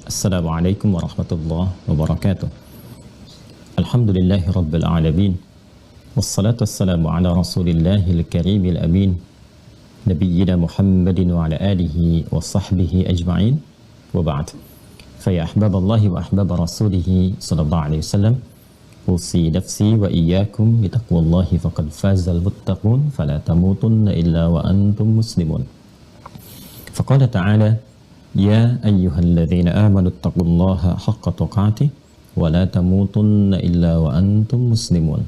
Assalamualaikum warahmatullahi wabarakatuh. Alhamdulillahi rabbil alamin. Wassalatu wassalamu ala rasulillahil karimil amin. Nabiyyina Muhammadin wa ala alihi wa sahbihi ajma'in. Wa ba'd. Faya ahbaballahi wa ahbab rasulihi sallallahu alaihi wasallam. Usi nafsi wa iyyakum bitaqwallahi faqad fazal muttaqun fala tamutunna illa wa antum muslimun. Faqala ta'ala Ya ayyuhalladzina amanu taqullaha haqqa tuqatih wa la tamutunna illa wa antum muslimun.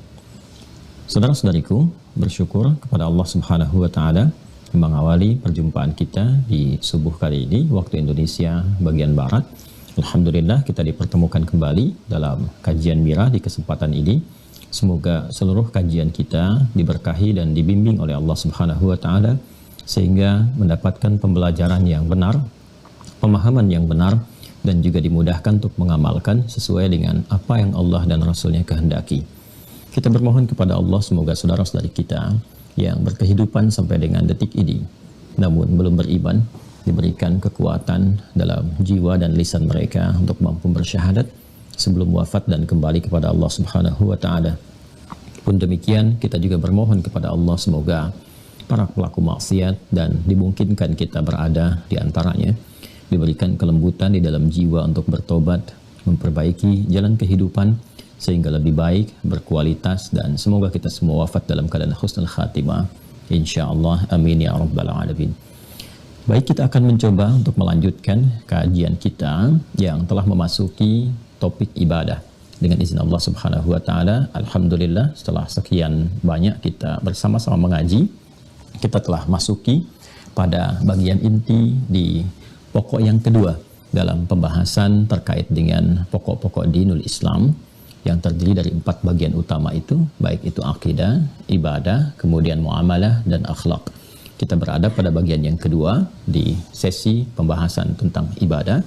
Saudara-saudariku, bersyukur kepada Allah Subhanahu wa taala mengawali perjumpaan kita di subuh kali ini waktu Indonesia bagian barat. Alhamdulillah kita dipertemukan kembali dalam kajian Mira di kesempatan ini. Semoga seluruh kajian kita diberkahi dan dibimbing oleh Allah Subhanahu wa taala sehingga mendapatkan pembelajaran yang benar, pemahaman yang benar, dan juga dimudahkan untuk mengamalkan sesuai dengan apa yang Allah dan Rasulnya kehendaki. Kita bermohon kepada Allah semoga saudara-saudari kita yang berkehidupan sampai dengan detik ini namun belum beriman diberikan kekuatan dalam jiwa dan lisan mereka untuk mampu bersyahadat sebelum wafat dan kembali kepada Allah Subhanahu wa taala. Pun demikian kita juga bermohon kepada Allah semoga para pelaku maksiat dan dimungkinkan kita berada di antaranya diberikan kelembutan di dalam jiwa untuk bertobat, memperbaiki jalan kehidupan sehingga lebih baik, berkualitas, dan semoga kita semua wafat dalam keadaan husnul khatimah. Insyaallah, amin ya rabbal alamin. Baik, kita akan mencoba untuk melanjutkan kajian kita yang telah memasuki topik ibadah. Dengan izin Allah Subhanahu wa taala, alhamdulillah setelah sekian banyak kita bersama-sama mengaji, kita telah masuki pada bagian inti di pokok yang kedua dalam pembahasan terkait dengan pokok-pokok dinul Islam yang terdiri dari 4 bagian utama itu, baik itu akidah, ibadah, kemudian muamalah, dan akhlak. Kita berada pada bagian yang kedua di sesi pembahasan tentang ibadah.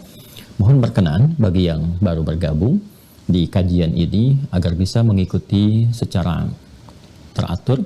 Mohon berkenan bagi yang baru bergabung di kajian ini agar bisa mengikuti secara teratur,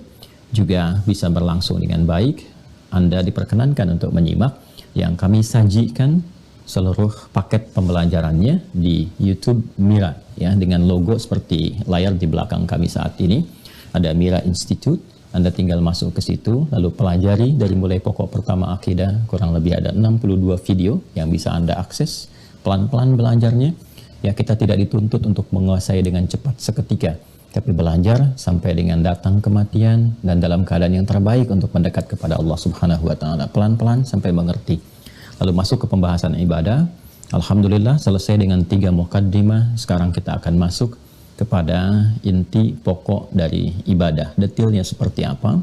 juga bisa berlangsung dengan baik. Anda diperkenankan untuk menyimak yang kami sajikan seluruh paket pembelajarannya di YouTube Mira ya, dengan logo seperti layar di belakang kami saat ini. Ada Mira Institute, Anda tinggal masuk ke situ lalu pelajari dari mulai pokok pertama akidah, kurang lebih ada 62 video yang bisa Anda akses. Pelan-pelan belajarnya ya, kita tidak dituntut untuk menguasai dengan cepat seketika, tapi belajar sampai dengan datang kematian dan dalam keadaan yang terbaik untuk mendekat kepada Allah Subhanahu wa taala, pelan-pelan sampai mengerti. Lalu masuk ke pembahasan ibadah. Alhamdulillah selesai dengan 3 mukaddimah. Sekarang kita akan masuk kepada inti pokok dari ibadah. Detailnya seperti apa,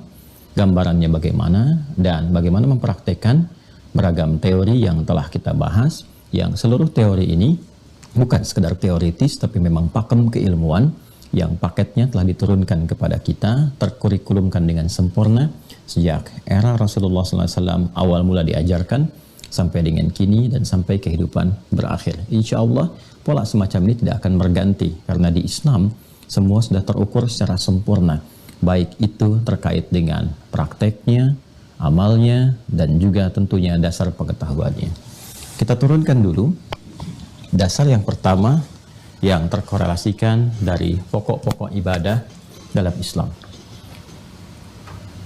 gambarannya bagaimana, dan bagaimana mempraktekkan beragam teori yang telah kita bahas, yang seluruh teori ini bukan sekedar teoritis tapi memang pakem keilmuan yang paketnya telah diturunkan kepada kita, terkurikulumkan dengan sempurna sejak era Rasulullah SAW awal mula diajarkan sampai dengan kini dan sampai kehidupan berakhir. Insya Allah pola semacam ini tidak akan berganti karena di Islam semua sudah terukur secara sempurna, baik itu terkait dengan prakteknya, amalnya, dan juga tentunya dasar pengetahuannya. Kita turunkan dulu dasar yang pertama yang terkorelasikan dari pokok-pokok ibadah dalam Islam.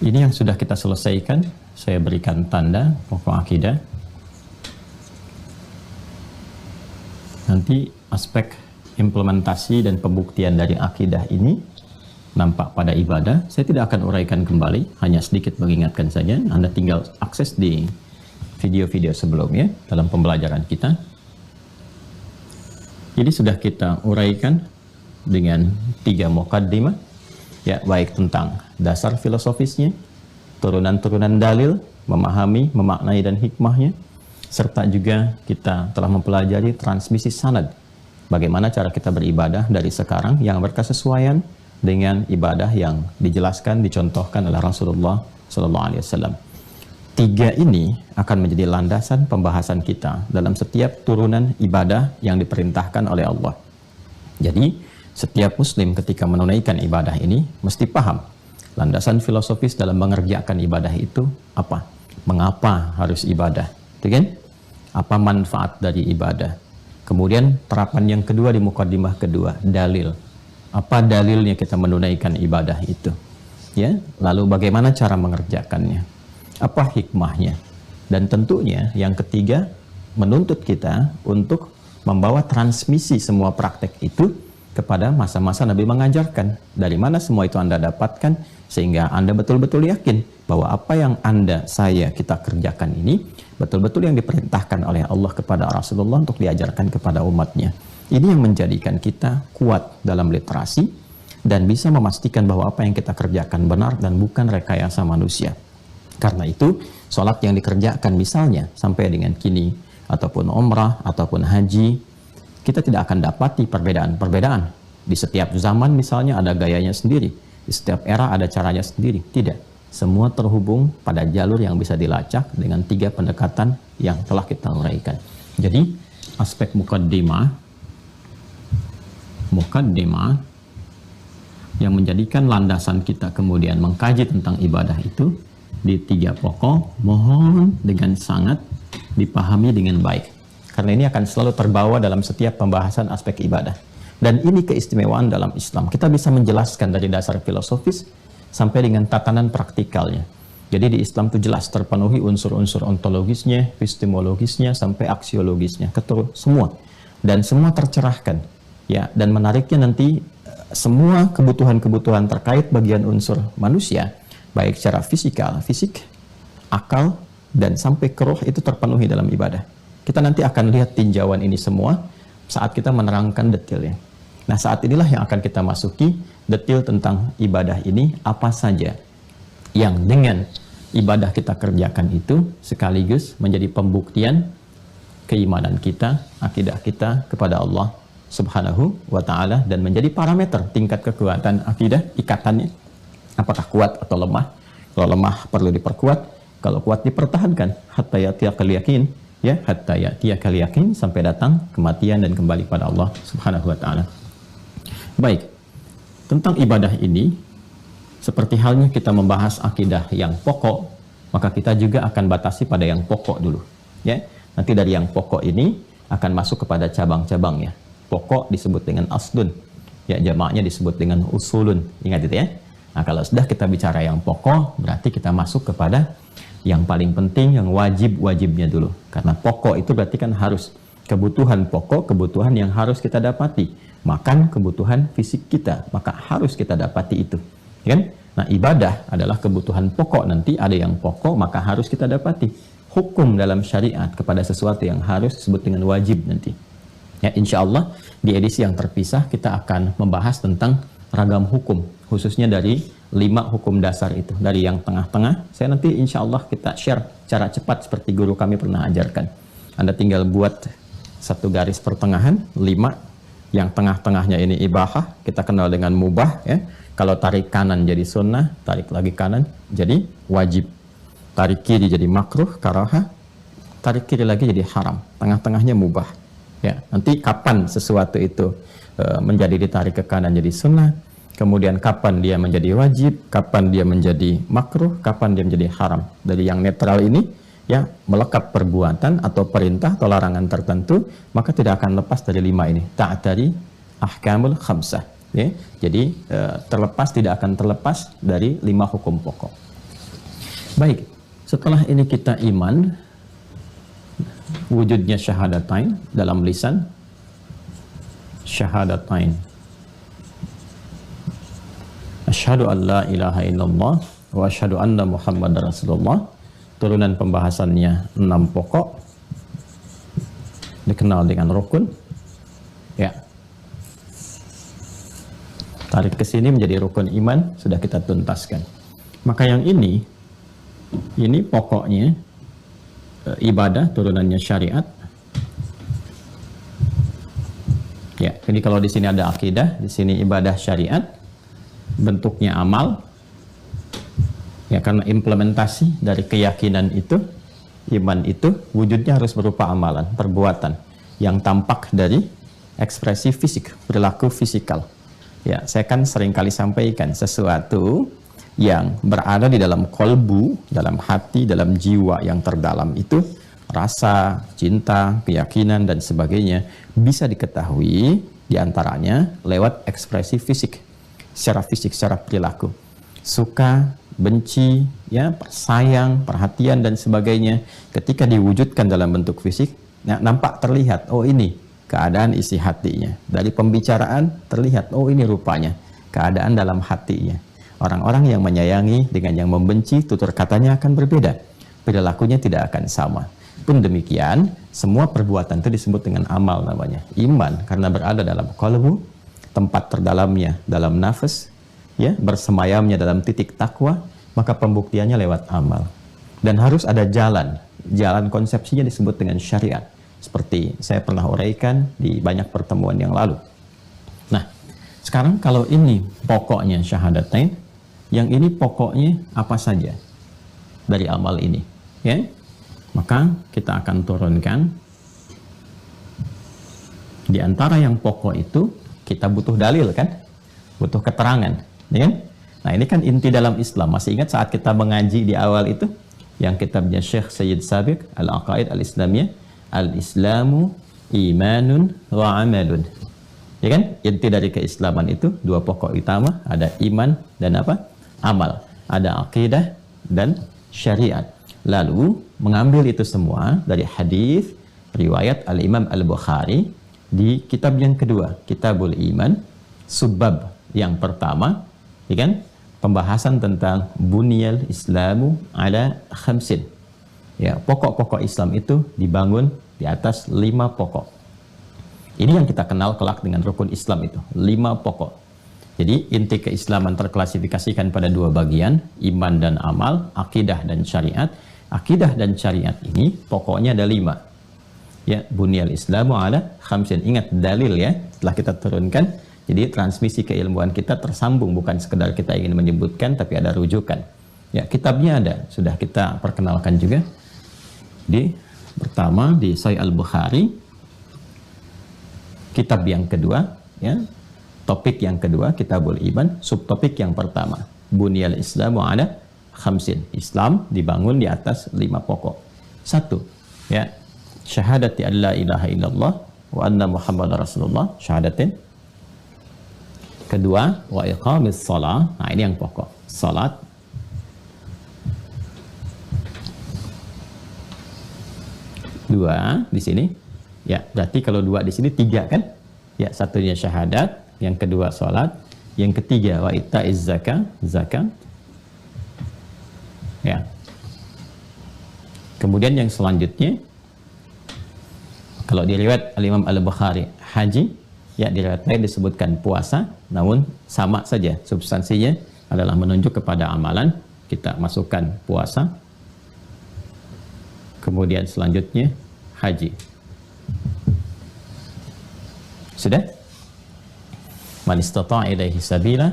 Ini yang sudah kita selesaikan, saya berikan tanda pokok akidah. Nanti aspek implementasi dan pembuktian dari akidah ini nampak pada ibadah. Saya tidak akan uraikan kembali, hanya sedikit mengingatkan saja. Anda tinggal akses di video-video sebelumnya dalam pembelajaran kita. Ini sudah kita uraikan dengan 3 mukaddimah, ya, baik tentang dasar filosofisnya, turunan-turunan dalil, memahami, memaknai, dan hikmahnya, serta juga kita telah mempelajari transmisi sanad, bagaimana cara kita beribadah dari sekarang yang berkesesuaian dengan ibadah yang dijelaskan, dicontohkan oleh Rasulullah SAW. 3 ini akan menjadi landasan pembahasan kita dalam setiap turunan ibadah yang diperintahkan oleh Allah. Jadi setiap muslim ketika menunaikan ibadah ini mesti paham landasan filosofis dalam mengerjakan ibadah itu apa, mengapa harus ibadah, itu kan? Apa manfaat dari ibadah? Kemudian terapan yang kedua di mukaddimah kedua, dalil. Apa dalilnya kita menunaikan ibadah itu? Ya, lalu bagaimana cara mengerjakannya? Apa hikmahnya? Dan tentunya yang ketiga, menuntut kita untuk membawa transmisi semua praktek itu kepada masa-masa Nabi mengajarkan. Dari mana semua itu Anda dapatkan sehingga Anda betul-betul yakin bahwa apa yang Anda, saya, kita kerjakan ini betul-betul yang diperintahkan oleh Allah kepada Rasulullah untuk diajarkan kepada umatnya. Ini yang menjadikan kita kuat dalam literasi dan bisa memastikan bahwa apa yang kita kerjakan benar dan bukan rekayasa manusia. Karena itu, sholat yang dikerjakan misalnya sampai dengan kini, ataupun umrah, ataupun haji, kita tidak akan dapati perbedaan-perbedaan. Di setiap zaman misalnya ada gayanya sendiri, di setiap era ada caranya sendiri. Tidak, semua terhubung pada jalur yang bisa dilacak dengan 3 pendekatan yang telah kita uraikan. Jadi, aspek mukaddimah yang menjadikan landasan kita kemudian mengkaji tentang ibadah itu di 3 pokok, mohon dengan sangat dipahami dengan baik. Karena ini akan selalu terbawa dalam setiap pembahasan aspek ibadah. Dan ini keistimewaan dalam Islam. Kita bisa menjelaskan dari dasar filosofis sampai dengan tatanan praktikalnya. Jadi di Islam itu jelas terpenuhi unsur-unsur ontologisnya, epistemologisnya, sampai aksiologisnya, semua. Dan semua tercerahkan. Ya, dan menariknya nanti semua kebutuhan-kebutuhan terkait bagian unsur manusia, baik secara fisik, akal, dan sampai ke roh itu terpenuhi dalam ibadah. Kita nanti akan lihat tinjauan ini semua saat kita menerangkan detailnya. Nah, saat inilah yang akan kita masuki detail tentang ibadah ini, apa saja yang dengan ibadah kita kerjakan itu sekaligus menjadi pembuktian keimanan kita, akidah kita kepada Allah Subhanahu wa ta'ala, dan menjadi parameter tingkat kekuatan akidah, ikatannya apakah kuat atau lemah. Kalau lemah perlu diperkuat, kalau kuat dipertahankan hatta ya'tiyakal yakin, ya, hatta ya'tiyakal yakin, sampai datang kematian dan kembali pada Allah Subhanahu wa ta'ala. Baik, tentang ibadah ini seperti halnya kita membahas akidah yang pokok, maka kita juga akan batasi pada yang pokok dulu, ya. Nanti dari yang pokok ini akan masuk kepada cabang-cabangnya. Pokok disebut dengan aslun, ya, jamaknya disebut dengan usulun. Ingat itu ya. Nah, kalau sudah kita bicara yang pokok, berarti kita masuk kepada yang paling penting, yang wajib-wajibnya dulu. Karena pokok itu berarti kan harus kebutuhan pokok, kebutuhan yang harus kita dapati. Makan kebutuhan fisik kita, maka harus kita dapati itu. Kan? Nah, ibadah adalah kebutuhan pokok, nanti ada yang pokok, maka harus kita dapati. Hukum dalam syariat kepada sesuatu yang harus disebut dengan wajib nanti. Ya, insya Allah di edisi yang terpisah kita akan membahas tentang ragam hukum, khususnya dari 5 hukum dasar itu. Dari yang tengah-tengah, saya nanti insya Allah kita share cara cepat seperti guru kami pernah ajarkan. Anda tinggal buat satu garis pertengahan, 5. Yang tengah-tengahnya ini ibahah, kita kenal dengan mubah, ya. Kalau tarik kanan jadi sunnah, tarik lagi kanan jadi wajib. Tarik kiri jadi makruh, karahah, tarik kiri lagi jadi haram. Tengah-tengahnya mubah. Ya, nanti kapan sesuatu itu menjadi ditarik ke kanan jadi sunnah, kemudian kapan dia menjadi wajib, kapan dia menjadi makruh, kapan dia menjadi haram. Dari yang netral ini, ya, melekat perbuatan atau perintah atau larangan tertentu, maka tidak akan lepas dari 5 ini. Ta'tari ahkamul khamsah. Ya, jadi tidak akan terlepas dari 5 hukum pokok. Baik, setelah ini kita iman wujudnya syahadatain dalam lisan, syahadatain, asyhadu an la ilaha illallah wa asyhadu anna muhammadar rasulullah. Turunan pembahasannya 6 pokok, dikenal dengan rukun, ya. Tarik ke sini menjadi rukun iman, sudah kita tuntaskan. Maka yang ini pokoknya ibadah, turunannya syariat. Ya, jadi kalau di sini ada akidah, di sini ibadah syariat, bentuknya amal. Ya, karena implementasi dari keyakinan itu, iman itu wujudnya harus berupa amalan, perbuatan yang tampak dari ekspresi fisik, perilaku fisikal. Ya, saya kan seringkali sampaikan sesuatu yang berada di dalam kolbu, dalam hati, dalam jiwa yang terdalam itu rasa, cinta, keyakinan, dan sebagainya bisa diketahui diantaranya lewat ekspresi fisik, secara perilaku. Suka, benci, ya, sayang, perhatian, dan sebagainya. Ketika diwujudkan dalam bentuk fisik, nampak terlihat, oh ini keadaan isi hatinya. Dari pembicaraan terlihat, oh ini rupanya keadaan dalam hatinya. Orang-orang yang menyayangi dengan yang membenci, tutur katanya akan berbeda. Perilakunya tidak akan sama. Pun demikian, semua perbuatan itu disebut dengan amal namanya. Iman, karena berada dalam qalbu, tempat terdalamnya dalam nafas, ya, bersemayamnya dalam titik takwa, maka pembuktiannya lewat amal. Dan harus ada jalan. Jalan konsepsinya disebut dengan syariat. Seperti saya pernah uraikan di banyak pertemuan yang lalu. Nah, sekarang kalau ini pokoknya syahadatain, yang ini pokoknya apa saja dari amal ini, ya? Maka kita akan turunkan di antara yang pokok itu kita butuh dalil kan, butuh keterangan, ya kan? Nah ini kan inti dalam Islam. Masih ingat saat kita mengaji di awal itu yang kitabnya Syekh Sayyid Sabiq Al-Aqaid Al-Islamiyah, Al-Islamu imanun wa amalun, ya kan? Inti dari keislaman itu dua pokok utama, ada iman dan apa? Amal. Ada akidah dan syariat. Lalu mengambil itu semua dari hadis riwayat Al-Imam Al-Bukhari di kitab yang kedua, Kitabul Iman, subbab yang pertama, ya kan? Pembahasan tentang bunyal Islamu ala khamsin. Ya, pokok-pokok Islam itu dibangun di atas 5 pokok. Ini yang kita kenal kelak dengan rukun Islam itu, 5 pokok. Jadi inti keislaman terklasifikasikan pada 2 bagian, iman dan amal, akidah dan syariat. Akidah dan syariat ini pokoknya ada 5. Ya, bunyal Islamu ala khamsin. Ingat dalil ya, setelah kita turunkan. Jadi transmisi keilmuan kita tersambung, bukan sekedar kita ingin menyebutkan, tapi ada rujukan. Ya, kitabnya ada, sudah kita perkenalkan juga. Pertama di Sahih Al-Bukhari, kitab yang kedua, ya, topik yang kedua, Kitabul Iman, subtopik yang pertama, bunyal Islamu ala khamsin. Islam dibangun di atas 5 pokok. 1, ya, syahadati an la ilaha illallah wa anna Muhammadar Rasulullah, syahadatin. Kedua, wa iqamis shalah. Nah, ini yang pokok. Salat. Dua di sini. Ya, berarti kalau 2 di sini 3 kan? Ya, satunya syahadat, yang kedua salat, yang ketiga wa itaiz zakat, zakat. Ya. Kemudian yang selanjutnya, kalau di riwayat Al-Imam Al-Bukhari haji, ya di riwayat lain disebutkan puasa, namun sama saja substansinya adalah menunjuk kepada amalan. Kita masukkan puasa, kemudian selanjutnya haji. Sudah? Man istata'a ilaihi sabila,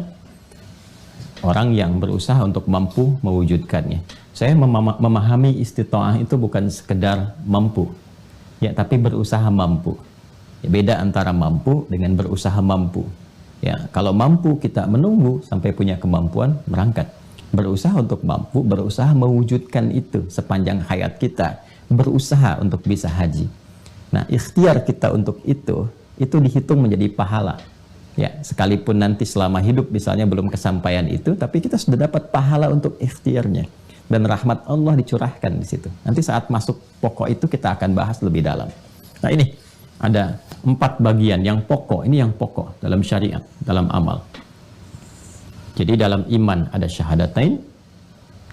orang yang berusaha untuk mampu mewujudkannya. Saya memahami istita'ah itu bukan sekedar mampu, ya, tapi berusaha mampu. Ya, beda antara mampu dengan berusaha mampu. Ya, kalau mampu kita menunggu sampai punya kemampuan berangkat. Berusaha untuk mampu, berusaha mewujudkan itu sepanjang hayat kita, berusaha untuk bisa haji. Nah, ikhtiar kita untuk itu dihitung menjadi pahala. Ya, sekalipun nanti selama hidup misalnya belum kesampaian itu, tapi kita sudah dapat pahala untuk ikhtiarnya. Dan rahmat Allah dicurahkan di situ. Nanti saat masuk pokok itu kita akan bahas lebih dalam. Nah ini, ada 4 bagian yang pokok. Ini yang pokok dalam syariat, dalam amal. Jadi dalam iman ada syahadatain,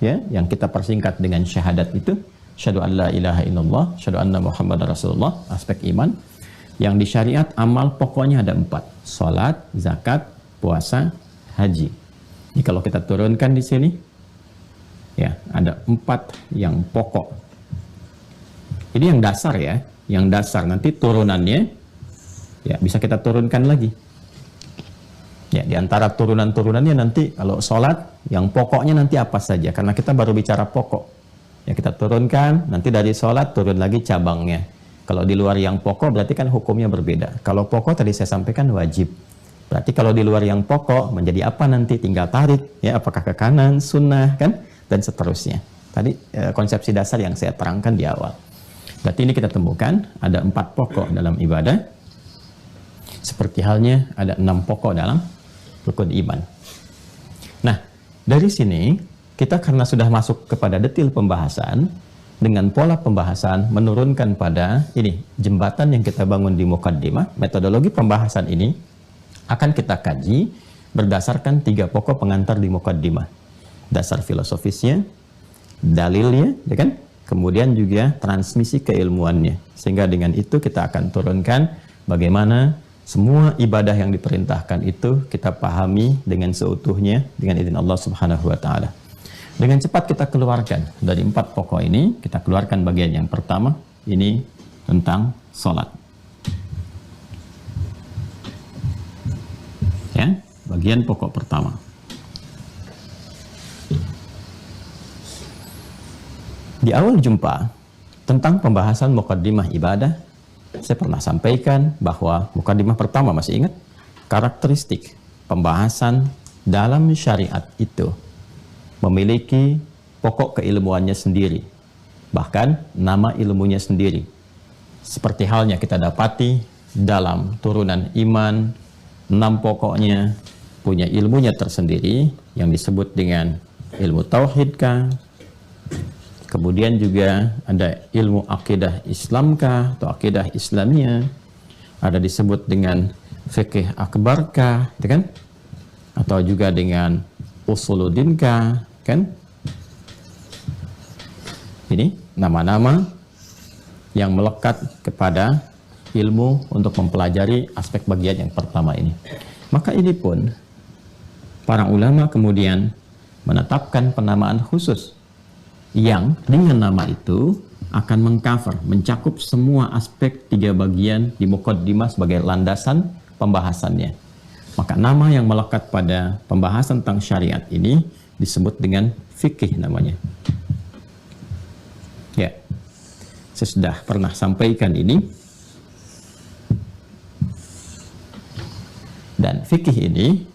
ya, yang kita persingkat dengan syahadat itu, syahadu an la ilaha illallah, syahadu anna Muhammadar Rasulullah, aspek iman. Yang di syariat amal pokoknya ada 4, salat, zakat, puasa, haji. Jadi kalau kita turunkan di sini, ya ada 4 yang pokok. Ini yang dasar ya, yang dasar. Nanti turunannya, ya bisa kita turunkan lagi. Ya, di antara turunan-turunannya nanti kalau sholat, yang pokoknya nanti apa saja. Karena kita baru bicara pokok. Ya, kita turunkan, nanti dari sholat turun lagi cabangnya. Kalau di luar yang pokok berarti kan hukumnya berbeda. Kalau pokok tadi saya sampaikan wajib. Berarti kalau di luar yang pokok menjadi apa nanti? Tinggal tarik. Ya, apakah ke kanan, sunnah, kan? Dan seterusnya. Tadi konsepsi dasar yang saya terangkan di awal. Berarti ini kita temukan ada 4 pokok dalam ibadah, seperti halnya ada 6 pokok dalam rukun iman. Nah, dari sini kita karena sudah masuk kepada detil pembahasan, dengan pola pembahasan menurunkan pada ini jembatan yang kita bangun di mukaddimah. Metodologi pembahasan ini akan kita kaji berdasarkan 3 pokok pengantar di mukaddimah. Dasar filosofisnya, dalilnya, ya kan? Kemudian juga transmisi keilmuannya. Sehingga dengan itu kita akan turunkan bagaimana semua ibadah yang diperintahkan itu kita pahami dengan seutuhnya dengan izin Allah Subhanahu wa taala. Dengan cepat kita keluarkan dari 4 pokok ini, kita keluarkan bagian yang pertama, ini tentang sholat. Ya, bagian pokok pertama. Di awal jumpa tentang pembahasan mukaddimah ibadah, saya pernah sampaikan bahwa mukaddimah pertama, masih ingat? Karakteristik pembahasan dalam syariat itu memiliki pokok keilmuannya sendiri, bahkan nama ilmunya sendiri. Seperti halnya kita dapati dalam turunan iman, 6 pokoknya punya ilmunya tersendiri yang disebut dengan ilmu tauhidkah, kemudian juga ada ilmu akidah Islamkah atau akidah Islamiyah, ada disebut dengan fikih akbarkah, kan? Atau juga dengan usuluddin-kah, kan? Ini nama-nama yang melekat kepada ilmu untuk mempelajari aspek bagian yang pertama ini. Maka ini pun para ulama kemudian menetapkan penamaan khusus yang dengan nama itu akan mengcover, mencakup semua aspek 3 bagian di muqaddimah sebagai landasan pembahasannya. Maka nama yang melekat pada pembahasan tentang syariat ini disebut dengan fikih namanya. Ya, saya sudah pernah sampaikan ini. Dan fikih ini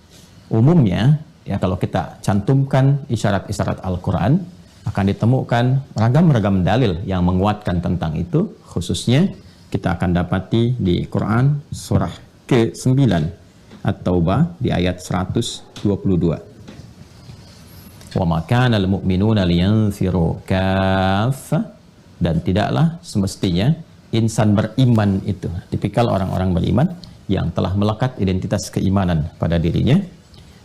umumnya, ya kalau kita cantumkan isyarat-isyarat Al-Quran, akan ditemukan ragam-ragam dalil yang menguatkan tentang itu. Khususnya kita akan dapati di Quran surah ke-9 At-Taubah di ayat 122. Wa ma kana al-mu'minuna liyanfiru kaffah, dan tidaklah semestinya insan beriman itu, tipikal orang-orang beriman yang telah melekat identitas keimanan pada dirinya,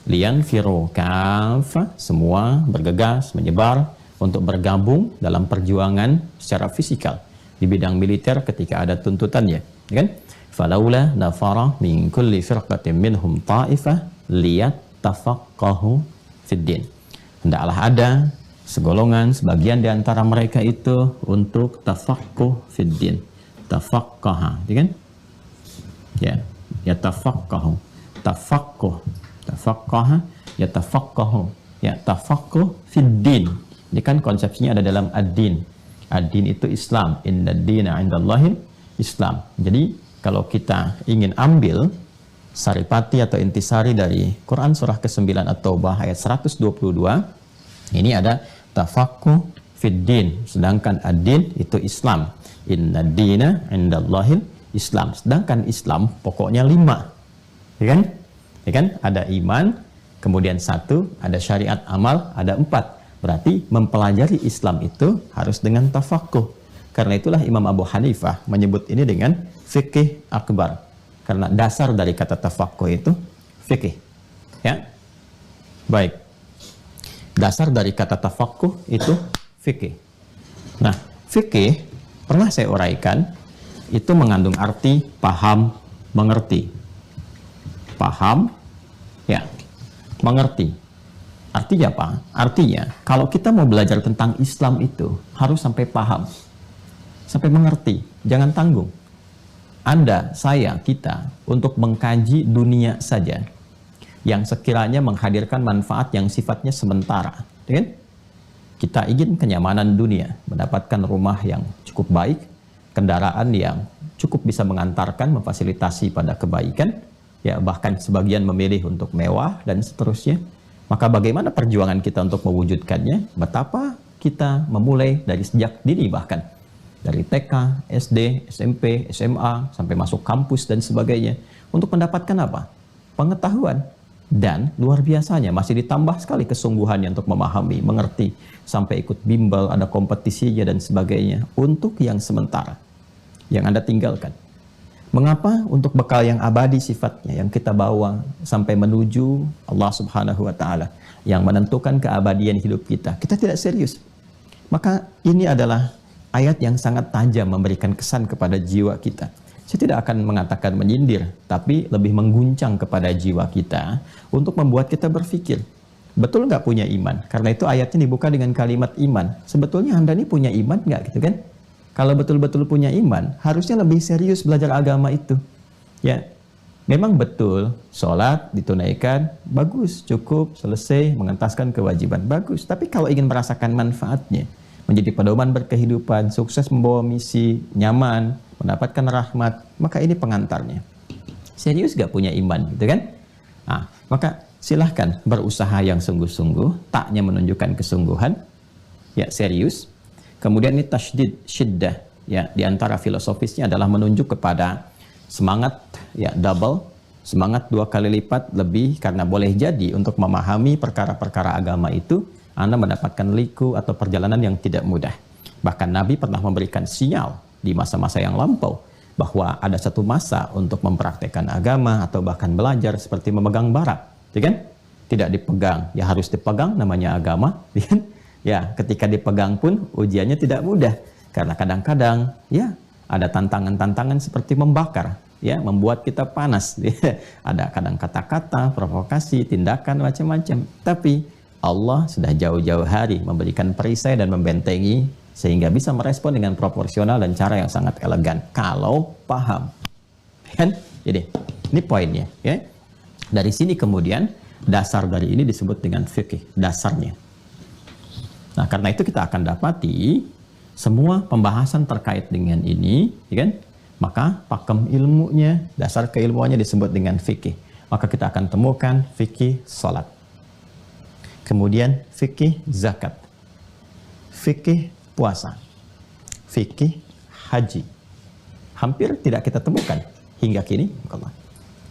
liyanfiru kaffah, semua bergegas menyebar untuk bergabung dalam perjuangan secara fisikal di bidang militer ketika ada tuntutannya, ya kan? Falaula nafara min kulli firqatin minhum ta'ifah liyattafaqahu fid din. Hendaklah ada segolongan, sebagian di antara mereka itu untuk tafaqquh fid din. Tafaqqaha, ya kan? Ya, ya tafaqquh. Tafaqquh. Tafaqqaha, ya tafaqquh. Ya tafaqquh fid din. Ini kan konsepsinya ada dalam ad-din. Ad-din itu Islam. Inna ad-dina 'indallahi Islam. Jadi kalau kita ingin ambil saripati atau intisari dari Quran surah ke-9 At-Taubah ayat 122, ini ada tafaqquh fid din, sedangkan ad-din itu Islam. Inna ad-dina 'indallahi Islam. Sedangkan Islam pokoknya 5. Ya kan? Ya kan? Ada iman, kemudian 1, ada syariat amal, ada 4. Berarti mempelajari Islam itu harus dengan tafaqquh. Karena itulah Imam Abu Hanifah menyebut ini dengan fikih akbar. Karena dasar dari kata tafaqquh itu fikih. Ya. Baik. Dasar dari kata tafaqquh itu fikih. Nah, fikih pernah saya uraikan itu mengandung arti paham, mengerti. Paham, ya, mengerti. Artinya apa? Artinya kalau kita mau belajar tentang Islam itu harus sampai paham, sampai mengerti, jangan tanggung. Anda, saya, kita untuk mengkaji dunia saja yang sekiranya menghadirkan manfaat yang sifatnya sementara, kan? Kita ingin kenyamanan dunia, mendapatkan rumah yang cukup baik, kendaraan yang cukup bisa mengantarkan, memfasilitasi pada kebaikan, ya bahkan sebagian memilih untuk mewah dan seterusnya. Maka bagaimana perjuangan kita untuk mewujudkannya? Betapa kita memulai dari sejak dini bahkan. dari TK, SD, SMP, SMA, sampai masuk kampus dan sebagainya. Untuk mendapatkan apa? Pengetahuan. Dan luar biasanya masih ditambah sekali kesungguhannya untuk memahami, mengerti, sampai ikut bimbel, ada kompetisinya dan sebagainya. Untuk yang sementara, yang Anda tinggalkan. Mengapa? Untuk bekal yang abadi sifatnya, yang kita bawa sampai menuju Allah Subhanahu wa Ta'ala, yang menentukan keabadian hidup kita. Kita tidak serius. Maka ini adalah ayat yang sangat tajam memberikan kesan kepada jiwa kita. Saya tidak akan mengatakan menyindir, tapi lebih mengguncang kepada jiwa kita untuk membuat kita berpikir. Betul nggak punya iman? Karena itu ayatnya dibuka dengan kalimat iman. Sebetulnya Anda ini punya iman nggak gitu kan? Kalau betul-betul punya iman, harusnya lebih serius belajar agama itu. Ya, memang betul, sholat ditunaikan, bagus, cukup, selesai, mengentaskan kewajiban, bagus. Tapi kalau ingin merasakan manfaatnya, menjadi pedoman berkehidupan, sukses membawa misi, nyaman, mendapatkan rahmat, maka ini pengantarnya. Serius gak punya iman, gitu kan? Nah, maka silahkan berusaha yang sungguh-sungguh, taknya menunjukkan kesungguhan, ya serius. Kemudian ini tasydid, syiddah, ya diantara filosofisnya adalah menunjuk kepada semangat, ya double, semangat 2 kali lipat lebih, karena boleh jadi untuk memahami perkara-perkara agama itu, Anda mendapatkan liku atau perjalanan yang tidak mudah. Bahkan Nabi pernah memberikan sinyal di masa-masa yang lampau bahwa ada satu masa untuk mempraktekkan agama atau bahkan belajar seperti memegang bara, ya kan? Tidak dipegang, ya harus dipegang, namanya agama, ya kan? Ya, ketika dipegang pun ujiannya tidak mudah karena kadang-kadang ya ada tantangan-tantangan seperti membakar, ya, membuat kita panas. Ada kadang kata-kata, provokasi, tindakan macam-macam. Tapi Allah sudah jauh-jauh hari memberikan perisai dan membentengi sehingga bisa merespon dengan proporsional dan cara yang sangat elegan kalau paham. Kan? Jadi, ini poinnya, ya. Dari sini kemudian dasar dari ini disebut dengan fikih, dasarnya. Nah, karena itu kita akan dapati semua pembahasan terkait dengan ini, ya kan? Maka pakem ilmunya, dasar keilmuannya disebut dengan fikih. Maka kita akan temukan fikih salat. Kemudian fikih zakat, fikih puasa, fikih haji. Hampir tidak kita temukan hingga kini.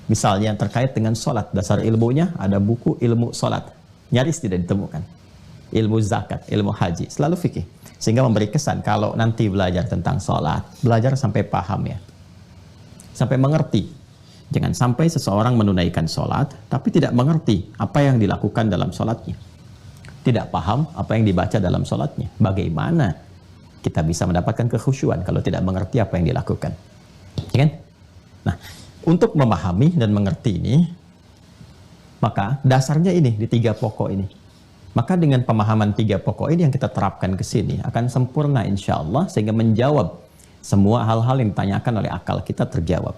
Misalnya terkait dengan sholat, dasar ilmunya ada buku ilmu sholat, nyaris tidak ditemukan. Ilmu zakat, ilmu haji, selalu fikih. Sehingga memberi kesan kalau nanti belajar tentang sholat, belajar sampai paham ya, sampai mengerti. Jangan sampai seseorang menunaikan sholat, tapi tidak mengerti apa yang dilakukan dalam sholatnya. Tidak paham apa yang dibaca dalam sholatnya. Bagaimana kita bisa mendapatkan kekhusyuan kalau tidak mengerti apa yang dilakukan? Ya kan? Nah, untuk memahami dan mengerti ini, maka dasarnya ini, di 3 pokok ini. Maka dengan pemahaman 3 pokok ini yang kita terapkan ke sini, akan sempurna insya Allah, sehingga menjawab semua hal-hal yang ditanyakan oleh akal kita terjawab.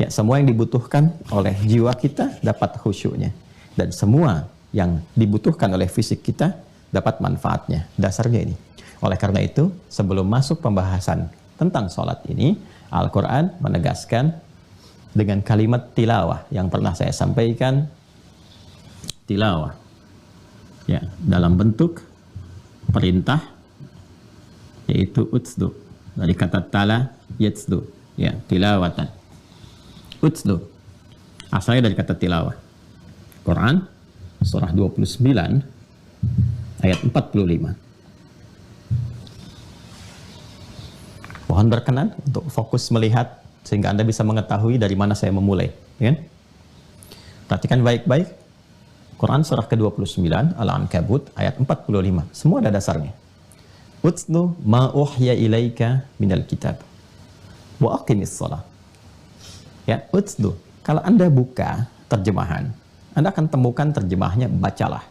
Ya, semua yang dibutuhkan oleh jiwa kita dapat khusyuknya. Dan semua yang dibutuhkan oleh fisik kita dapat manfaatnya. Dasarnya ini. Oleh karena itu, sebelum masuk pembahasan tentang sholat ini, Al-Quran menegaskan dengan kalimat tilawah yang pernah saya sampaikan. Tilawah, ya, dalam bentuk perintah, yaitu utslu, dari kata tala yatslu, ya, tilawatan. Utslu asalnya dari kata tilawah. Quran surah 29 ayat 45. Mohon berkenan untuk fokus melihat sehingga Anda bisa mengetahui dari mana saya memulai, ya kan? Perhatikan baik-baik. Quran surah ke-29 Al-Ankabut ayat 45. Semua ada dasarnya. Utslu ma uhya ilaika minal kitab wa aqimis shalah. Ya, utslu. Kalau Anda buka terjemahan, Anda akan temukan terjemahnya bacalah.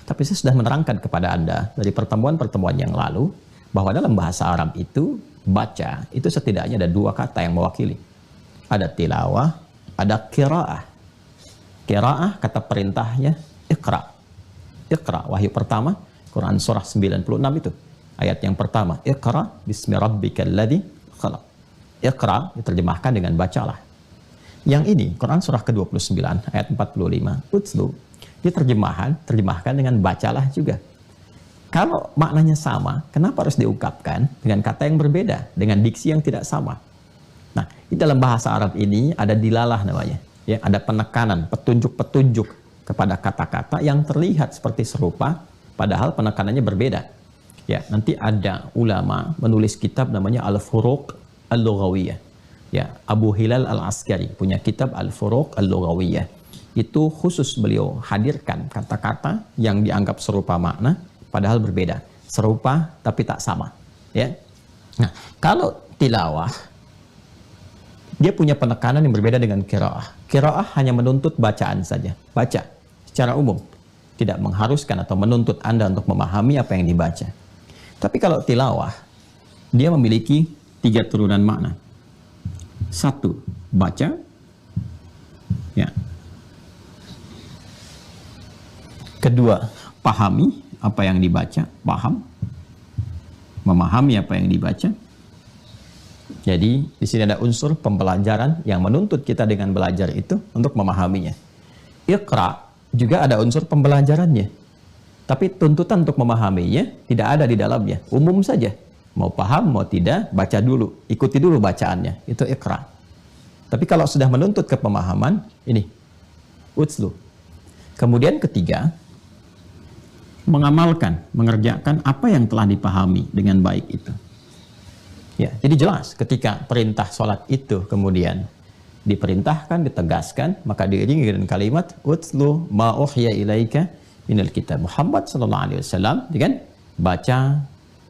Tapi saya sudah menerangkan kepada Anda dari pertemuan-pertemuan yang lalu bahwa dalam bahasa Arab itu baca itu setidaknya ada 2 kata yang mewakili. Ada tilawah, ada qiraah. Qiraah kata perintahnya iqra. Iqra, wahyu pertama, Quran surah 96 itu. Ayat yang pertama, iqra bismi rabbikal ladzi khalaq. Iqra diterjemahkan dengan bacalah. Yang ini, Quran surah ke-29 ayat 45, utslu, diterjemahkan dengan bacalah juga. Kalau maknanya sama, kenapa harus diungkapkan dengan kata yang berbeda, dengan diksi yang tidak sama? Nah, di dalam bahasa Arab ini ada dilalah namanya. Ya, ada penekanan, petunjuk-petunjuk kepada kata-kata yang terlihat seperti serupa, padahal penekanannya berbeda. Ya, nanti ada ulama menulis kitab namanya Al-Furuq Al-Lughawiyah. Ya, Abu Hilal Al-Askari punya kitab Al-Furuq Al-Lughawiyah. Itu khusus beliau hadirkan kata-kata yang dianggap serupa makna, padahal berbeda. Serupa tapi tak sama. Ya. Nah, kalau tilawah, dia punya penekanan yang berbeda dengan qiraah. Qiraah hanya menuntut bacaan saja. Baca secara umum. Tidak mengharuskan atau menuntut Anda untuk memahami apa yang dibaca. Tapi kalau tilawah, dia memiliki 3 turunan makna. 1, baca. Ya. Kedua, pahami apa yang dibaca, paham, memahami apa yang dibaca. Jadi di sini ada unsur pembelajaran yang menuntut kita dengan belajar itu untuk memahaminya. Iqra juga ada unsur pembelajarannya, tapi tuntutan untuk memahaminya tidak ada di dalamnya, umum saja. Mau paham, mau tidak, baca dulu, ikuti dulu bacaannya, itu iqra. Tapi kalau sudah menuntut ke pemahaman, ini utslu. Kemudian ketiga, mengamalkan, mengerjakan apa yang telah dipahami dengan baik itu. Ya, jadi jelas ketika perintah sholat itu kemudian diperintahkan, ditegaskan, maka diiringi dengan kalimat utslu ma uhya ilaika minal kitab. Muhammad sallallahu alaihi wasallam, kan? Baca,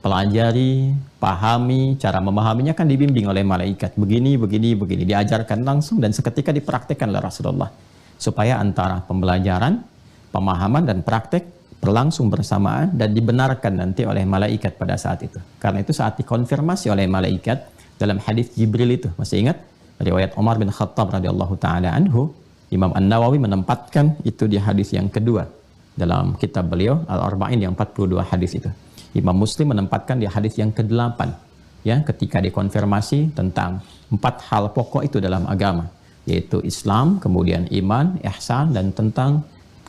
pelajari, pahami, cara memahaminya kan dibimbing oleh malaikat. Begini, diajarkan langsung dan seketika dipraktikkan oleh Rasulullah. Supaya antara pembelajaran, pemahaman dan praktek berlangsung bersamaan dan dibenarkan nanti oleh malaikat pada saat itu. Karena itu saat dikonfirmasi oleh malaikat dalam hadis Jibril itu, masih ingat? Riwayat Umar bin Khattab radhiyallahu taala anhu, Imam An-Nawawi menempatkan itu di hadis yang kedua dalam kitab beliau Al-Arba'in yang 42 hadis itu. Imam Muslim menempatkan di hadis yang ke-8, ya, ketika dikonfirmasi tentang 4 hal pokok itu dalam agama, yaitu Islam, kemudian iman, ihsan, dan tentang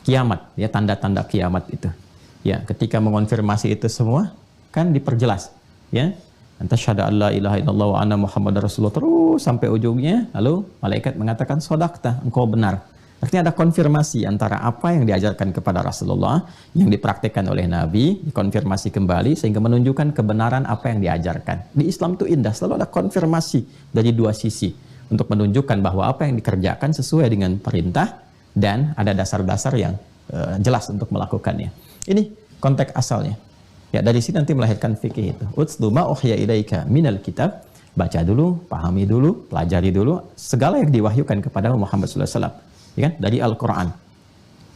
kiamat, ya, tanda-tanda kiamat itu. Ya, ketika mengonfirmasi itu semua kan diperjelas, ya. Antasyhadu an la ilaha illallah wa anna Muhammadar Rasulullah, terus sampai ujungnya, lalu malaikat mengatakan shadaqta, engkau benar. Artinya ada konfirmasi antara apa yang diajarkan kepada Rasulullah yang dipraktikkan oleh Nabi, dikonfirmasi kembali sehingga menunjukkan kebenaran apa yang diajarkan. Di Islam itu indah, selalu ada konfirmasi dari 2 sisi untuk menunjukkan bahwa apa yang dikerjakan sesuai dengan perintah dan ada dasar-dasar yang jelas untuk melakukannya. Ini konteks asalnya. Ya, dari sini nanti melahirkan fikih itu. Utslu ma uhya ilaika minal kitab. Baca dulu, pahami dulu, pelajari dulu segala yang diwahyukan kepada Muhammad sallallahu alaihi wasallam, ya kan? Dari Al-Qur'an.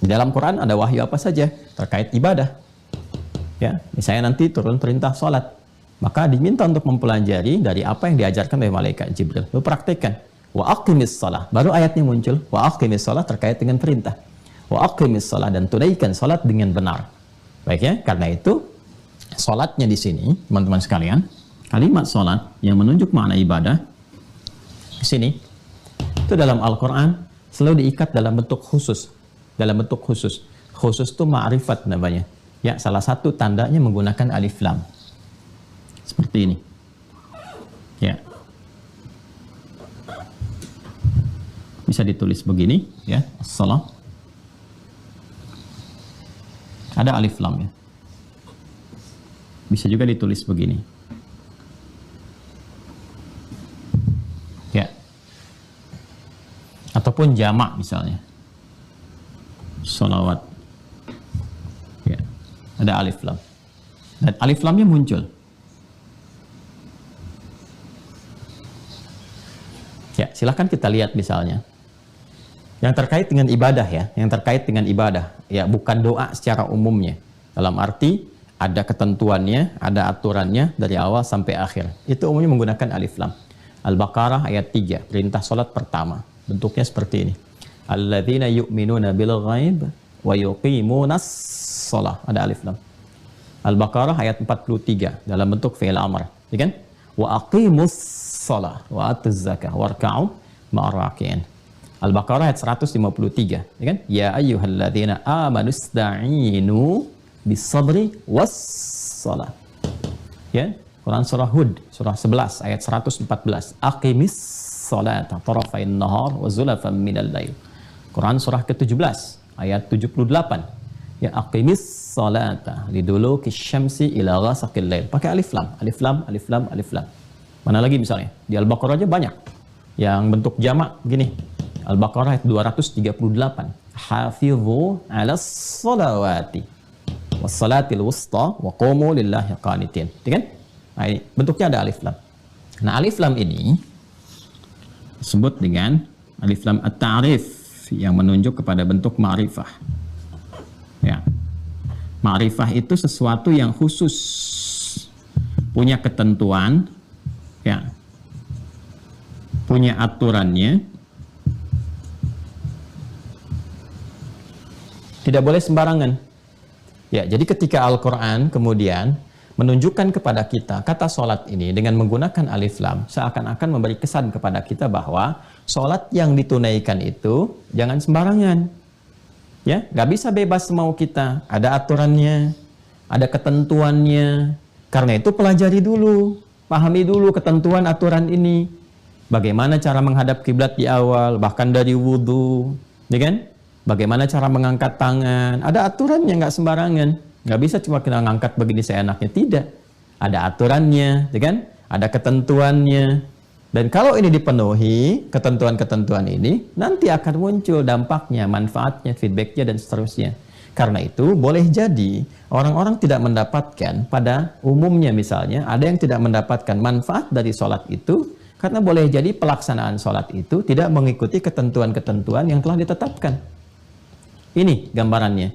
Di dalam Quran ada wahyu apa saja terkait ibadah. Ya, misalnya nanti turun perintah salat, maka diminta untuk mempelajari dari apa yang diajarkan oleh malaikat Jibril. Lalu praktekkan. Wa aqimis shalah. Baru ayatnya muncul. Wa aqimis shalah terkait dengan perintah. Wa aqimis shalah, dan tunaikan salat dengan benar. Baik ya, karena itu salatnya di sini, teman-teman sekalian, kalimat salat yang menunjuk makna ibadah di sini itu dalam Al-Qur'an selalu diikat dalam bentuk khusus. Dalam bentuk khusus. Khusus itu ma'rifat namanya. Ya, salah satu tandanya menggunakan alif lam. Seperti ini. Ya. Bisa ditulis begini, ya, as-salah. Ada alif lam, ya. Bisa juga ditulis begini. Ya. Ataupun jamak misalnya. Sholawat. Ya. Ada alif lam. Dan alif lamnya muncul. Ya, silahkan kita lihat misalnya. Yang terkait dengan ibadah, ya. Yang terkait dengan ibadah. Ya, bukan doa secara umumnya. Dalam arti ada ketentuannya, ada aturannya dari awal sampai akhir. Itu umumnya menggunakan alif lam. Al-Baqarah ayat 3, perintah salat pertama. Bentuknya seperti ini. Alladzina yu'minuna bil ghaib wa yuqimunas shalah. Ada alif lam. Al-Baqarah ayat 43 dalam bentuk fi'il amr, ya kan? Wa aqimus shalah wa atuz zakah warka'u ma'ar raki'in. Al-Baqarah ayat 153, ya kan? Ya ayyuhalladzina amanusta'inu bis-sabri was-shalah. Ya, Quran surah Hud, surah 11 ayat 114. Aqimis sholata tarafain nahar wa zulafan minal lail. Quran surah ke-17 ayat 78. Ya, aqimis sholata liduluki syamsi ila ghasaqil lail. Pakai alif lam, alif lam, alif lam, alif lam. Mana lagi misalnya? Di Al-Baqarah aja banyak. Yang bentuk jamak begini. Al-Baqarah ayat 238. Hafidhu 'alas sholawati wassalatil wusta wa qumu lillahi qanitin. Kan? Nah, ini bentuknya ada alif lam. Nah, alif lam ini disebut dengan alif lam at-ta'rif yang menunjuk kepada bentuk ma'rifah. Ya. Ma'rifah itu sesuatu yang khusus, punya ketentuan, ya. Punya aturannya. Tidak boleh sembarangan. Ya, jadi ketika Al-Quran kemudian menunjukkan kepada kita kata sholat ini dengan menggunakan alif lam, seakan-akan memberi kesan kepada kita bahwa sholat yang ditunaikan itu jangan sembarangan. Ya, nggak bisa bebas semau kita. Ada aturannya, ada ketentuannya. Karena itu pelajari dulu, pahami dulu ketentuan aturan ini. Bagaimana cara menghadap kiblat di awal, bahkan dari wudhu, ya kan? Bagaimana cara mengangkat tangan? Ada aturannya, nggak sembarangan. Nggak bisa cuma kita ngangkat begini seenaknya. Tidak. Ada aturannya, ya kan? Ada ketentuannya. Dan kalau ini dipenuhi, ketentuan-ketentuan ini, nanti akan muncul dampaknya, manfaatnya, feedbacknya, dan seterusnya. Karena itu, boleh jadi orang-orang tidak mendapatkan, pada umumnya misalnya, ada yang tidak mendapatkan manfaat dari sholat itu, karena boleh jadi pelaksanaan sholat itu tidak mengikuti ketentuan-ketentuan yang telah ditetapkan. Ini gambarannya.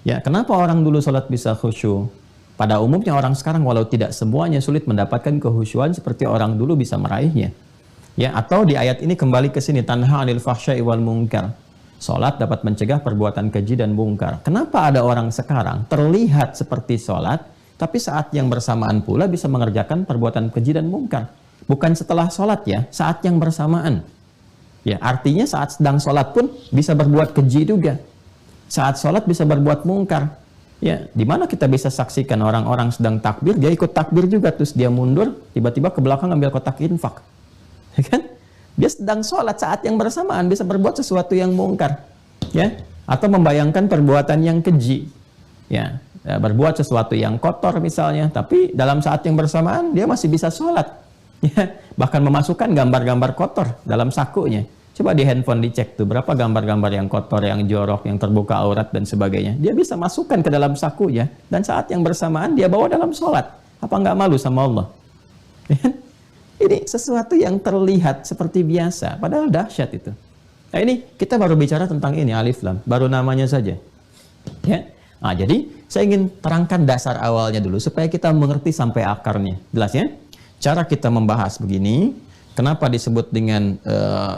Ya, kenapa orang dulu sholat bisa khusyuk? Pada umumnya orang sekarang walau tidak semuanya sulit mendapatkan kehusyuan seperti orang dulu bisa meraihnya. Ya, atau di ayat ini kembali ke sini, tanha 'anil fahsya'i wal munkar. Sholat dapat mencegah perbuatan keji dan mungkar. Kenapa ada orang sekarang terlihat seperti sholat, tapi saat yang bersamaan pula bisa mengerjakan perbuatan keji dan mungkar? Bukan setelah sholat ya, saat yang bersamaan. Ya, artinya saat sedang sholat pun bisa berbuat keji juga. Saat sholat bisa berbuat mungkar. Ya, di mana kita bisa saksikan orang-orang sedang takbir, dia ikut takbir juga, terus dia mundur, tiba-tiba ke belakang ambil kotak infak. Ya kan? Dia sedang sholat saat yang bersamaan bisa berbuat sesuatu yang mungkar. Ya, atau membayangkan perbuatan yang keji. Ya, berbuat sesuatu yang kotor misalnya, tapi dalam saat yang bersamaan dia masih bisa sholat. Ya, bahkan memasukkan gambar-gambar kotor dalam sakunya. Coba di handphone dicek tuh berapa gambar-gambar yang kotor, yang jorok, yang terbuka aurat dan sebagainya. Dia bisa masukkan ke dalam sakunya dan saat yang bersamaan dia bawa dalam sholat. Apa nggak malu sama Allah? Ini sesuatu yang terlihat seperti biasa, padahal dahsyat itu. Nah, ini kita baru bicara tentang ini alif lam, baru namanya saja. Ya. Nah, jadi saya ingin terangkan dasar awalnya dulu supaya kita mengerti sampai akarnya. Jelas ya? Cara kita membahas begini. Kenapa disebut dengan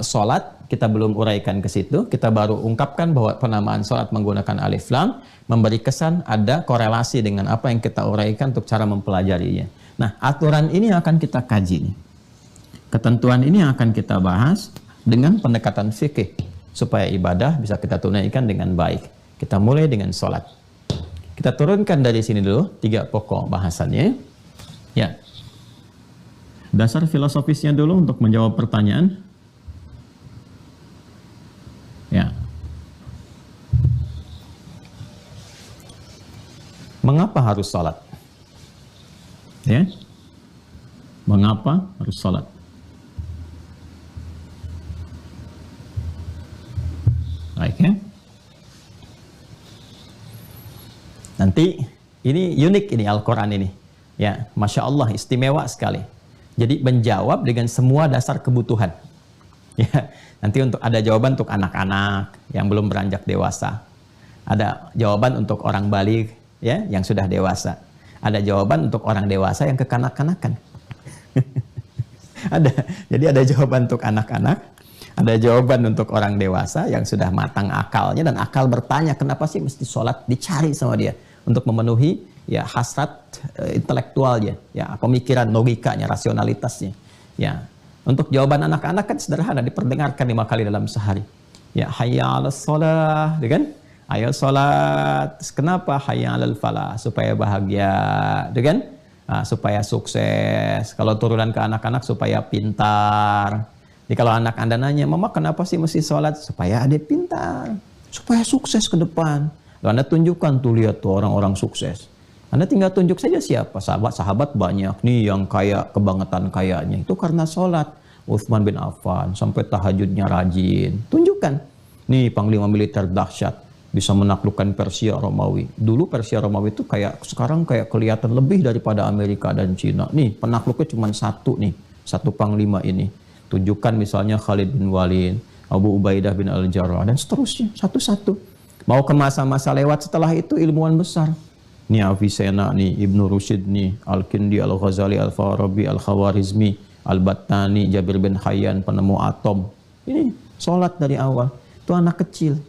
sholat? Kita belum uraikan ke situ. Kita baru ungkapkan bahwa penamaan sholat menggunakan alif lam memberi kesan ada korelasi dengan apa yang kita uraikan untuk cara mempelajarinya. Nah, aturan ini akan kita kaji nih. Ketentuan ini akan kita bahas dengan pendekatan fikih supaya ibadah bisa kita tunaikan dengan baik. Kita mulai dengan sholat. Kita turunkan dari sini dulu 3 pokok bahasannya. Ya. Dasar filosofisnya dulu untuk menjawab pertanyaan. Ya. Mengapa harus sholat? Ya. Mengapa harus sholat? Baik ya. Nanti ini unik ini Al-Quran ini. Ya, Masya Allah istimewa sekali. Jadi menjawab dengan semua dasar kebutuhan. Ya, nanti ada jawaban untuk anak-anak yang belum beranjak dewasa. Ada jawaban untuk orang baligh ya yang sudah dewasa. Ada jawaban untuk orang dewasa yang kekanak-kanakan. Jadi ada jawaban untuk anak-anak, ada jawaban untuk orang dewasa yang sudah matang akalnya dan akal bertanya kenapa sih mesti sholat, dicari sama dia untuk memenuhi ya hasrat intelektualnya, ya pemikiran logikanya, rasionalitasnya. Ya, untuk jawaban anak-anak kan sederhana, diperdengarkan 5 kali dalam sehari. Ya, hayya 'alas shalah, kan? Ayo sholat. Kenapa? Hayya 'alal falah, supaya bahagia, gitu kan? Nah, supaya sukses. Kalau turunan ke anak-anak supaya pintar. Jadi kalau anak Anda nanya, "Mama kenapa sih mesti sholat?" Supaya adik pintar, supaya sukses ke depan. Lalu Anda tunjukkan tuh, lihat tuh orang-orang sukses. Anda tinggal tunjuk saja siapa sahabat-sahabat banyak nih yang kaya kebangetan kayanya. Itu karena sholat. Utsman bin Affan sampai tahajudnya rajin. Tunjukkan. Nih panglima militer dahsyat, bisa menaklukkan Persia Romawi. Dulu Persia Romawi itu sekarang kayak kelihatan lebih daripada Amerika dan Cina. Nih penakluknya cuma satu nih, satu panglima ini. Tunjukkan misalnya Khalid bin Walid, Abu Ubaidah bin Al-Jarrah, dan seterusnya, satu-satu. Mau ke masa-masa lewat setelah itu ilmuwan besar. Nih Avicenna, nih Ibnu Rushd, nih Al-Kindi, Al-Ghazali, Al-Farabi, Al-Khawarizmi, Al-Battani, Jabir bin Hayyan, penemu atom. Ini sholat dari awal. Itu anak kecil.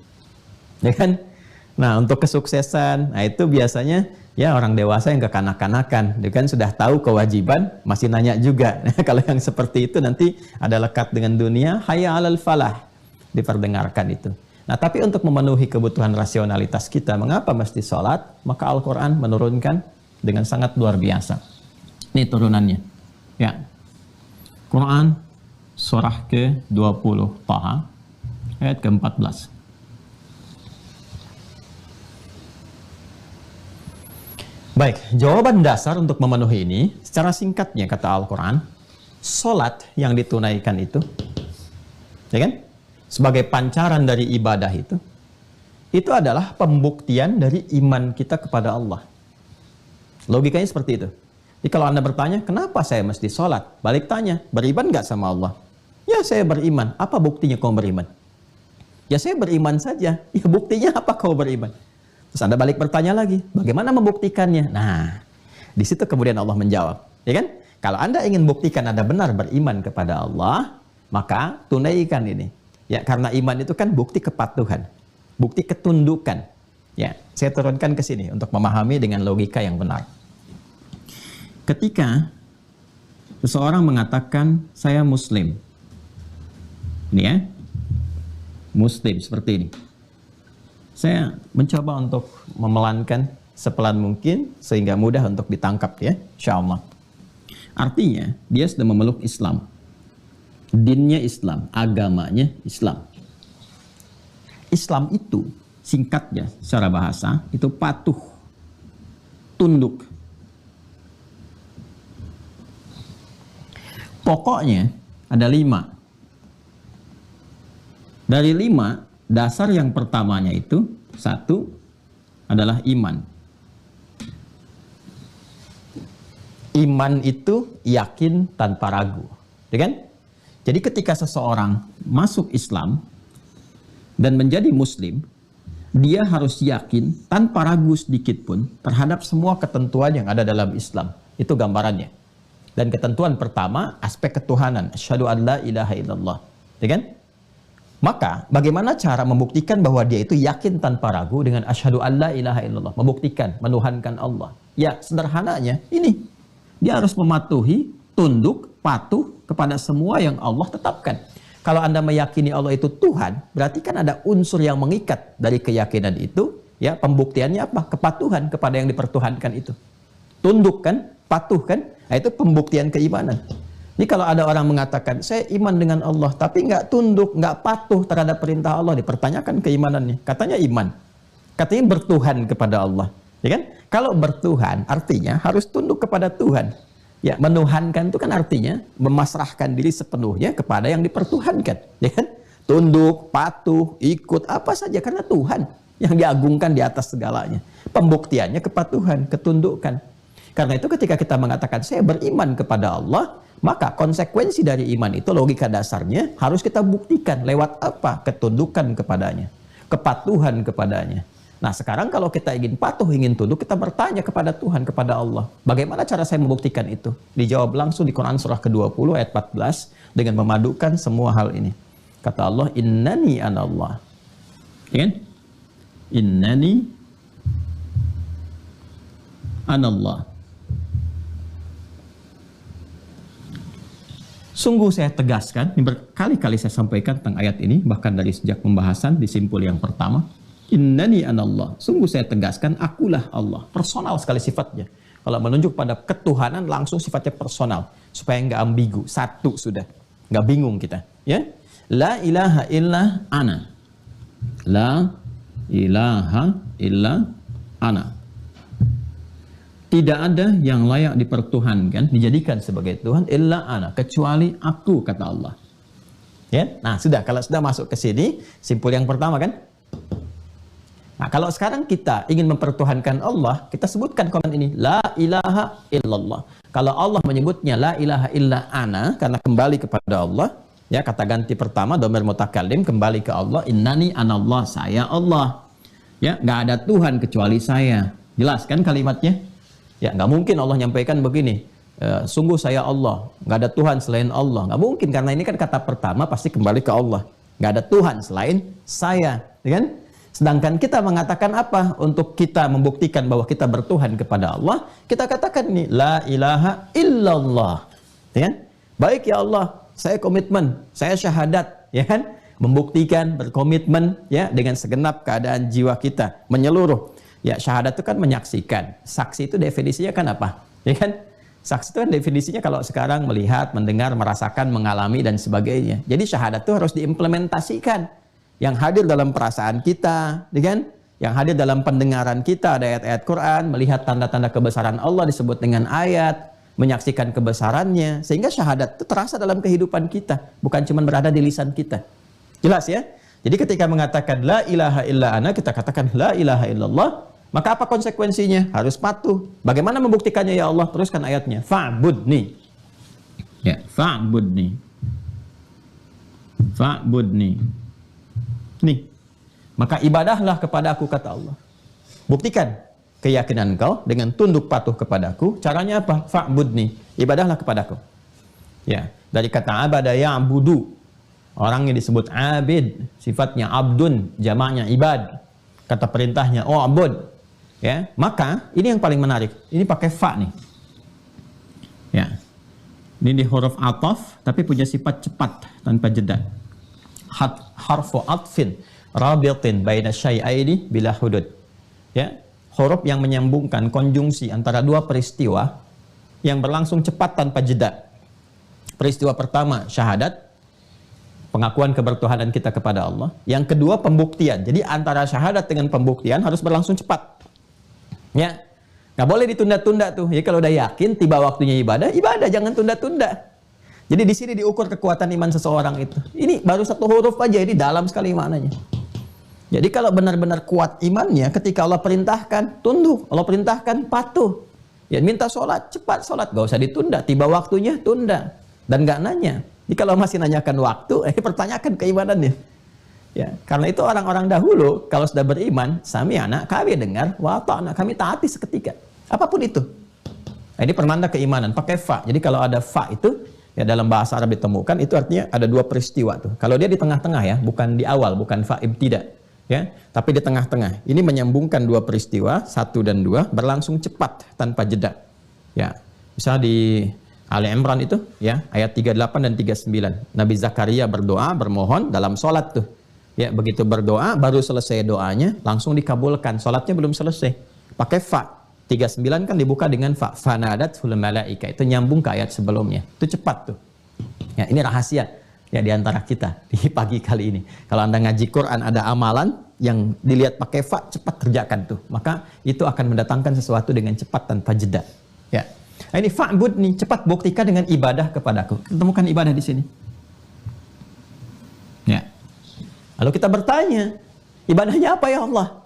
Ya kan? Nah, untuk kesuksesan, nah itu biasanya ya orang dewasa yang kekanak-kanakan, dia kan sudah tahu kewajiban, masih nanya juga. Nah, kalau yang seperti itu nanti ada lekat dengan dunia, hayya 'alal falah, diperdengarkan itu. Nah, tapi untuk memenuhi kebutuhan rasionalitas kita, mengapa mesti sholat? Maka Al-Quran menurunkan dengan sangat luar biasa. Ini turunannya. Ya. Quran surah ke-20 Taha ayat ke-14. Baik, jawaban dasar untuk memenuhi ini, secara singkatnya kata Al-Quran, sholat yang ditunaikan itu, ya kan, sebagai pancaran dari ibadah itu adalah pembuktian dari iman kita kepada Allah. Logikanya seperti itu. Jadi kalau Anda bertanya, kenapa saya mesti sholat? Balik tanya, beriman nggak sama Allah? Ya saya beriman. Apa buktinya kau beriman? Ya saya beriman saja. Ya buktinya apa kau beriman? Terus Anda balik bertanya lagi, bagaimana membuktikannya? Nah, di situ kemudian Allah menjawab, ya kan? Kalau Anda ingin buktikan Anda benar beriman kepada Allah, maka tunaikan ini. Ya, karena iman itu kan bukti kepatuhan, bukti ketundukan. Ya, saya turunkan ke sini untuk memahami dengan logika yang benar. Ketika seseorang mengatakan saya Muslim, ini ya, Muslim seperti ini. Saya mencoba untuk memelankan sepelan mungkin sehingga mudah untuk ditangkap ya, insyaallah. Artinya dia sudah memeluk Islam, dinnya Islam, agamanya Islam. Islam itu singkatnya secara bahasa itu patuh, tunduk. Pokoknya ada 5. Dari 5, dasar yang pertamanya itu, 1 adalah iman. Iman itu yakin tanpa ragu, ya kan? Jadi ketika seseorang masuk Islam dan menjadi Muslim, dia harus yakin tanpa ragu sedikit pun terhadap semua ketentuan yang ada dalam Islam. Itu gambarannya. Dan ketentuan pertama, aspek ketuhanan. Asyhadu an la ilaha illallah, ya kan? Maka bagaimana cara membuktikan bahwa dia itu yakin tanpa ragu dengan asyhadu an la ilaha illallah, membuktikan, menuhankan Allah? Ya sederhananya ini, dia harus mematuhi, tunduk, patuh kepada semua yang Allah tetapkan. Kalau Anda meyakini Allah itu Tuhan, berarti kan ada unsur yang mengikat dari keyakinan itu. Ya, pembuktiannya apa? Kepatuhan kepada yang dipertuhankan itu. Tunduk kan, patuh kan? Nah, itu pembuktian keimanan. Jadi kalau ada orang mengatakan, saya iman dengan Allah, tapi nggak tunduk, nggak patuh terhadap perintah Allah, dipertanyakan keimanannya. Katanya iman. Katanya bertuhan kepada Allah. Ya kan? Kalau bertuhan, artinya harus tunduk kepada Tuhan. Ya, menuhankan itu kan artinya memasrahkan diri sepenuhnya kepada yang dipertuhankan. Ya kan? Tunduk, patuh, ikut, apa saja. Karena Tuhan yang diagungkan di atas segalanya. Pembuktiannya kepatuhan, ketundukan. Karena itu ketika kita mengatakan, saya beriman kepada Allah, maka konsekuensi dari iman itu logika dasarnya harus kita buktikan lewat apa? Ketundukan kepadanya, kepatuhan kepadanya. Nah sekarang kalau kita ingin patuh, ingin tunduk, kita bertanya kepada Tuhan, kepada Allah. Bagaimana cara saya membuktikan itu? Dijawab langsung di Quran surah ke-20 ayat 14 dengan memadukan semua hal ini. Kata Allah, innani anallah. Ya kan? Innani anallah. Sungguh saya tegaskan, ini berkali-kali saya sampaikan tentang ayat ini, bahkan dari sejak pembahasan di simpul yang pertama. Innani anallah. Sungguh saya tegaskan, akulah Allah. Personal sekali sifatnya. Kalau menunjuk pada ketuhanan langsung sifatnya personal. Supaya nggak ambigu. Satu sudah. Nggak bingung kita. Ya. La ilaha illa ana. La ilaha illa ana. Tidak ada yang layak dipertuhankan, dijadikan sebagai Tuhan, illa ana. Kecuali aku, kata Allah. Ya. Nah sudah. Kalau sudah masuk ke sini, simpul yang pertama kan. Nah, kalau sekarang kita ingin mempertuhankan Allah, kita sebutkan komen ini, la ilaha illallah. Kalau Allah menyebutnya la ilaha illa ana, karena kembali kepada Allah, ya kata ganti pertama, dhamir mutakallim, kembali ke Allah, innani anallah, saya Allah. Ya, nggak ada Tuhan kecuali saya. Jelas kan kalimatnya? Ya, nggak mungkin Allah nyampaikan begini, sungguh saya Allah, nggak ada Tuhan selain Allah. Nggak mungkin, karena ini kan kata pertama pasti kembali ke Allah. Nggak ada Tuhan selain saya, ya kan? Sedangkan kita mengatakan apa? Untuk kita membuktikan bahwa kita bertuhan kepada Allah, kita katakan ini, la ilaha illallah. Ya? Baik ya Allah, saya komitmen, saya syahadat, ya kan? Membuktikan, berkomitmen, ya, dengan segenap keadaan jiwa kita, menyeluruh. Ya, syahadat itu kan menyaksikan. Saksi itu definisinya kan apa? Ya kan? Saksi itu kan definisinya kalau sekarang melihat, mendengar, merasakan, mengalami, dan sebagainya. Jadi syahadat itu harus diimplementasikan. Yang hadir dalam perasaan kita, kan? Yang hadir dalam pendengaran kita, ada ayat-ayat Quran, melihat tanda-tanda kebesaran Allah disebut dengan ayat, menyaksikan kebesarannya, sehingga syahadat itu terasa dalam kehidupan kita, bukan cuma berada di lisan kita. Jelas ya? Jadi ketika mengatakan la ilaha illa ana, kita katakan la ilaha illallah, maka apa konsekuensinya? Harus patuh. Bagaimana membuktikannya ya Allah? Teruskan ayatnya. Fa'budni. Ya, fa'budni. Fa'budni. Nih, maka ibadahlah kepada aku, kata Allah. Buktikan keyakinan kau dengan tunduk patuh kepadaku. Caranya apa? Fa'budni, ibadahlah kepadaku. Ya, dari kata abada ya'budu. Orang yang disebut abid, sifatnya abdun, jamaknya ibad. Kata perintahnya u'bud. Ya, maka ini yang paling menarik. Ini pakai fa nih. Ya. Ini di huruf ataf tapi punya sifat cepat tanpa jeda. Harfu atfin rabitin baina syai'aini bila hudud. Ya, huruf yang menyambungkan konjungsi antara dua peristiwa yang berlangsung cepat tanpa jeda. Peristiwa pertama syahadat, pengakuan kebertuhanan kita kepada Allah. Yang kedua pembuktian. Jadi antara syahadat dengan pembuktian harus berlangsung cepat. Ya, nggak boleh ditunda-tunda tuh. Ya, kalau udah yakin tiba waktunya ibadah, ibadah, jangan tunda-tunda. Jadi di sini diukur kekuatan iman seseorang itu. Ini baru satu huruf aja, ini dalam sekali maknanya. Jadi kalau benar-benar kuat imannya, ketika Allah perintahkan, tunduk. Allah perintahkan, patuh. Ya, minta sholat, cepat sholat. Gak usah ditunda, tiba waktunya, tunda. Dan gak nanya. Jadi kalau masih nanyakan waktu, pertanyakan keimanannya. Ya, karena itu orang-orang dahulu, kalau sudah beriman, sami'na, kami dengar, wa ta'na, kami taati seketika. Apapun itu. Nah, ini permanda keimanan, pakai fa. Jadi kalau ada fa itu, ya dalam bahasa Arab ditemukan, itu artinya ada dua peristiwa tuh. Kalau dia di tengah-tengah ya, bukan di awal, bukan fa'ib tidak. Ya, tapi di tengah-tengah. Ini menyambungkan dua peristiwa, 1 dan 2, berlangsung cepat tanpa jeda. Ya, misalnya di Ali Imran itu, ya, ayat 38 dan 39. Nabi Zakaria berdoa, bermohon dalam sholat tuh. Ya, begitu berdoa, baru selesai doanya, langsung dikabulkan. Sholatnya belum selesai. Pakai fa. 39 kan dibuka dengan fa. Fanadathul malaika. Itu nyambung ke ayat sebelumnya. Itu cepat tuh. Ya, ini rahasia ya di antara kita di pagi kali ini. Kalau Anda ngaji Quran ada amalan yang dilihat pakai fa, cepat kerjakan tuh. Maka itu akan mendatangkan sesuatu dengan cepat tanpa jeda. Ya. Nah, ini fa'bud nih, cepat buktikan dengan ibadah kepadaku. Kita temukan ibadah di sini. Ya. Lalu kita bertanya, ibadahnya apa ya Allah?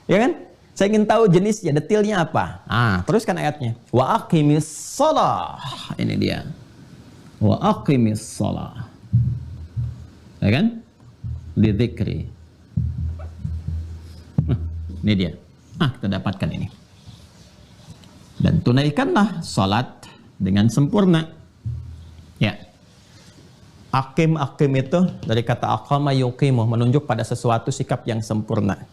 Ya kan? Saya ingin tahu jenisnya, detailnya apa. Teruskan ayatnya. Wa aqimis shalah. Ini dia. Wa aqimis shalah. Ya kan? Lidzikri. Ini dia. Kita dapatkan ini. Dan tunaikanlah salat dengan sempurna. Ya. Aqim itu dari kata aqama yuqimu, menunjuk pada sesuatu sikap yang sempurna.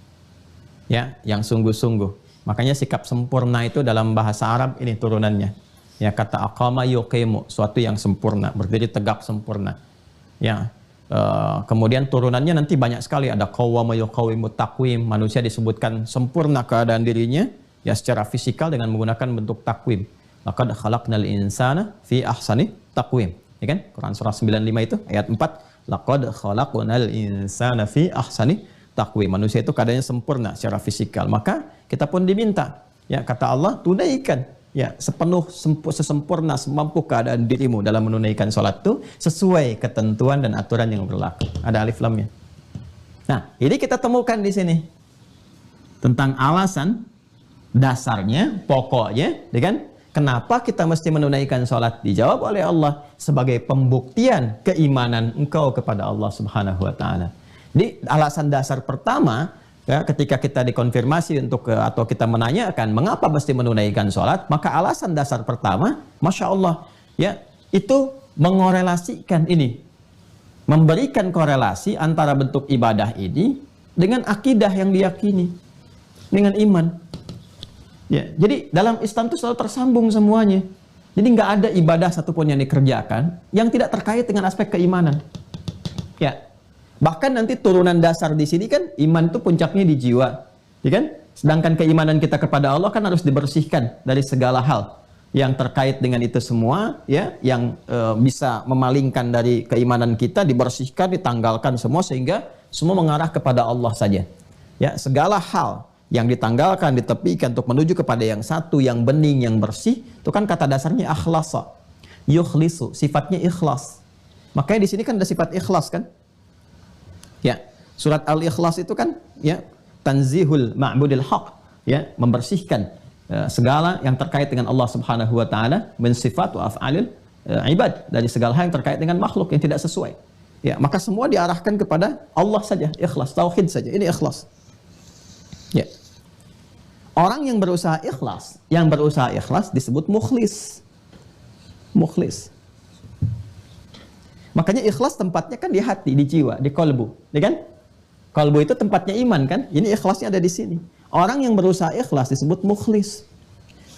Ya, yang sungguh-sungguh. Makanya sikap sempurna itu dalam bahasa Arab ini turunannya. Ya, kata aqama yuqimu, suatu yang sempurna, berdiri tegak sempurna. Ya. Kemudian turunannya nanti banyak sekali, ada qawwama yuqawwimut taqwim, manusia disebutkan sempurna keadaan dirinya ya secara fisikal dengan menggunakan bentuk takwim. Laqad khalaqnal insana fi ahsani taqwim. Ya kan? Quran surah 95 itu ayat 4, laqad khalaqnal insana fi ahsani taqwim. Manusia itu keadaannya sempurna secara fisikal. Maka kita pun diminta, ya kata Allah, tunaikan ya sesempurna semampu keadaan dirimu dalam menunaikan sholat itu sesuai ketentuan dan aturan yang berlaku. Ada alif lamnya. Nah, ini kita temukan di sini tentang alasan dasarnya, pokoknya, ya kan? Kenapa kita mesti menunaikan sholat? Dijawab oleh Allah sebagai pembuktian keimanan engkau kepada Allah Subhanahu wa Ta'ala. Di alasan dasar pertama, ya, ketika kita dikonfirmasi atau kita menanyakan mengapa mesti menunaikan sholat, maka alasan dasar pertama, masya Allah, ya itu mengorelasikan ini, memberikan korelasi antara bentuk ibadah ini dengan akidah yang diyakini, dengan iman. Ya, jadi dalam Islam itu selalu tersambung semuanya. Jadi nggak ada ibadah satupun yang dikerjakan yang tidak terkait dengan aspek keimanan. Ya. Bahkan nanti turunan dasar di sini kan iman itu puncaknya di jiwa, ya kan? Sedangkan keimanan kita kepada Allah kan harus dibersihkan dari segala hal yang terkait dengan itu semua, ya, yang bisa memalingkan dari keimanan kita, dibersihkan, ditanggalkan semua sehingga semua mengarah kepada Allah saja. Ya, segala hal yang ditanggalkan, ditepikan untuk menuju kepada yang satu, yang bening, yang bersih, itu kan kata dasarnya akhlasa, yukhlisu, sifatnya ikhlas. Makanya di sini kan ada sifat ikhlas kan? Ya, surat Al-Ikhlas itu kan ya tanzihul ma'budil haq, ya, membersihkan segala yang terkait dengan Allah Subhanahu wa taala min sifat wa af'alil ibad, dari segala hal yang terkait dengan makhluk yang tidak sesuai. Ya, maka semua diarahkan kepada Allah saja, ikhlas, tauhid saja. Ini ikhlas. Ya. Orang yang berusaha ikhlas disebut mukhlis. Mukhlis. Makanya ikhlas tempatnya kan di hati, di jiwa, di kolbu, ya kan? Kolbu itu tempatnya iman kan? Ini ikhlasnya ada di sini. Orang yang berusaha ikhlas disebut mukhlis.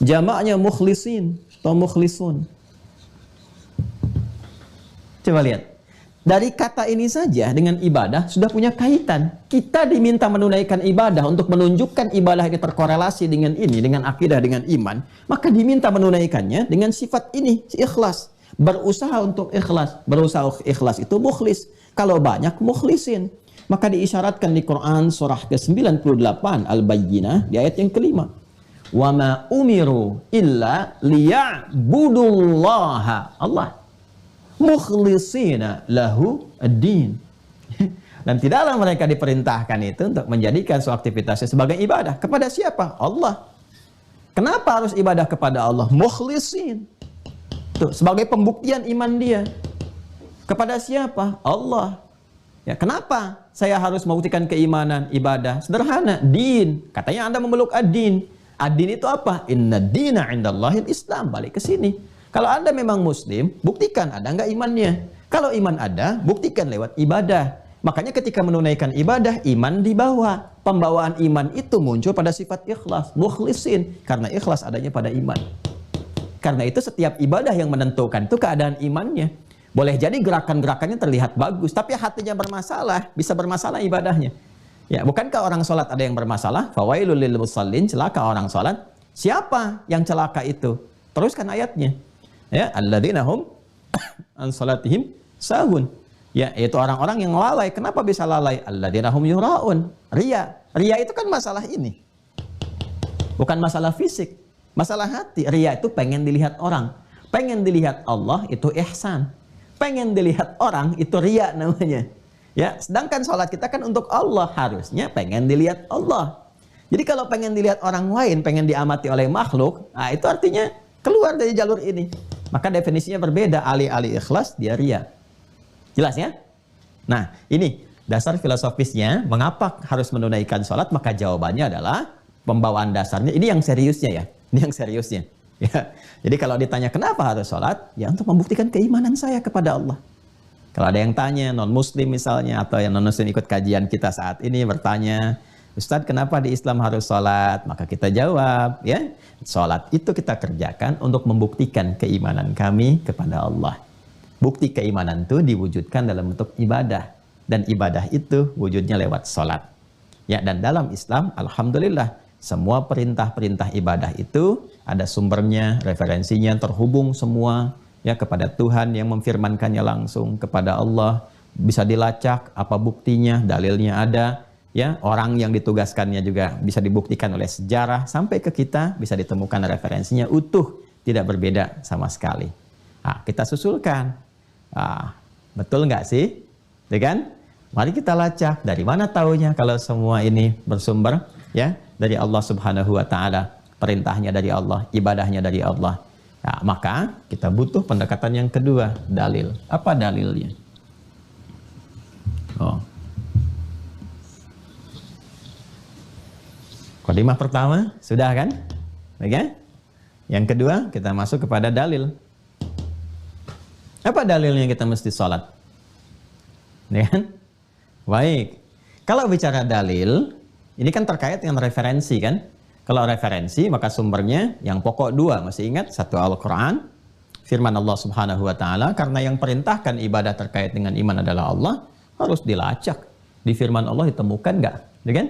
Jamaknya mukhlisin atau mukhlisun. Coba lihat. Dari kata ini saja dengan ibadah sudah punya kaitan. Kita diminta menunaikan ibadah untuk menunjukkan ibadah ini terkorelasi dengan ini, dengan akidah, dengan iman. Maka diminta menunaikannya dengan sifat ini, ikhlas. Berusaha untuk ikhlas. Berusaha ikhlas itu mukhlis. Kalau banyak, mukhlisin. Maka diisyaratkan di Quran surah ke-98 Al-Bayyinah di ayat yang kelima. Wa ma umiru illa liya'budullaha Allah mukhlisina lahu ad-din. Dan tidaklah mereka diperintahkan itu untuk menjadikan suatu aktivitasnya sebagai ibadah. Kepada siapa? Allah. Kenapa harus ibadah kepada Allah? Mukhlisin. Tuh, sebagai pembuktian iman dia. Kepada siapa? Allah. Ya, kenapa saya harus membuktikan keimanan, ibadah? Sederhana, din. Katanya Anda memeluk ad-din. Ad-din itu apa? Inna dina indallahil Islam. Balik ke sini. Kalau Anda memang muslim, buktikan ada nggak imannya. Kalau iman ada, buktikan lewat ibadah. Makanya ketika menunaikan ibadah, iman dibawa. Pembawaan iman itu muncul pada sifat ikhlas, mukhlisin. Karena ikhlas adanya pada iman. Karena itu setiap ibadah yang menentukan itu keadaan imannya. Boleh jadi gerakan-gerakannya terlihat bagus, tapi hatinya bermasalah, bisa bermasalah ibadahnya. Ya, bukankah orang sholat ada yang bermasalah? Fawailul lil musallin, celaka orang sholat. Siapa yang celaka itu? Teruskan ayatnya. Ya, alladzina hum an salatihim sahun. Ya, itu orang-orang yang lalai. Kenapa bisa lalai? Alladzina hum yuraun. Ria. Ria itu kan masalah ini. Bukan masalah fisik, masalah hati. Ria itu pengen dilihat orang. Pengen dilihat Allah itu ihsan. Pengen dilihat orang itu ria namanya. Ya, sedangkan sholat kita kan untuk Allah, harusnya pengen dilihat Allah. Jadi kalau pengen dilihat orang lain, pengen diamati oleh makhluk, nah itu artinya keluar dari jalur ini. Maka definisinya berbeda, alih-alih ikhlas, dia ria. Jelas ya? Nah, ini dasar filosofisnya, mengapa harus menunaikan sholat, maka jawabannya adalah pembawaan dasarnya, ini yang seriusnya ya, ini yang seriusnya. Ya. Jadi kalau ditanya kenapa harus sholat, ya untuk membuktikan keimanan saya kepada Allah. Kalau ada yang tanya, non-muslim misalnya, atau yang non-muslim ikut kajian kita saat ini bertanya, Ustadz, kenapa di Islam harus sholat? Maka kita jawab, ya, sholat itu kita kerjakan untuk membuktikan keimanan kami kepada Allah. Bukti keimanan itu diwujudkan dalam bentuk ibadah. Dan ibadah itu wujudnya lewat sholat. Ya, dan dalam Islam, alhamdulillah, semua perintah-perintah ibadah itu ada sumbernya, referensinya, terhubung semua ya kepada Tuhan yang memfirmankannya langsung, kepada Allah. Bisa dilacak apa buktinya, dalilnya ada. Ya, orang yang ditugaskannya juga bisa dibuktikan oleh sejarah, sampai ke kita bisa ditemukan referensinya utuh, tidak berbeda sama sekali. Nah, kita susulkan. Betul nggak sih? Ya kan? Mari kita lacak dari mana taunya kalau semua ini bersumber ya dari Allah Subhanahu wa taala, perintahnya dari Allah, ibadahnya dari Allah. Nah, maka kita butuh pendekatan yang kedua, dalil. Apa dalilnya? Qadimah pertama sudah kan? Oke? Yang kedua kita masuk kepada dalil. Apa dalilnya kita mesti sholat? Ya kan? Baik, kalau bicara dalil, ini kan terkait dengan referensi kan? Kalau referensi, maka sumbernya yang pokok dua, masih ingat? Satu Al-Quran, firman Allah Subhanahu wa ta'ala, karena yang perintahkan ibadah terkait dengan iman adalah Allah, harus dilacak. Di firman Allah ditemukan nggak? Ya kan?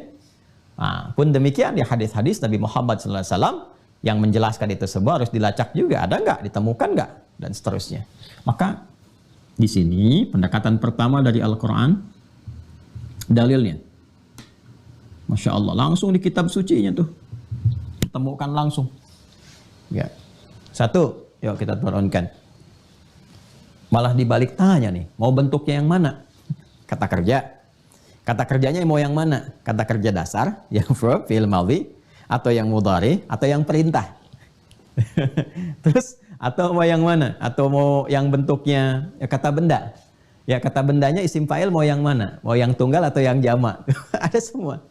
Nah, pun demikian di hadis-hadis Nabi Muhammad SAW, yang menjelaskan itu semua harus dilacak juga. Ada nggak? Ditemukan nggak? Dan seterusnya. Maka, di sini pendekatan pertama dari Al-Quran, dalilnya, Masya Allah, langsung di kitab sucinya tuh temukan langsung ya. Satu, yuk kita turunkan, malah dibalik tanya nih, mau bentuknya yang mana? Kata kerja, kata kerjanya mau yang mana? Kata kerja dasar, yang verb, fi'il madhi, atau yang mudhari, atau yang perintah. Terus, atau mau yang mana? Atau mau yang bentuknya ya, kata benda? Ya, kata bendanya isim fa'il mau yang mana? Mau yang tunggal atau yang jamak? Ada semua.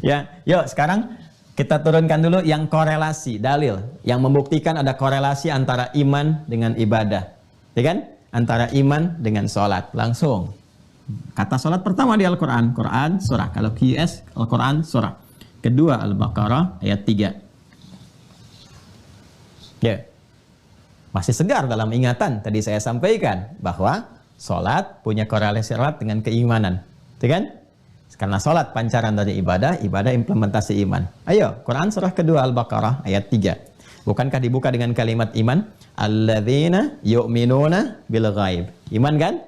Ya, yuk sekarang kita turunkan dulu yang korelasi, dalil. Yang membuktikan ada korelasi antara iman dengan ibadah. Ya kan? Antara iman dengan sholat. Langsung. Kata sholat pertama di Al-Quran. Quran, surah. Kalau QS, Al-Quran, surah. Kedua, Al-Baqarah, ayat 3. Ya. Masih segar dalam ingatan. Tadi saya sampaikan bahwa sholat punya korelasi erat dengan keimanan, itu kan? Karena sholat pancaran dari ibadah, ibadah implementasi iman. Ayo, Quran surah kedua Al-Baqarah ayat 3. Bukankah dibuka dengan kalimat iman? Alladzina yu'minuna bil ghaib. Iman kan?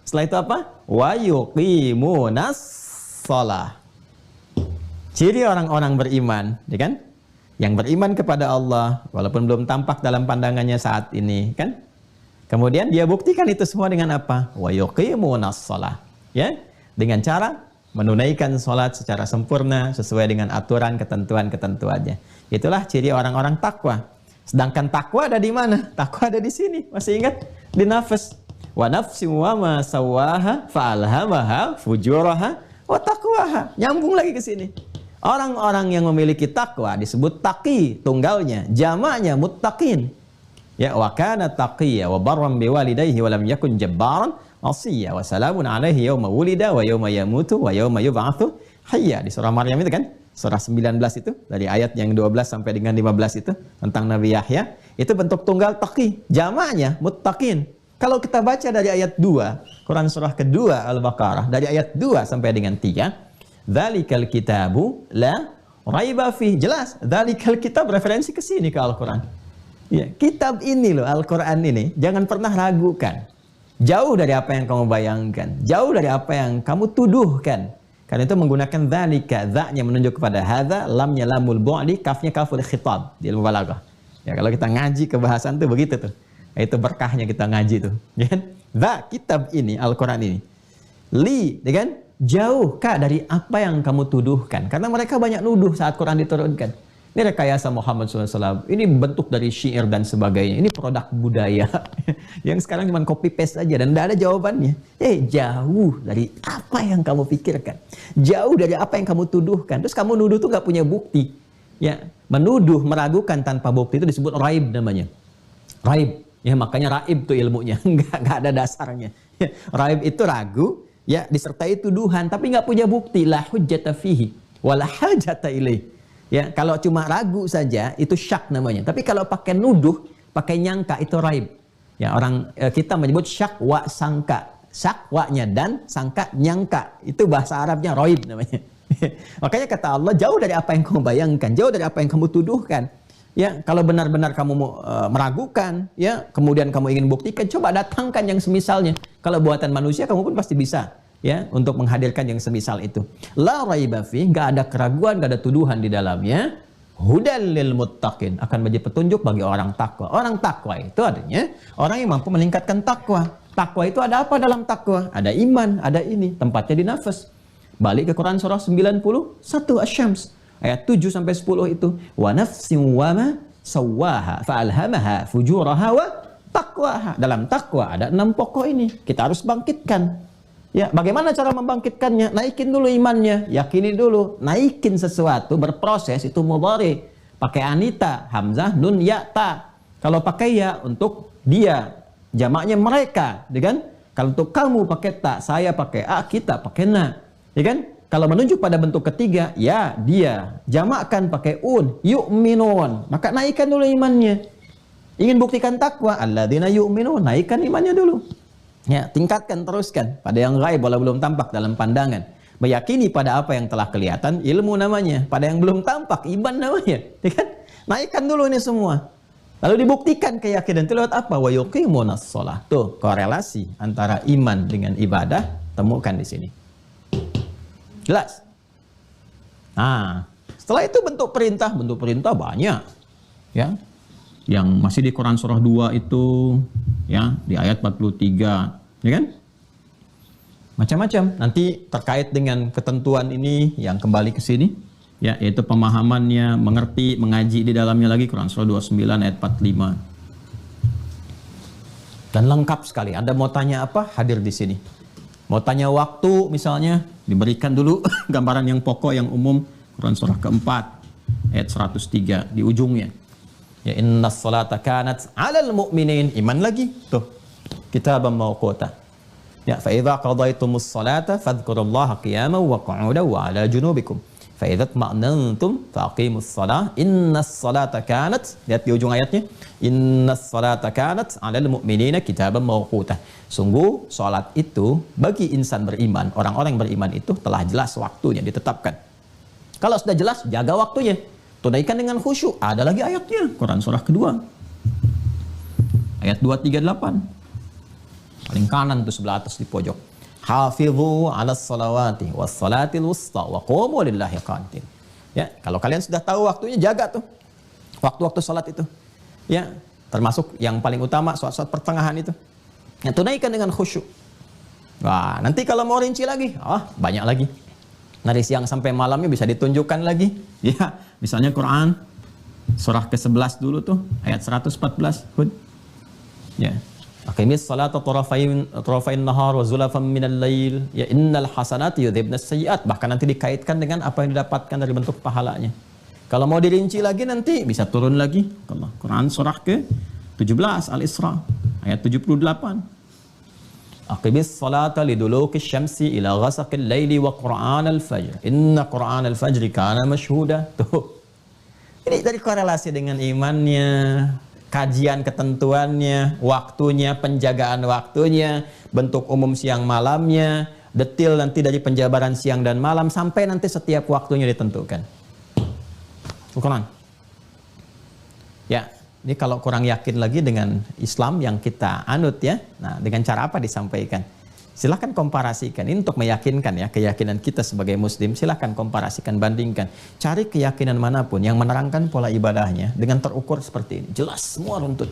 Setelah itu apa? Wa yuqimunas shalah. Ciri orang-orang beriman, ya kan? Yang beriman kepada Allah walaupun belum tampak dalam pandangannya saat ini, kan? Kemudian dia buktikan itu semua dengan apa? Wa yuqimunas shalah. Ya, dengan cara menunaikan salat secara sempurna sesuai dengan aturan ketentuan-ketentuannya. Itulah ciri orang-orang takwa. Sedangkan takwa ada di mana? Takwa ada di sini. Masih ingat? Di nafas. Wa nafsi wa ma sawaha fa'alhamaha fujuraha wa taqwaha. Nyambung lagi ke sini. Orang-orang yang memiliki takwa disebut taqi, tunggalnya, jamaknya muttaqin. Ya, wa kana taqiyya wa barran biwalidayhi wa lam yakun jabbaran asiyya wa salamun alaihi yauma wulida wa yauma yamutu wa yauma yub'atsu hayya. Di surah Maryam itu kan, surah 19 itu, dari ayat yang 12 sampai dengan 15 itu tentang Nabi Yahya, itu bentuk tunggal taqi, jamaknya muttaqin. Kalau kita baca dari ayat 2, Quran surah kedua Al-Baqarah, dari ayat 2 sampai dengan 3, dzalikal kitabu la raiba fi, jelas, dzalikal kitab referensi ke sini ke Al-Quran. Ya, kitab ini loh, Al-Quran ini, jangan pernah ragukan. Jauh dari apa yang kamu bayangkan, jauh dari apa yang kamu tuduhkan. Karena itu menggunakan dzalika, dzanya menunjuk kepada hadza, lamnya lamul bu'di, kafnya kaful khitab di ilmu balaghah. Ya, kalau kita ngaji kebahasan tuh begitu tuh. Itu berkahnya kita ngaji tuh. Ya kan? Dza, kitab ini, Al-Quran ini. Li, ya kan? Jauh kah dari apa yang kamu tuduhkan. Karena mereka banyak nuduh saat Quran diturunkan. Ini rekayasa Muhammad SAW, ini bentuk dari syair dan sebagainya, ini produk budaya yang sekarang cuma copy paste aja dan tidak ada jawabannya. Jauh dari apa yang kamu pikirkan, jauh dari apa yang kamu tuduhkan. Terus kamu nuduh tuh nggak punya bukti. Ya, menuduh, meragukan tanpa bukti itu disebut raib namanya. Raib, ya makanya raib tuh ilmunya, nggak ada dasarnya. Ya, raib itu ragu, ya disertai tuduhan, tapi nggak punya bukti. La hujjata fihi, wala hajata ilaih. Ya, kalau cuma ragu saja itu syak namanya. Tapi kalau pakai nuduh, pakai nyangka itu raib. Ya, orang kita menyebut syakwa sangka. Syakwanya dan sangka nyangka. Itu bahasa Arabnya roib namanya. Makanya kata Allah, jauh dari apa yang kamu bayangkan, jauh dari apa yang kamu tuduhkan. Ya, kalau benar-benar kamu meragukan, ya, kemudian kamu ingin buktikan, coba datangkan yang semisalnya. Kalau buatan manusia kamu pun pasti bisa, ya, untuk menghadirkan yang semisal itu. La raiba fi, enggak ada keraguan, enggak ada tuduhan di dalamnya. Hudal lil muttaqin, akan menjadi petunjuk bagi orang takwa. Orang takwa itu artinya orang yang mampu meningkatkan takwa. Takwa itu ada apa dalam takwa? Ada iman, ada ini, tempatnya di nafas. Balik ke Quran surah 91 Asy-Syams ayat 7 sampai 10 itu. Wa nafsin wa ma sawwaha fa'alhamaha fujuraha wa taqwaha. Dalam takwa ada 6 pokok ini. Kita harus bangkitkan. Ya, bagaimana cara membangkitkannya? Naikin dulu imannya, yakini dulu, naikin sesuatu berproses itu mudhari. Pakai anita, hamzah, nun, ya, ta. Kalau pakai ya untuk dia, jamaknya mereka, ya kan? Kalau untuk kamu pakai ta, saya pakai a, kita pakai na, ya kan? Kalau menunjuk pada bentuk ketiga, ya, dia, jamakkan pakai un, yu'minun. Maka naikkan dulu imannya. Ingin buktikan takwa, alladzina yu'minun, naikkan imannya dulu. Ya, tingkatkan, teruskan pada yang gaib walau belum tampak dalam pandangan. Meyakini pada apa yang telah kelihatan, ilmu namanya. Pada yang belum tampak, iman namanya. Ya kan? Naikkan dulu ini semua. Lalu dibuktikan keyakinan itu lewat apa? Wa yuqimunas shalah. Tuh, korelasi antara iman dengan ibadah temukan di sini. Jelas? Nah, setelah itu bentuk perintah banyak. Ya. Yang masih di Quran surah 2 itu, ya, di ayat 43, ya kan? Macam-macam. Nanti terkait dengan ketentuan ini yang kembali ke sini, ya, yaitu pemahamannya, mengerti, mengaji di dalamnya lagi Quran surah 29 ayat 45. Dan lengkap sekali. Anda mau tanya apa? Hadir di sini. Mau tanya waktu misalnya, diberikan dulu gambaran yang pokok yang umum Quran surah keempat ayat 103 di ujungnya. Ya, innas salata kanat 'alal mu'minin, iman lagi tuh, kitaban mawquta. Ya, fa idza qadaytumus salata fadhkurullaha qiyaman wa qu'udan wa 'ala junubikum fa idza tma'nantum faqimus salah innas salata kanat, lihat di ujung ayatnya, innas salata kanat 'alal mu'minina kitaban mawquta. Sungguh salat itu bagi insan beriman, orang-orang yang beriman itu telah jelas waktunya ditetapkan. Kalau sudah jelas, jaga waktunya. Tunaikan dengan khusyuk. Ada lagi ayatnya. Quran surah kedua. Ayat 238. Paling kanan tuh sebelah atas di pojok. Hafidhu 'alas salawati was salatil wusta wa qumu lillahi qanitin. Ya, kalau kalian sudah tahu waktunya, jaga tuh. Waktu-waktu salat itu. Ya, termasuk yang paling utama salat pertengahan itu. Yang tunaikan dengan khusyuk. Wah, nanti kalau mau rinci lagi, banyak lagi. Dari siang sampai malamnya bisa ditunjukkan lagi. Ya, misalnya Quran surah ke-11 dulu tuh, ayat 114. Hud. Ya. Aqimis salata tarafain nahar wa zulafan minal lail. Ya, innal hasanati yudhibnas sayyi'at. Bahkan nanti dikaitkan dengan apa yang didapatkan dari bentuk pahalanya. Kalau mau dirinci lagi nanti bisa turun lagi. Quran surah ke-17 Al-Isra ayat 78. Aqimis salata liduluki syamsi ila ghasaqil laili wa qur'anal fajr. Inna qur'anal fajri kana mashhuda. Tuh. Ini dari korelasi dengan imannya, kajian ketentuannya, waktunya, penjagaan waktunya, bentuk umum siang malamnya, detil nanti dari penjabaran siang dan malam sampai nanti setiap waktunya ditentukan. Quran. Ya. Ini kalau kurang yakin lagi dengan Islam yang kita anut, ya. Nah, dengan cara apa disampaikan? Silahkan komparasikan. Ini untuk meyakinkan, ya, keyakinan kita sebagai Muslim. Silahkan komparasikan, bandingkan. Cari keyakinan manapun yang menerangkan pola ibadahnya dengan terukur seperti ini. Jelas, semua runtut.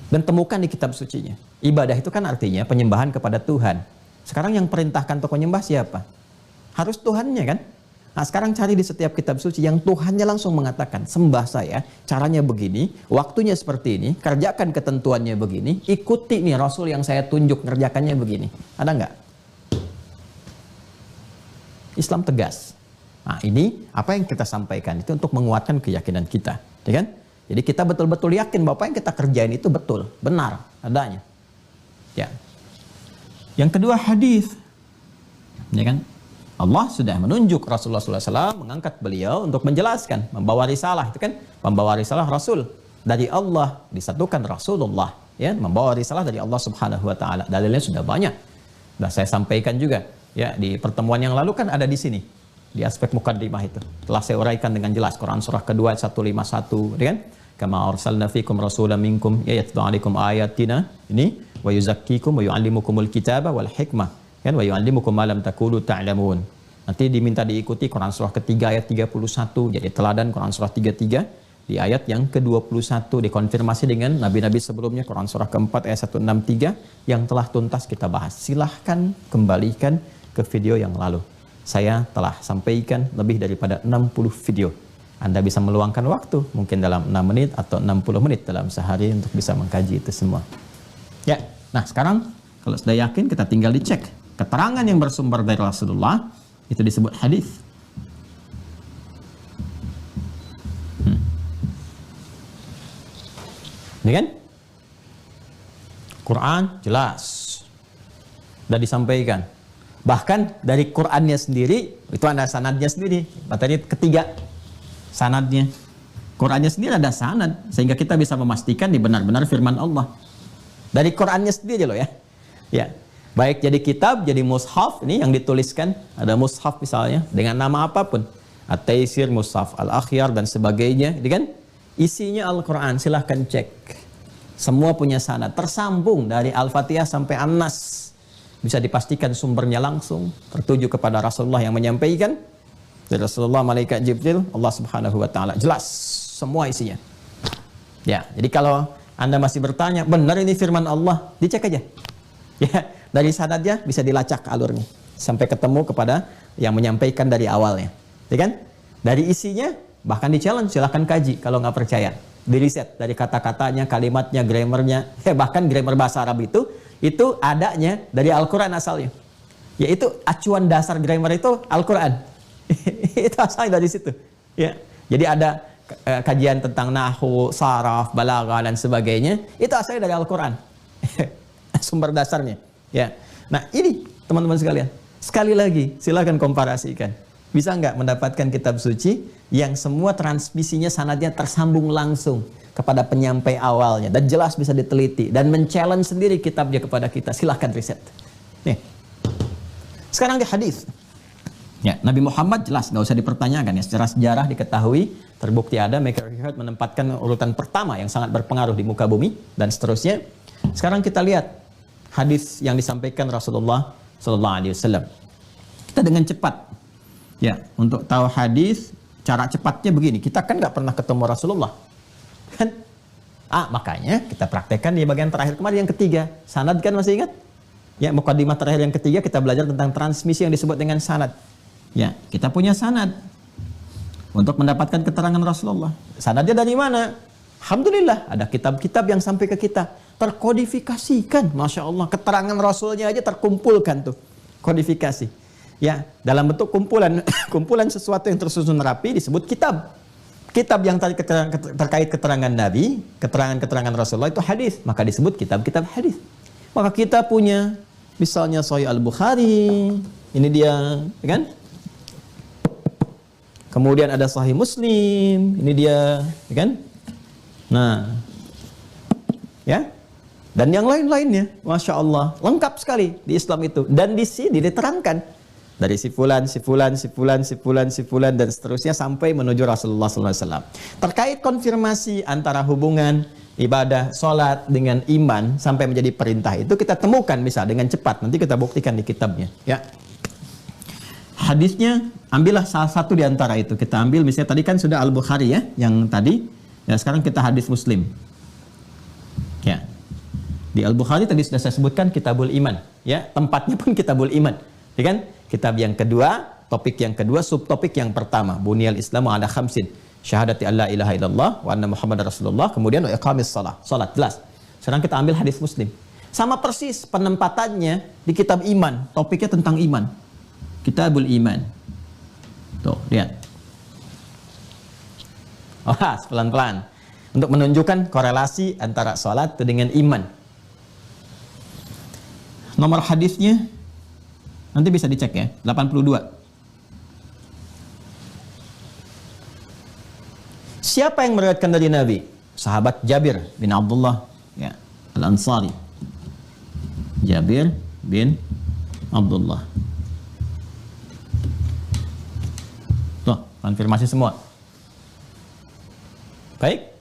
Dan temukan di kitab sucinya. Ibadah itu kan artinya penyembahan kepada Tuhan. Sekarang yang perintahkan untuk menyembah siapa? Harus Tuhannya, kan? Nah, sekarang cari di setiap kitab suci yang Tuhannya langsung mengatakan, sembah saya, caranya begini, waktunya seperti ini, kerjakan ketentuannya begini, ikuti nih Rasul yang saya tunjuk, kerjakannya begini. Ada nggak? Islam tegas. Nah, ini apa yang kita sampaikan itu untuk menguatkan keyakinan kita, ya kan? Jadi kita betul-betul yakin bahwa apa yang kita kerjain itu betul, benar, adanya. Ya. Yang kedua, hadis, ya kan? Allah sudah menunjuk Rasulullah SAW, mengangkat beliau untuk menjelaskan, membawa risalah, itu kan, membawa risalah Rasul dari Allah, disatukan Rasulullah, ya, membawa risalah dari Allah Subhanahu wa taala. Dalilnya sudah banyak. Sudah saya sampaikan juga ya di pertemuan yang lalu kan ada di sini. Di aspek mukaddimah itu telah saya uraikan dengan jelas. Quran surah kedua 151, kan? Kama arsalna fikum rasulan minkum yatlu alaikum ayatina, ini wa yuzakkikum wa yuallimukumul kitaba wal hikmah, kan? Wa yuallimukum ma lam takunu ta'lamun. Nanti diminta diikuti Quran surah ketiga ayat 31, jadi teladan Quran surah 33 di ayat yang ke-21, dikonfirmasi dengan nabi-nabi sebelumnya Quran surah keempat ayat 163 yang telah tuntas kita bahas. Silahkan kembalikan ke video yang lalu. Saya telah sampaikan lebih daripada 60 video. Anda bisa meluangkan waktu mungkin dalam 6 menit atau 60 menit dalam sehari untuk bisa mengkaji itu semua. Ya, nah sekarang kalau sudah yakin kita tinggal dicek. Keterangan yang bersumber dari Rasulullah itu disebut hadis. Ini kan? Quran jelas. Sudah disampaikan. Bahkan dari Qurannya sendiri, itu ada sanadnya sendiri. Materi ketiga, sanadnya. Qurannya sendiri ada sanad, sehingga kita bisa memastikan ini benar-benar firman Allah. Dari Qurannya sendiri loh ya. Ya. Baik jadi kitab, jadi mushaf, ini yang dituliskan. Ada mushaf misalnya, dengan nama apapun. At-Taisir, Mushaf, Al-Akhyar, dan sebagainya. Ini kan isinya Al-Quran, silahkan cek. Semua punya sanad, tersambung dari Al-Fatihah sampai An-Nas. Bisa dipastikan sumbernya langsung tertuju kepada Rasulullah yang menyampaikan. Dari Rasulullah, malaikat Jibril, Allah Subhanahu wa taala. Jelas semua isinya. Ya, jadi kalau Anda masih bertanya, benar ini firman Allah, dicek aja. Ya, dari sanadnya bisa dilacak alurnya sampai ketemu kepada yang menyampaikan dari awalnya. Ya kan? Dari isinya bahkan di-challenge, silahkan kaji kalau nggak percaya. Diriset dari kata-katanya, kalimatnya, grammarnya, bahkan grammar bahasa Arab itu adanya dari Al-Quran asalnya. Yaitu acuan dasar grammar itu Al-Quran. Itu asalnya dari situ. Ya. Jadi ada kajian tentang nahwu, saraf, balaghah dan sebagainya, itu asalnya dari Al-Quran. Sumber dasarnya. Ya. Nah ini teman-teman sekalian, sekali lagi silakan komparasikan. Bisa nggak mendapatkan kitab suci yang semua transmisinya sanadnya tersambung langsung kepada penyampai awalnya dan jelas bisa diteliti dan men-challenge sendiri kitabnya kepada kita. Silahkan riset. Nih. Sekarang di hadis. Ya, Nabi Muhammad jelas nggak usah dipertanyakan ya, secara sejarah diketahui, terbukti ada McGregor menempatkan urutan pertama yang sangat berpengaruh di muka bumi dan seterusnya. Sekarang kita lihat hadis yang disampaikan Rasulullah sallallahu alaihi wasallam. Kita dengan cepat ya, untuk tahu hadis cara cepatnya begini. Kita kan nggak pernah ketemu Rasulullah. Kan? Makanya kita praktekkan di bagian terakhir kemarin yang ketiga. Sanad kan masih ingat? Ya, mukadimah terakhir yang ketiga kita belajar tentang transmisi yang disebut dengan sanad. Ya, kita punya sanad untuk mendapatkan keterangan Rasulullah. Sanadnya dari mana? Alhamdulillah ada kitab-kitab yang sampai ke kita. Terkodifikasikan, Masya Allah. Keterangan Rasulnya aja terkumpulkan tuh. Kodifikasi. Ya, dalam bentuk kumpulan kumpulan sesuatu yang tersusun rapi disebut kitab. Kitab yang terkait keterangan Nabi, keterangan-keterangan Rasulullah itu hadis, maka disebut kitab-kitab hadis. Maka kita punya misalnya Sahih Al-Bukhari, ini dia, kan? Kemudian ada Sahih Muslim, ini dia, kan? Nah, ya. Dan yang lain-lainnya, Masya Allah, lengkap sekali di Islam itu. Dan di sini diterangkan dari si fulan, dan seterusnya sampai menuju Rasulullah SAW. Terkait konfirmasi antara hubungan ibadah, sholat dengan iman sampai menjadi perintah itu kita temukan bisa dengan cepat. Nanti kita buktikan di kitabnya. Ya. Hadisnya, ambillah salah satu di antara itu. Kita ambil misalnya tadi kan sudah Al-Bukhari ya, yang tadi. Ya, sekarang kita hadis Muslim. Ya. Di Al-Bukhari tadi sudah saya sebutkan Kitabul Iman. Ya, tempatnya pun Kitabul Iman. Ya kan? Kitab yang kedua, topik yang kedua, subtopik yang pertama, Buniyal Islamu ala khamsin, syahadati alla ilaha illallah wa anna Muhammadar Rasulullah, kemudian iqamis shalah, salat, jelas. Sekarang kita ambil hadis Muslim. Sama persis penempatannya di kitab iman, topiknya tentang iman. Kitabul Iman. Tuh, lihat. Pelan-pelan. Untuk menunjukkan korelasi antara salat dengan iman. Nomor hadisnya nanti bisa dicek ya, 82. Siapa yang meriwayatkan dari Nabi? Sahabat Jabir bin Abdullah. Ya. Al-Ansari. Jabir bin Abdullah. Tuh, konfirmasi semua. Baik.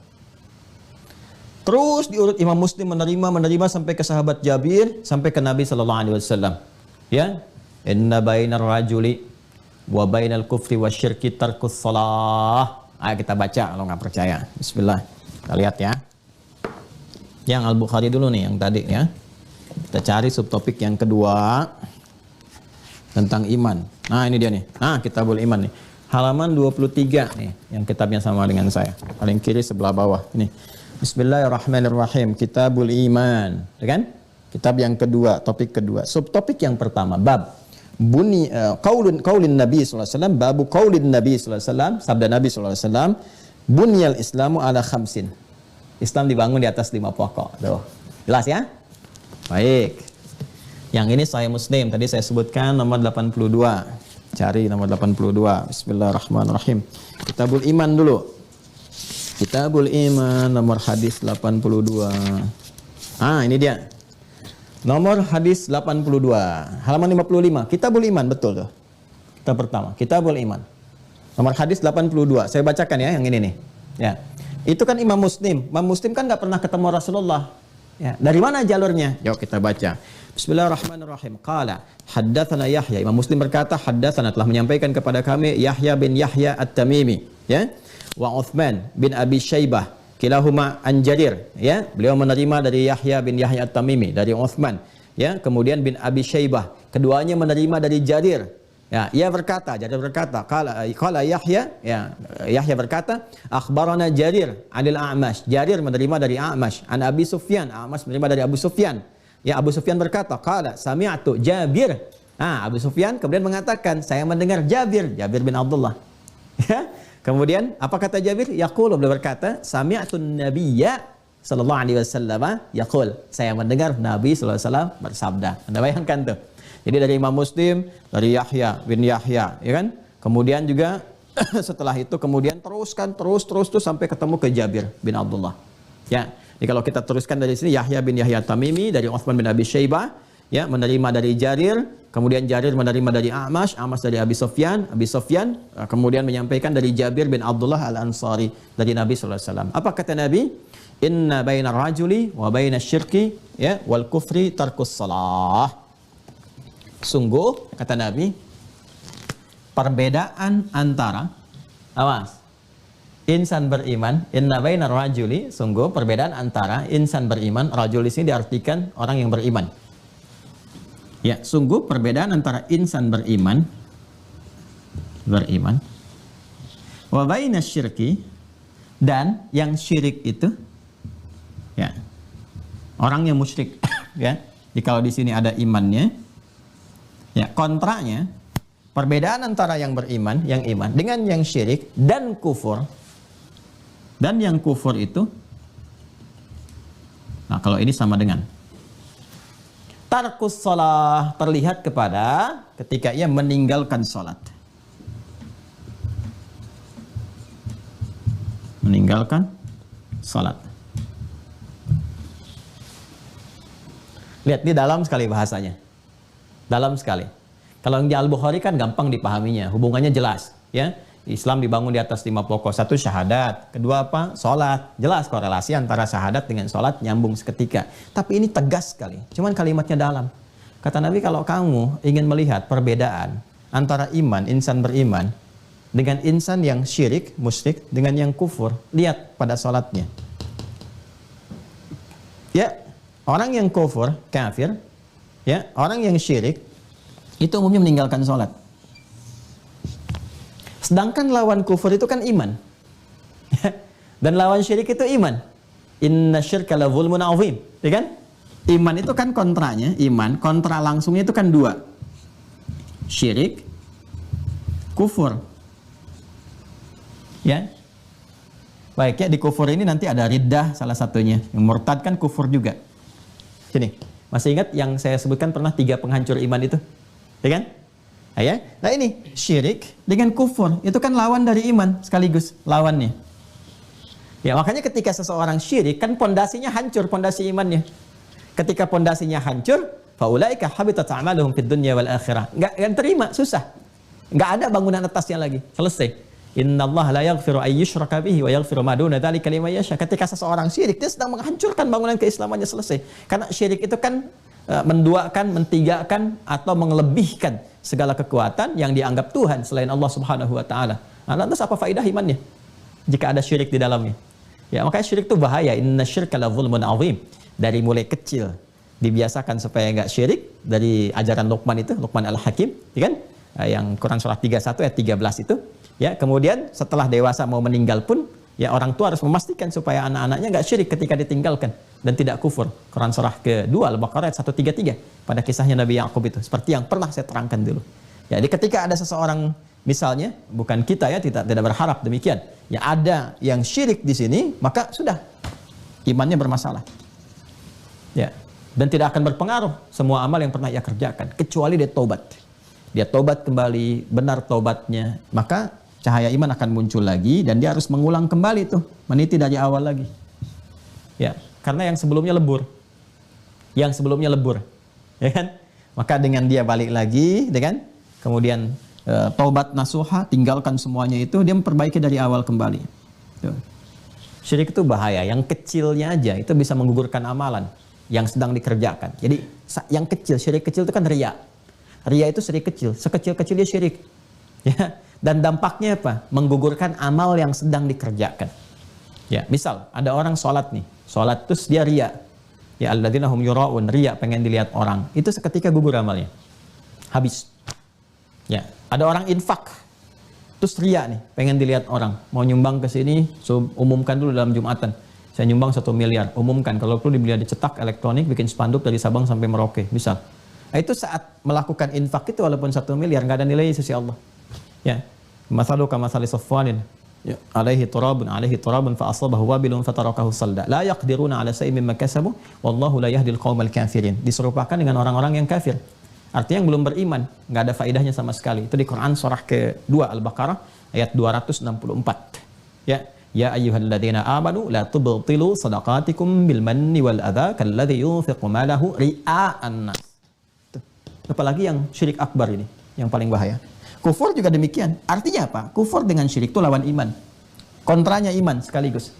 Terus diurut Imam Muslim menerima sampai ke sahabat Jabir, sampai ke Nabi sallallahu alaihi wasallam. Ya. Inna bainar rajuli wa bainal kufri wasyirki tarkus shalah. Ayo kita baca kalau nggak percaya. Bismillah. Kita lihat ya. Yang Al-Bukhari dulu nih yang tadi ya. Kita cari subtopik yang kedua tentang iman. Nah, ini dia nih. Nah, Kitabul Iman nih. Halaman 23 nih, yang kitabnya sama dengan saya. Paling kiri sebelah bawah. Ini. Bismillahirrahmanirrahim. Kitabul Iman. Ya kan? Kitab yang kedua, topik kedua. Subtopik yang pertama, bab bunyi qaulin Nabi sallallahu alaihi wasallam, babu qaulin Nabi sallallahu alaihi wasallam, sabda Nabi sallallahu alaihi wasallam, bunyal Islamu ala khamsin. Islam dibangun di atas 5 pokok. Tuh. Jelas ya? Baik. Yang ini Sahih Muslim. Tadi saya sebutkan nomor 82. Cari nomor 82. Bismillahirrahmanirrahim. Kitabul Iman dulu. Kitabul Iman nomor hadis 82. Ah, ini dia. Nomor hadis 82. Halaman 55. Kitabul Iman, betul tuh. Kitab pertama. Kitabul Iman. Nomor hadis 82. Saya bacakan ya yang ini nih. Ya. Itu kan Imam Muslim. Imam Muslim kan nggak pernah ketemu Rasulullah. Ya. Dari mana jalurnya? Yuk kita baca. Bismillahirrahmanirrahim. Qala haddatsana Yahya. Imam Muslim berkata, haddatsana, telah menyampaikan kepada kami Yahya bin Yahya At-Tamimi, ya. Wa Uthman bin Abi Syaibah, kilahuma an Jarir, ya. Beliau menerima dari Yahya bin Yahya At-Tamimi, dari Uthman, ya. Kemudian bin Abi Syaibah, keduanya menerima dari Jarir. Ya, ia berkata, Jarir berkata, qala Yahya, ya, Yahya berkata, akhbarana Jarir 'anil A'mash. Jarir menerima dari A'mash, an Abi Sufyan, A'mash menerima dari Abu Sufyan. Ya, Abu Sufyan berkata, qala sami'tu Jabir. Ah, Abu Sufyan kemudian mengatakan, saya mendengar Jabir bin Abdullah. Ya. Kemudian apa kata Jabir? Yaqulu, beliau berkata, sami'tu Nabiyya sallallahu alaihi wasallam yaqul. Saya mendengar Nabi sallallahu alaihi wasallam bersabda. Anda bayangkan tuh. Jadi dari Imam Muslim, dari Yahya bin Yahya, ya kan? Kemudian juga setelah itu kemudian terus sampai ketemu ke Jabir bin Abdullah. Ya. Jadi kalau kita teruskan dari sini, Yahya bin Yahya Tamimi dari Uthman bin Abi Syaibah, ya, menerima dari Jarir, kemudian Jarir menerima dari A'mash dari Abi Sufyan, kemudian menyampaikan dari Jabir bin Abdullah Al-Ansari dari Nabi sallallahu alaihi wasallam. Apa kata Nabi? Inna bainar rajuli wa bainash syirki, ya, wal kufri tarkus shalah. Sungguh, kata Nabi, perbedaan antara, awas, insan beriman, inna bainar rajuli, sungguh perbedaan antara insan beriman, rajul di sini diartikan orang yang beriman. Ya, sungguh perbedaan antara insan beriman, wa bainash syirki, dan yang syirik itu, ya, orang yang musyrik, ya. Jadi kalau di sini ada imannya, ya, kontranya, perbedaan antara yang beriman, yang iman, dengan yang syirik dan kufur. Dan yang kufur itu, nah kalau ini sama dengan tarkus shalah, terlihat kepada ketika ia meninggalkan salat. Meninggalkan salat. Lihat, ini dalam sekali bahasanya. Dalam sekali. Kalau yang di Al-Bukhari kan gampang dipahaminya, hubungannya jelas, ya. Islam dibangun di atas 5 pokok. 1, syahadat. Kedua apa? Salat. Jelas korelasi antara syahadat dengan salat, nyambung seketika. Tapi ini tegas sekali. Cuman kalimatnya dalam. Kata Nabi, kalau kamu ingin melihat perbedaan antara iman, insan beriman, dengan insan yang syirik, musyrik, dengan yang kufur, lihat pada salatnya. Ya, orang yang kufur, kafir, ya, orang yang syirik, itu umumnya meninggalkan salat. Sedangkan lawan kufur itu kan iman. Dan lawan syirik itu iman. Inna syirka la zulmun azim. Ya kan? Iman itu kan kontranya, iman, kontra langsungnya itu kan 2. Syirik, kufur. Ya. Baik, ya, di kufur ini nanti ada riddah salah satunya. Yang murtad kan kufur juga. Sini. Masih ingat yang saya sebutkan pernah 3 penghancur iman itu? Ya kan? Nah ini syirik dengan kufur, itu kan lawan dari iman sekaligus lawannya. Ya, makanya ketika seseorang syirik kan pondasinya hancur, pondasi imannya. Ketika pondasinya hancur, faulaika habitat a'maluhum fid dunya wal akhirah. Enggak terima, susah. Enggak ada bangunan atasnya lagi. Selesai. Innallaha la yaghfiru ay yushraka bihi wa yaghfiru ma duna dzalika liman yasha. Ketika seseorang syirik, dia sedang menghancurkan bangunan keislamannya, selesai. Karena syirik itu kan menduakan, mentigakan atau mengelebihkan segala kekuatan yang dianggap Tuhan selain Allah Subhanahu wa taala. Nah, lantas apa faedah imannya jika ada syirik di dalamnya? Ya, makanya syirik itu bahaya. Inna syirka la zulmun azim. Dari mulai kecil dibiasakan supaya enggak syirik, dari ajaran Luqman itu, Luqman Al-Hakim, ya kan? Yang Quran surah 31 ayat 13 itu. Ya, kemudian setelah dewasa mau meninggal pun, ya orang tua harus memastikan supaya anak-anaknya enggak syirik ketika ditinggalkan dan tidak kufur. Quran surah ke-2 Al-Baqarah ayat 133 pada kisahnya Nabi Yakub itu, seperti yang pernah saya terangkan dulu. Ya, jadi ketika ada seseorang, misalnya, bukan kita ya, tidak berharap demikian, ya ada yang syirik di sini, maka sudah imannya bermasalah. Ya, dan tidak akan berpengaruh semua amal yang pernah ia kerjakan, kecuali dia tobat. Dia tobat kembali, benar tobatnya, maka cahaya iman akan muncul lagi dan dia harus mengulang kembali tuh, meniti dari awal lagi. Ya, karena yang sebelumnya lebur. Yang sebelumnya lebur. Ya kan? Maka dengan dia balik lagi, dengan kemudian taubat nasuha, tinggalkan semuanya itu, dia memperbaiki dari awal kembali. Tuh. Syirik itu bahaya, yang kecilnya aja itu bisa menggugurkan amalan yang sedang dikerjakan. Jadi yang kecil, syirik kecil itu kan riya. Riya itu syirik kecil, sekecil-kecilnya syirik. Ya, dan dampaknya apa? Menggugurkan amal yang sedang dikerjakan. Ya, misal ada orang sholat nih, sholat terus dia riya. Ya, alladzina hum yura'un, riya, pengen dilihat orang. Itu seketika gugur amalnya. Habis. Ya, ada orang infak. Terus riya nih, pengen dilihat orang. Mau nyumbang ke sini, umumkan dulu dalam Jumatan. Saya nyumbang 1 miliar, umumkan. Kalau perlu dibeli dicetak elektronik, bikin spanduk dari Sabang sampai Merauke, misal. Nah, itu saat melakukan infak itu walaupun 1 miliar nggak ada nilai sisi Allah. Ya, masalu kamathali safwanin, ya, alaihi turabun fa asabahu wabilun fatarakahu salda. La yaqdiruna ala shay'in mimma kasabu wallahu la yahdil qaumal kafirin. Diserupakan dengan orang-orang yang kafir. Artinya yang belum beriman, nggak ada faedahnya sama sekali. Itu di Quran surah ke-2 Al-Baqarah ayat 264. Ya ayyuhalladzina amanu la tubtilu sadaqatikum bil manni wal adza kalladzi yunfiqu malahu ria'an nas. Apalagi yang syirik akbar ini, yang paling bahaya. Kufur juga demikian. Artinya apa? Kufur dengan syirik itu lawan iman. Kontranya iman sekaligus.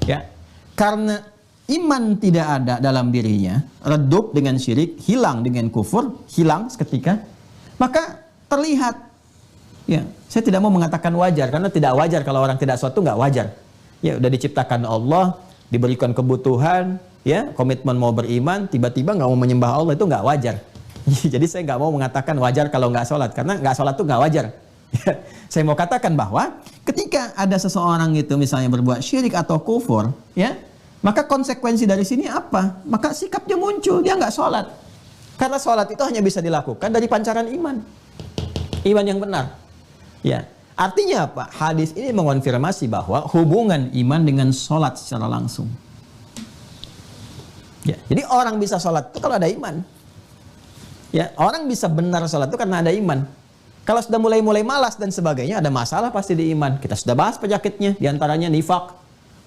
Ya. Karena iman tidak ada dalam dirinya, redup dengan syirik, hilang dengan kufur, hilang seketika, maka terlihat. Ya, saya tidak mau mengatakan wajar, karena tidak wajar kalau orang tidak suatu nggak wajar. Ya, udah diciptakan Allah, diberikan kebutuhan, ya, komitmen mau beriman, tiba-tiba nggak mau menyembah Allah, itu nggak wajar. Jadi saya nggak mau mengatakan wajar kalau nggak sholat, karena nggak sholat itu nggak wajar. Saya mau katakan bahwa ketika ada seseorang itu misalnya berbuat syirik atau kufur, ya, maka konsekuensi dari sini apa? Maka sikapnya muncul, dia nggak sholat. Karena sholat itu hanya bisa dilakukan dari pancaran iman. Iman yang benar. Ya, artinya apa? Hadis ini mengonfirmasi bahwa hubungan iman dengan sholat secara langsung. Ya, jadi orang bisa sholat itu kalau ada iman. Ya, orang bisa benar sholat itu karena ada iman. Kalau sudah mulai malas dan sebagainya, ada masalah pasti di iman. Kita sudah bahas penyakitnya, diantaranya nifak.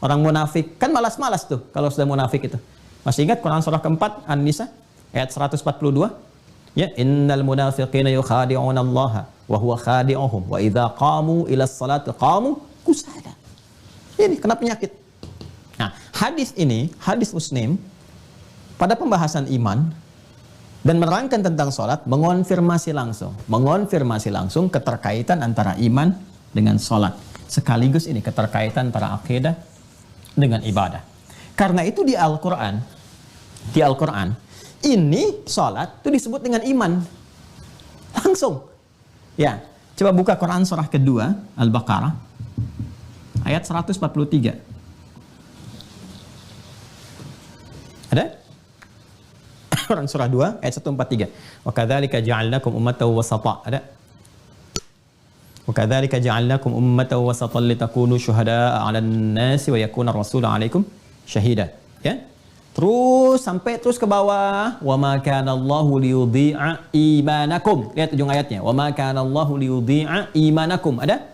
Orang munafik, kan malas-malas tuh kalau sudah munafik itu. Masih ingat Quran surah keempat, An-Nisa, ayat 142? Ya, innal munafiqina yukhadi'una Allah wa huwa khadi'uhum wa idza qamu ila sholati qamu kusala. Ini kena penyakit. Nah, hadis ini, hadis Muslim, pada pembahasan iman, dan menerangkan tentang sholat, mengonfirmasi langsung keterkaitan antara iman dengan sholat. Sekaligus ini keterkaitan antara akidah dengan ibadah. Karena itu di Al-Quran, ini sholat itu disebut dengan iman. Langsung. Ya, coba buka Quran surah kedua, Al-Baqarah, ayat 143. Ada? Quran surah 2 ayat 143. Wa kadzalika ja'alnakum ummatan wasata. Ada? Wa kadzalika ja'alnakum ummatan wasatan litakunu syuhada'a 'alan nasi wa yakuna ar-rasulu 'alaikum syahida. Ya. Terus sampai terus ke bawah, wa ma kana Allahu liyudhi'a imanakum. Lihat ujung ayatnya. Wa ma kana Allahu liyudhi'a imanakum. Ada?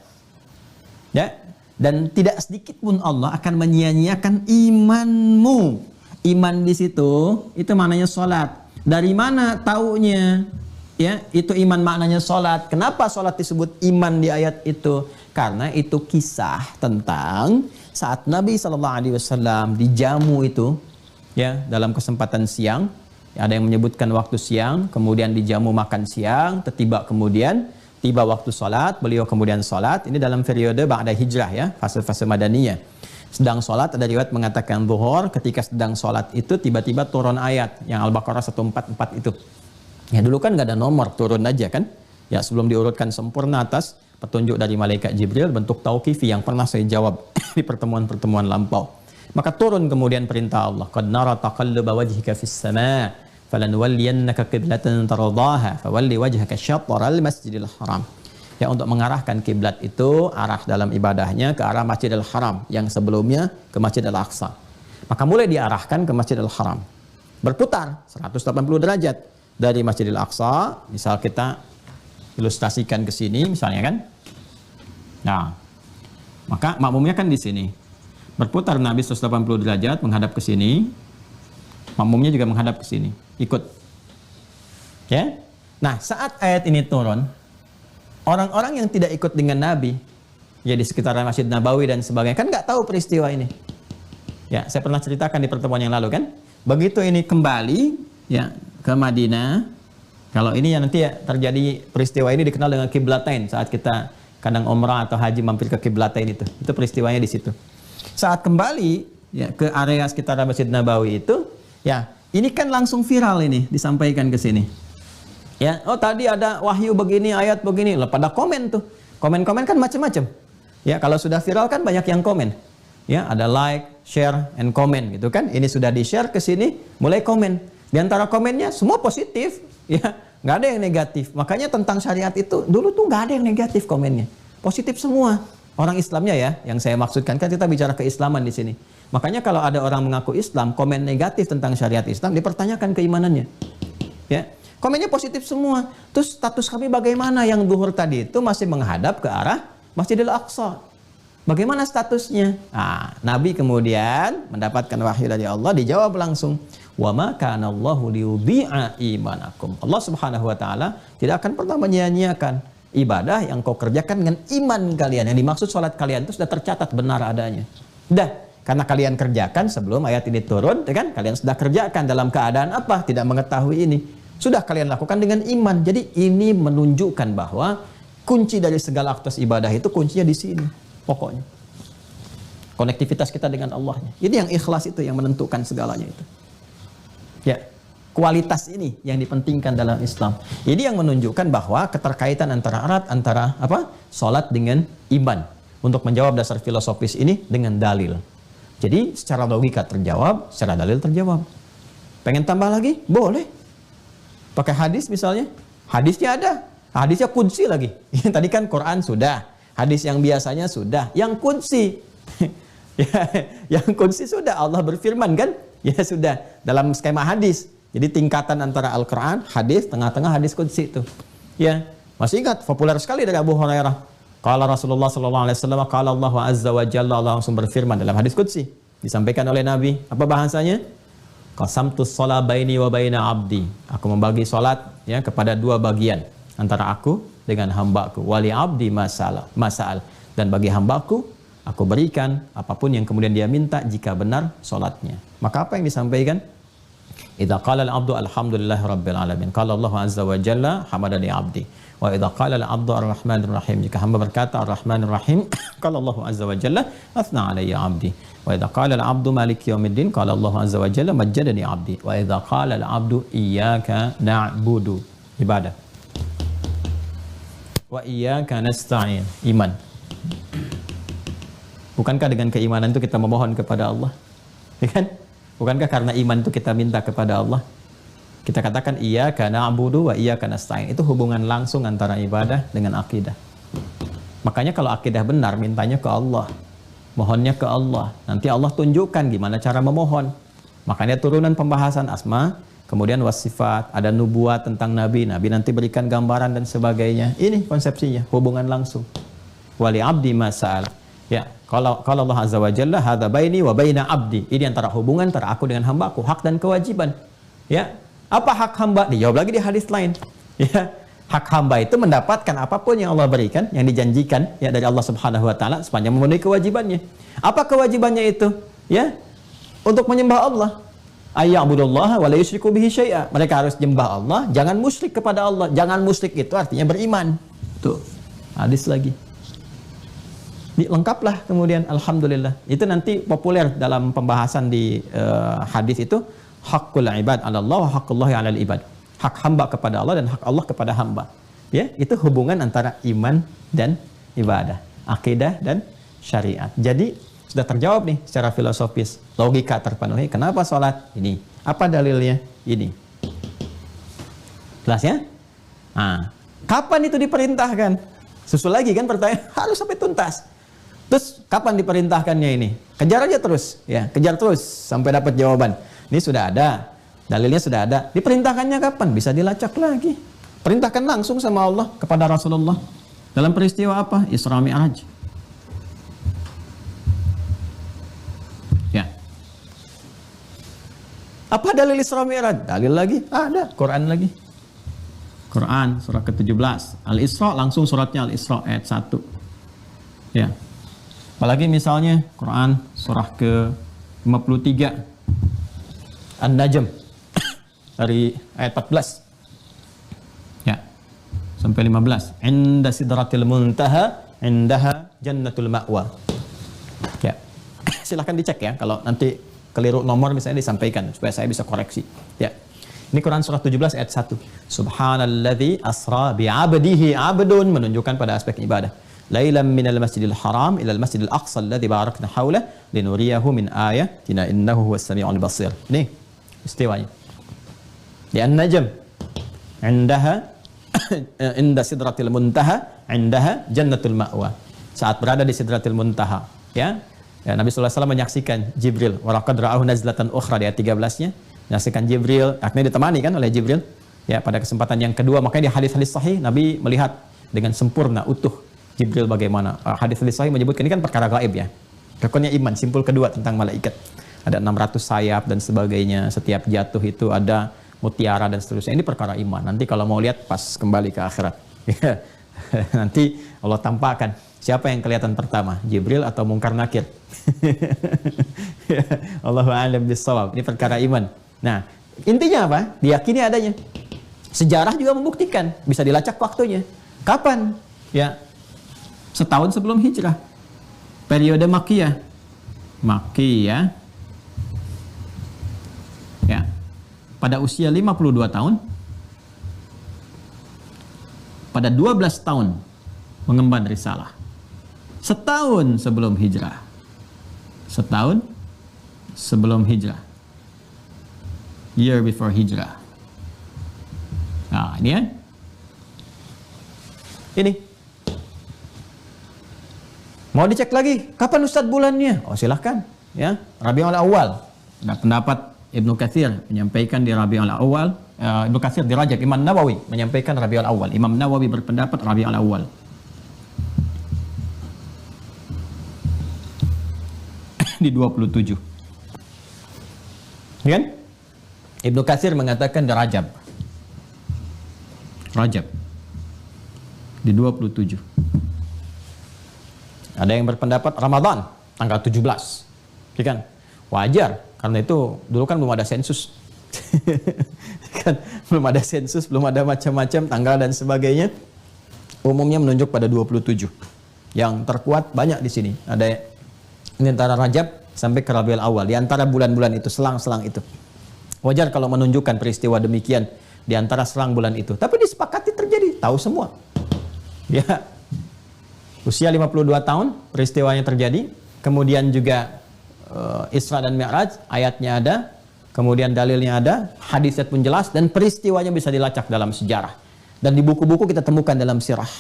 Ya. Dan tidak sedikit pun Allah akan menyia-nyiakan imanmu. Iman di situ itu maknanya sholat. Dari mana taunya? Ya, itu iman maknanya sholat. Kenapa sholat disebut iman di ayat itu? Karena itu kisah tentang saat Nabi SAW dijamu itu, ya, dalam kesempatan siang. Ada yang menyebutkan waktu siang, kemudian dijamu makan siang, kemudian tiba waktu sholat, beliau kemudian sholat. Ini dalam periode ba'da hijrah, ya, fase-fase madaniyah. Sedang sholat, ada riwayat mengatakan zuhur, ketika sedang sholat itu tiba-tiba turun ayat yang Al-Baqarah 144 itu. Ya, dulu kan nggak ada nomor, turun aja kan. Ya, sebelum diurutkan sempurna atas petunjuk dari malaikat Jibril bentuk tauqifi yang pernah saya jawab di pertemuan-pertemuan lampau. Maka turun kemudian perintah Allah, qad nara taqalluba wajhika fis sama' falanwalliyannaka qiblatan tardaha fawalli wajhaka syatral masjidil haram. Ya, untuk mengarahkan kiblat itu arah dalam ibadahnya ke arah Masjidil Haram yang sebelumnya ke Masjid Al-Aqsa. Maka mulai diarahkan ke Masjidil Haram. Berputar 180 derajat dari Masjidil Aqsa. Misal kita ilustrasikan ke sini misalnya kan. Nah, maka makmumnya kan di sini. Berputar Nabi 180 derajat menghadap ke sini. Makmumnya juga menghadap ke sini. Ikut. Ya. Nah, saat ayat ini turun, orang-orang yang tidak ikut dengan Nabi, ya di sekitaran Masjid Nabawi dan sebagainya, kan nggak tahu peristiwa ini. Ya, saya pernah ceritakan di pertemuan yang lalu kan. Begitu ini kembali, ya, ke Madinah. Kalau ini ya nanti ya terjadi peristiwa ini dikenal dengan Qiblatain saat kita kadang umrah atau haji mampir ke Qiblatain itu. Itu peristiwanya di situ. Saat kembali ya ke area sekitar Masjid Nabawi itu, ya, ini kan langsung viral ini disampaikan ke sini. Ya, oh tadi ada wahyu begini, ayat begini, lah pada komen tuh. Komen-komen kan macam-macam. Ya, kalau sudah viral kan banyak yang komen. Ya, ada like, share, and comment gitu kan. Ini sudah di-share ke sini, mulai komen. Di antara komennya semua positif, ya, nggak ada yang negatif. Makanya tentang syariat itu dulu tuh nggak ada yang negatif komennya, positif semua. Orang Islamnya ya, yang saya maksudkan kan kita bicara keislaman di sini. Makanya kalau ada orang mengaku Islam, komen negatif tentang syariat Islam, dipertanyakan keimanannya. Ya, komennya positif semua. Terus status kami bagaimana? Yang zuhur tadi itu masih menghadap ke arah Masjidil Aqsa. Bagaimana statusnya? Nah, Nabi kemudian mendapatkan wahyu dari Allah, dijawab langsung. Wa ma kana Allahu liyudhi'a imanakum. Allah Subhanahu wa taala tidak akan pernah menyia-nyiakan ibadah yang kau kerjakan dengan iman kalian. Yang dimaksud salat kalian itu sudah tercatat benar adanya. Dah, karena kalian kerjakan sebelum ayat ini turun, kan? Kalian sudah kerjakan dalam keadaan apa? Tidak mengetahui ini. Sudah kalian lakukan dengan iman. Jadi ini menunjukkan bahwa kunci dari segala aktivitas ibadah itu kuncinya di sini. Pokoknya konektivitas kita dengan Allahnya. Ini yang ikhlas itu yang menentukan segalanya itu. Ya, kualitas ini yang dipentingkan dalam Islam. Ini yang menunjukkan bahwa keterkaitan antara erat antara apa? Salat dengan iman. Untuk menjawab dasar filosofis ini dengan dalil. Jadi secara logika terjawab, secara dalil terjawab. Pengen tambah lagi? Boleh. Pakai hadis misalnya. Hadisnya ada. Hadisnya kunci lagi. Tadi kan Quran sudah. Hadis yang biasanya sudah. Yang kunci. Ya, yang kunci sudah. Allah berfirman kan? Ya sudah. Dalam skema hadis. Jadi tingkatan antara Al-Quran, hadis, tengah-tengah hadis kunci itu. Ya, masih ingat? Populer sekali dari Abu Hurairah. Qala Rasulullah SAW, qala Allah Azza wa Jalla, Allah langsung berfirman dalam hadis kunci. Disampaikan oleh Nabi. Apa bahasanya? Qasamtus shalah baini wa baina abdi. Aku membagi salat ya kepada dua bagian. Antara aku dengan hambaku. Wali abdi masal. Dan bagi hambaku, aku berikan apapun yang kemudian dia minta jika benar salatnya. Maka apa yang disampaikan? Idza qala al-'abdu alhamdulillahi rabbil alamin. Qala Allah azza wa jalla hamadani 'abdi. Wa idza qala al-'abdu ar-rahmanir rahim. Jika hamba berkata ar-rahmanir rahim, qala Allah azza wa jalla athna 'alayya 'abdi. Wa idza qala al-'abdu maliki yaumiddin, qala Allah azza wa jalla majjadani 'abdi. Wa idza qala al-'abdu iyyaka na'budu. Ibadah. Wa iyyaka nasta'in. Iman. Bukankah dengan keimanan itu kita memohon kepada Allah? Ya kan? Bukankah karena iman itu kita minta kepada Allah? Kita katakan iyyaka na'budu wa iyyaka nasta'in. Itu hubungan langsung antara ibadah dengan akidah. Makanya kalau akidah benar, mintanya ke Allah. Mohonnya ke Allah. Nanti Allah tunjukkan gimana cara memohon. Makanya turunan pembahasan asma, kemudian wasifat, ada nubuat tentang Nabi. Nabi nanti berikan gambaran dan sebagainya. Ini konsepsinya, hubungan langsung. Wali abdi masal. Ya, kalau Allah Azza wa Jalla, hadza baini wa baina abdi. Ini antara hubungan antara aku dengan hambaku, hak dan kewajiban. Ya. Apa hak hamba? Dijawab lagi di hadis lain. Ya. Hak hamba itu mendapatkan apapun yang Allah berikan, yang dijanjikan ya dari Allah Subhanahu wa taala sepanjang memenuhi kewajibannya. Apa kewajibannya itu? Ya. Untuk menyembah Allah. Ayya'budullaha wa la yusyriku bihi syai'a. Mereka harus menyembah Allah, jangan musyrik kepada Allah. Jangan musyrik itu artinya beriman. Tuh. Hadis lagi. Lengkaplah kemudian alhamdulillah. Itu nanti populer dalam pembahasan di hadis itu, hakul ibad 'ala Allah wa haqqullahi 'alal ibad. Hak hamba kepada Allah dan hak Allah kepada hamba. Ya, itu hubungan antara iman dan ibadah, akidah dan syariat. Jadi sudah terjawab nih secara filosofis, logika terpenuhi. Kenapa sholat? Ini. Apa dalilnya? Ini. Jelas ya? Nah, kapan itu diperintahkan? Susul lagi kan pertanyaan, harus sampai tuntas. Terus kapan diperintahkannya ini? Kejar aja terus, ya, kejar terus sampai dapat jawaban. Ini sudah ada, dalilnya sudah ada. Diperintahkannya kapan? Bisa dilacak lagi. Perintahkan langsung sama Allah kepada Rasulullah. Dalam peristiwa apa? Isra Mi'raj. Ya. Apa dalil Isra Mi'raj? Dalil lagi, ada. Quran lagi. Quran surah ke-17. Al-Isra langsung suratnya Al-Isra ayat 1. Ya. Apalagi misalnya Quran surah ke-53 An-Najm dari ayat 14 ya sampai 15. Inda sidratil muntaha indaha jannatul ma'wa. Ya. Silahkan dicek ya kalau nanti keliru nomor misalnya disampaikan supaya saya bisa koreksi. Ya. Ini Quran surah 17 ayat 1. Subhanalladzi asra bi'abdihi, abdun menunjukkan pada aspek ibadah. Lailam minal masjidil haram ilal masjidil aqsa alladzi barakna haulah linuriyahu min ayatina innahu huwas samiul basir. Ini istiwanya. Di An-Najm. Indaha inda sidratil muntaha indaha jannatul ma'wa. Saat berada di sidratil muntaha, ya. Ya, Nabi sallallahu alaihi wasallam menyaksikan Jibril, wa laqad ra'ahu nazlatan ukhra di ayat 13-nya. Menyaksikan Jibril, akhirnya ditemani kan oleh Jibril. Ya, pada kesempatan yang kedua, makanya di hadis-hadis sahih Nabi melihat dengan sempurna utuh Jibril bagaimana. Hadis-hadis sahih menyebutkan ini kan perkara gaib ya. Rukunnya iman, simpul kedua tentang malaikat. Ada 600 sayap dan sebagainya. Setiap jatuh itu ada mutiara dan seterusnya. Ini perkara iman. Nanti kalau mau lihat pas kembali ke akhirat. Nanti Allah tampakkan siapa yang kelihatan pertama, Jibril atau Mungkar Nakir. Allahu a'lam bissawab. Ini perkara iman. Nah, intinya apa? Diyakini adanya. Sejarah juga membuktikan, bisa dilacak waktunya. Kapan? Ya, setahun sebelum hijrah. Periode Makkiyah. Makkiyah. Ya. Pada usia 52 tahun. Pada 12 tahun mengemban risalah. Setahun sebelum hijrah. Setahun sebelum hijrah. Year before hijrah. Nah, ini ya. Ini. Mau dicek lagi, kapan Ustadz bulannya? Oh, silahkan. Ya, Rabiul Awal. Ada pendapat Ibnu Katsir menyampaikan di Rabiul Awal. Ibnu Katsir di Rajab. Imam Nawawi menyampaikan Rabiul Awal. Imam Nawawi berpendapat Rabiul Awal. Di 27. Kan? Ibnu Katsir mengatakan di Rajab. Rajab. Di 27. Ada yang berpendapat Ramadan tanggal 17. Ya kan? Wajar karena itu dulu kan belum ada sensus. Kan belum ada sensus, belum ada macam-macam tanggal dan sebagainya. Umumnya menunjuk pada 27. Yang terkuat banyak di sini. Ada ini antara Rajab sampai ke Rabiul Awal, di antara bulan-bulan itu, selang-selang itu. Wajar kalau menunjukkan peristiwa demikian di antara selang bulan itu. Tapi disepakati terjadi, tahu semua. Ya. Usia 52 tahun peristiwanya terjadi. Kemudian juga Isra dan Mi'raj, ayatnya ada, kemudian dalilnya ada, hadisnya pun jelas, dan peristiwanya bisa dilacak dalam sejarah. Dan di buku-buku kita temukan dalam sirah.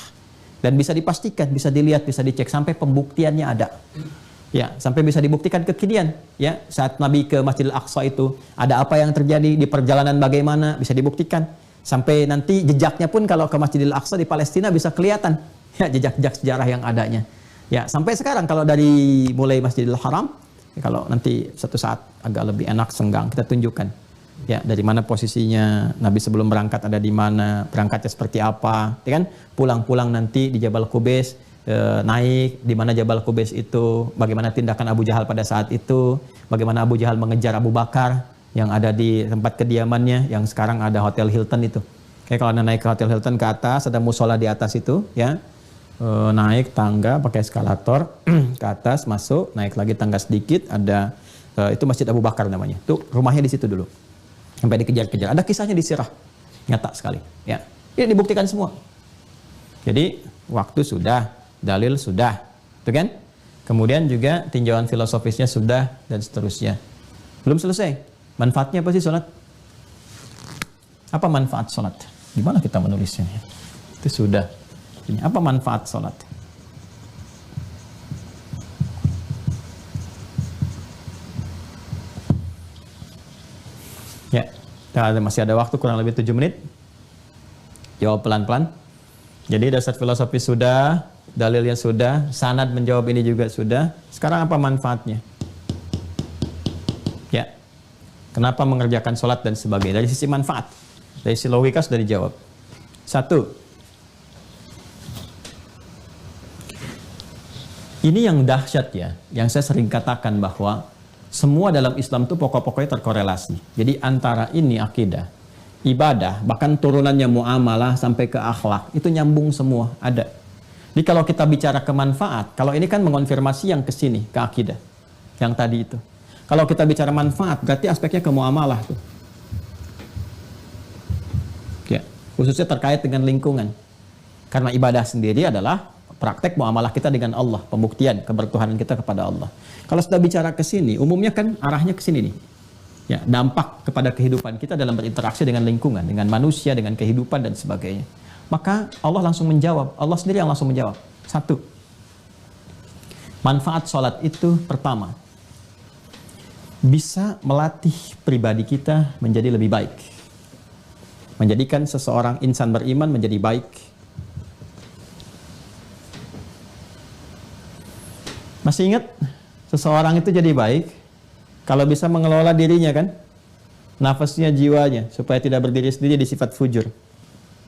Dan bisa dipastikan, bisa dilihat, bisa dicek sampai pembuktiannya ada. Ya, sampai bisa dibuktikan kekinian. Ya, saat Nabi ke Masjidil Aqsa itu ada apa yang terjadi di perjalanan bagaimana bisa dibuktikan. Sampai nanti jejaknya pun kalau ke Masjidil Aqsa di Palestina bisa kelihatan. Ya, jejak-jejak sejarah yang adanya. Ya, sampai sekarang kalau dari mulai Masjidil Haram, ya kalau nanti satu saat agak lebih enak senggang kita tunjukkan. Ya, dari mana posisinya Nabi sebelum berangkat ada di mana, berangkatnya seperti apa, ya kan? Pulang-pulang nanti di Jabal Qubais, naik di mana Jabal Qubais itu, bagaimana tindakan Abu Jahal pada saat itu, bagaimana Abu Jahal mengejar Abu Bakar yang ada di tempat kediamannya yang sekarang ada Hotel Hilton itu. Kayak kalau Anda naik ke Hotel Hilton ke atas, ada musola di atas itu, ya. Naik tangga pakai eskalator ke atas, masuk, naik lagi tangga sedikit, ada itu Masjid Abu Bakar namanya. Itu rumahnya di situ dulu. Sampai dikejar-kejar. Ada kisahnya di sirah. Nyata sekali, ya. Ini dibuktikan semua. Jadi, waktu sudah, dalil sudah, itu kan? Kemudian juga tinjauan filosofisnya sudah dan seterusnya. Belum selesai. Manfaatnya apa sih sholat? Apa manfaat sholat? Gimana kita menulisnya? Itu sudah. Ini apa manfaat sholat? Ya, masih ada waktu kurang lebih 7 menit. Jawab pelan-pelan. Jadi dasar filosofi sudah, dalilnya sudah, sanad menjawab ini juga sudah. Sekarang apa manfaatnya? Ya, kenapa mengerjakan sholat dan sebagainya? Dari sisi manfaat, dari sisi logika sudah dijawab. 1. Ini yang dahsyat ya, yang saya sering katakan bahwa semua dalam Islam itu pokok-pokoknya terkorelasi. Jadi antara ini akidah, ibadah, bahkan turunannya muamalah sampai ke akhlak, itu nyambung semua, ada. Jadi kalau kita bicara ke manfaat, kalau ini kan mengonfirmasi yang ke sini, ke akidah, yang tadi itu. Kalau kita bicara manfaat, berarti aspeknya ke muamalah tuh. Ya, khususnya terkait dengan lingkungan. Karena ibadah sendiri adalah praktek muamalah kita dengan Allah, pembuktian kebertuhanan kita kepada Allah. Kalau sudah bicara ke sini, umumnya kan arahnya ke sini nih. Ya, dampak kepada kehidupan kita dalam berinteraksi dengan lingkungan, dengan manusia, dengan kehidupan dan sebagainya. Maka Allah langsung menjawab, Allah sendiri yang langsung menjawab. 1. Manfaat sholat itu pertama, bisa melatih pribadi kita menjadi lebih baik. Menjadikan seseorang insan beriman menjadi baik. Masih ingat seseorang itu jadi baik kalau bisa mengelola dirinya kan, nafasnya, jiwanya, supaya tidak berdiri sendiri di sifat fujur.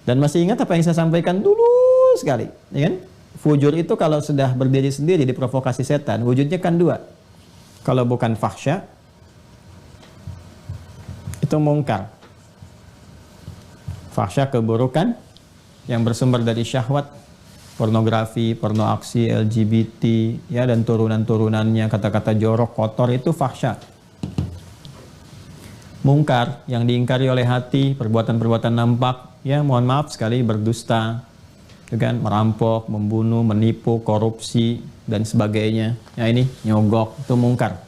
Dan masih ingat apa yang saya sampaikan dulu sekali, ya kan? Fujur itu kalau sudah berdiri sendiri diprovokasi setan, wujudnya kan 2. Kalau bukan fahsya, itu mungkar. Fahsya keburukan yang bersumber dari syahwat, pornografi, porno aksi, LGBT, ya, dan turunan-turunannya, kata-kata jorok, kotor, itu fahsya. Mungkar yang diingkari oleh hati, perbuatan-perbuatan nampak, ya, mohon maaf sekali, berdusta, kan, merampok, membunuh, menipu, korupsi, dan sebagainya. Ya, ini nyogok, itu mungkar.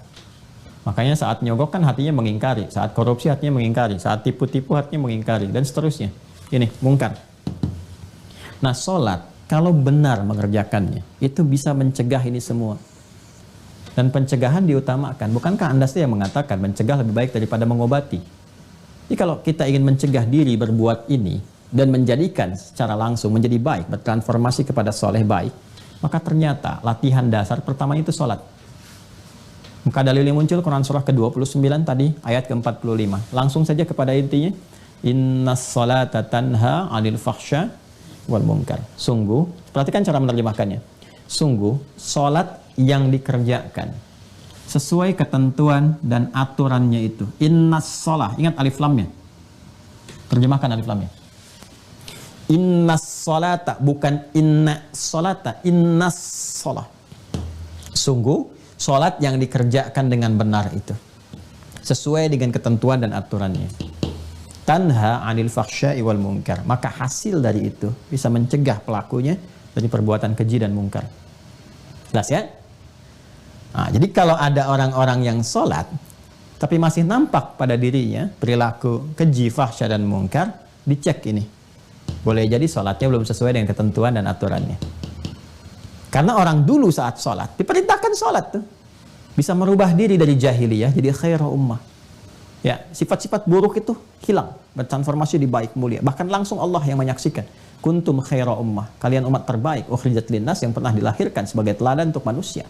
Makanya saat nyogok kan hatinya mengingkari, saat korupsi hatinya mengingkari, saat tipu-tipu hatinya mengingkari, dan seterusnya. Ini mungkar. Nah, sholat kalau benar mengerjakannya, itu bisa mencegah ini semua. Dan pencegahan diutamakan. Bukankah Anda sendiri yang mengatakan mencegah lebih baik daripada mengobati? Jadi kalau kita ingin mencegah diri berbuat ini, dan menjadikan secara langsung menjadi baik, bertransformasi kepada soleh baik, maka ternyata latihan dasar pertama itu sholat. Maka dalil yang muncul Quran surah ke-29 tadi, ayat ke-45. Langsung saja kepada intinya. Innas sholata tanha 'anil fahsya wal munkar. Sungguh, perhatikan cara menerjemahkannya. Sungguh, sholat yang dikerjakan sesuai ketentuan dan aturannya itu. Innas sholah, ingat alif lamnya. Terjemahkan alif lamnya. Innas sholata, bukan inna sholata, innas sholah. Sungguh, sholat yang dikerjakan dengan benar itu sesuai dengan ketentuan dan aturannya. Tanha 'anil fahsya'i wal munkar. Maka hasil dari itu bisa mencegah pelakunya dari perbuatan keji dan munkar. Jelas ya? Nah, jadi kalau ada orang-orang yang sholat tapi masih nampak pada dirinya perilaku keji, fahsya dan munkar, dicek ini. Boleh jadi sholatnya belum sesuai dengan ketentuan dan aturannya. Karena orang dulu saat sholat diperintahkan sholat tuh bisa merubah diri dari jahiliyah jadi khairah ummah. Ya, sifat-sifat buruk itu hilang, bertransformasi di baik mulia. Bahkan langsung Allah yang menyaksikan. Kuntum khaira ummah, kalian umat terbaik, ukhrijat linnas, yang pernah dilahirkan sebagai teladan untuk manusia.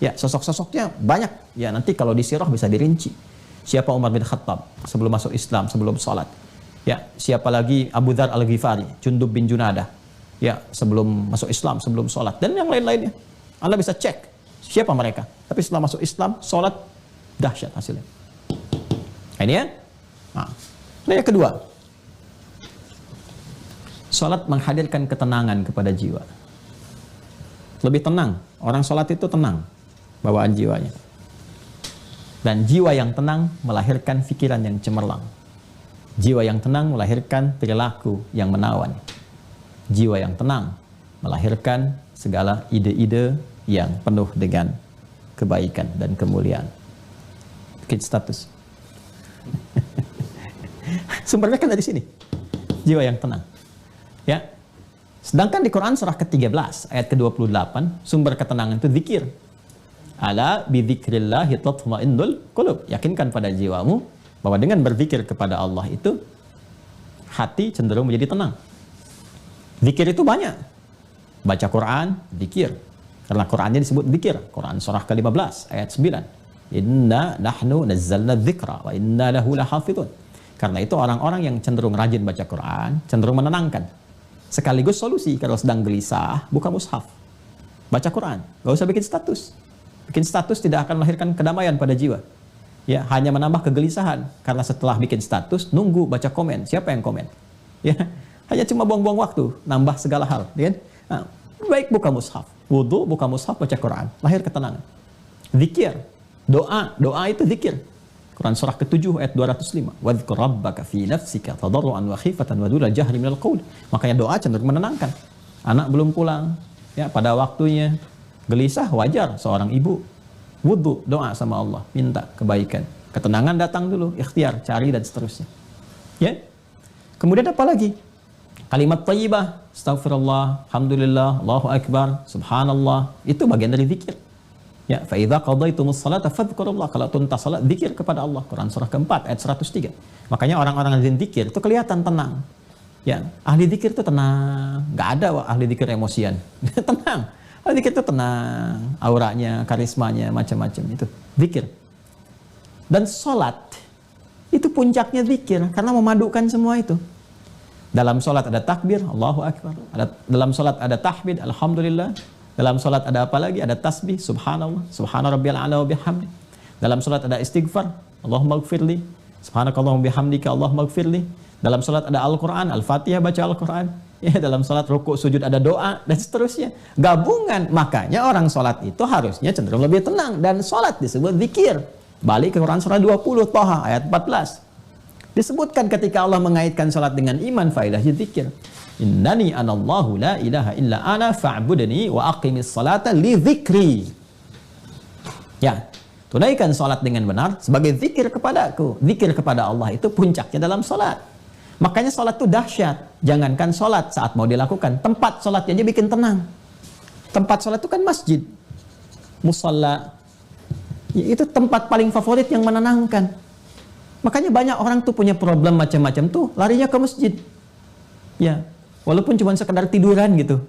Ya, sosok-sosoknya banyak. Ya, nanti kalau di sirah bisa dirinci. Siapa Umar bin Khattab sebelum masuk Islam, sebelum sholat. Ya, siapa lagi Abu Dzar Al-Ghifari, Jundub bin Junadah. Ya, sebelum masuk Islam, sebelum sholat, dan yang lain-lainnya. Anda bisa cek siapa mereka. Tapi setelah masuk Islam, sholat dahsyat hasilnya. Ini ya. Nah, yang kedua, sholat menghadirkan ketenangan kepada jiwa. Lebih tenang. Orang sholat itu tenang bawaan jiwanya. Dan jiwa yang tenang melahirkan pikiran yang cemerlang. Jiwa yang tenang melahirkan perilaku yang menawan. Jiwa yang tenang melahirkan segala ide-ide yang penuh dengan kebaikan dan kemuliaan. Bikin status. Sumbernya kan dari sini. Jiwa yang tenang. Ya. Sedangkan di Quran surah ke-13 ayat ke-28, sumber ketenangan itu zikir. Ala bidzikrillahi tatma'innul qulub. Yakinkan pada jiwamu bahwa dengan berzikir kepada Allah itu hati cenderung menjadi tenang. Zikir itu banyak. Baca Quran, zikir. Karena Qurannya disebut zikir. Quran surah ke-15 ayat 9. Inna nahnu nazzalna dzikra wa inna lahu lahafizun. Karena itu orang-orang yang cenderung rajin baca Quran, cenderung menenangkan. Sekaligus solusi kalau sedang gelisah, buka mushaf. Baca Quran, gak usah bikin status. Bikin status tidak akan melahirkan kedamaian pada jiwa. Ya, hanya menambah kegelisahan. Karena setelah bikin status, nunggu baca komen. Siapa yang komen? Ya, hanya cuma buang-buang waktu, nambah segala hal. Ya? Nah, baik buka mushaf. Wudu, buka mushaf, baca Quran. Lahir ketenangan. Zikir, doa itu zikir. Quran surah ke-7 ayat 205. Wadhkur rabbaka fi nafsika tadarruan wa khifatan wa duna jahri minal qaul. Makanya doa cenderung menenangkan. Anak belum pulang, ya pada waktunya. Gelisah wajar seorang ibu. Wudu, doa sama Allah, minta kebaikan. Ketenangan datang dulu, ikhtiar, cari dan seterusnya. Ya. Kemudian apa lagi? Kalimat thayyibah, astaghfirullah, alhamdulillah, Allahu akbar, subhanallah, itu bagian dari zikir. Ya, fa idza qadaytumus salata fadhkurullah. Kalau tuntas salat, zikir kepada Allah. Quran surah ke-4 ayat 103. Makanya orang-orang yang zikir itu kelihatan tenang. Ya, ahli zikir itu tenang. Enggak ada ahli zikir emosian. Tenang. Ahli zikir itu tenang, auranya, karismanya, macam-macam itu. Zikir. Dan salat itu puncaknya zikir karena memadukan semua itu. Dalam salat ada takbir, Allahu akbar. Dalam salat ada tahmid, alhamdulillah. Dalam salat ada apa lagi? Ada tasbih, subhanallah, subhana rabbiyal a'la wa bihamdi. Dalam salat ada istighfar, Allahumma ighfirli, subhanakallahumma bihamdika, Allahumma ighfirli. Dalam salat ada Al-Qur'an, Al-Fatihah, baca Al-Qur'an. Ya, dalam salat rukuk, sujud ada doa dan seterusnya. Gabungan. Makanya orang salat itu harusnya cenderung lebih tenang dan salat disebut zikir. Balik ke Quran surah 20 Thaha ayat 14. Disebutkan ketika Allah mengaitkan salat dengan iman, faedahnya zikir. Innani anallahu la ilaha illa ana fa'budni wa aqimis salata li dzikri. Ya, tunaikan salat dengan benar sebagai zikir kepadaku. Zikir kepada Allah itu puncaknya dalam salat. Makanya salat itu dahsyat. Jangankan salat saat mau dilakukan, tempat salatnya aja bikin tenang. Tempat salat itu kan masjid, musalla. Ya, itu tempat paling favorit yang menenangkan. Makanya banyak orang tuh punya problem macam-macam tuh larinya ke masjid. Ya, walaupun cuma sekedar tiduran gitu.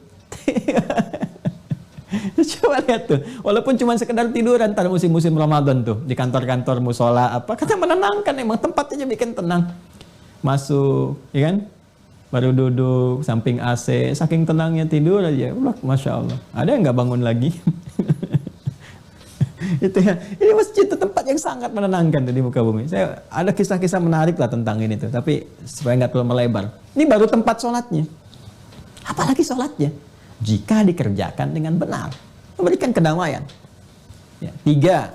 Coba lihat tuh, walaupun cuma sekedar tiduran pada musim-musim Ramadan tuh di kantor-kantor musola apa, kata menenangkan, emang tempatnya bikin tenang. Masuk, ya kan? Baru duduk samping AC, saking tenangnya tidur aja. Masya Allah. Ada yang nggak bangun lagi? Itu ya. Ini masjid itu tempat yang sangat menenangkan di muka bumi. Saya ada kisah-kisah menarik lah tentang ini tuh, tapi supaya nggak terlalu melebar. Ini baru tempat sholatnya. Apalagi sholatnya jika dikerjakan dengan benar, memberikan kedamaian. Ya, 3.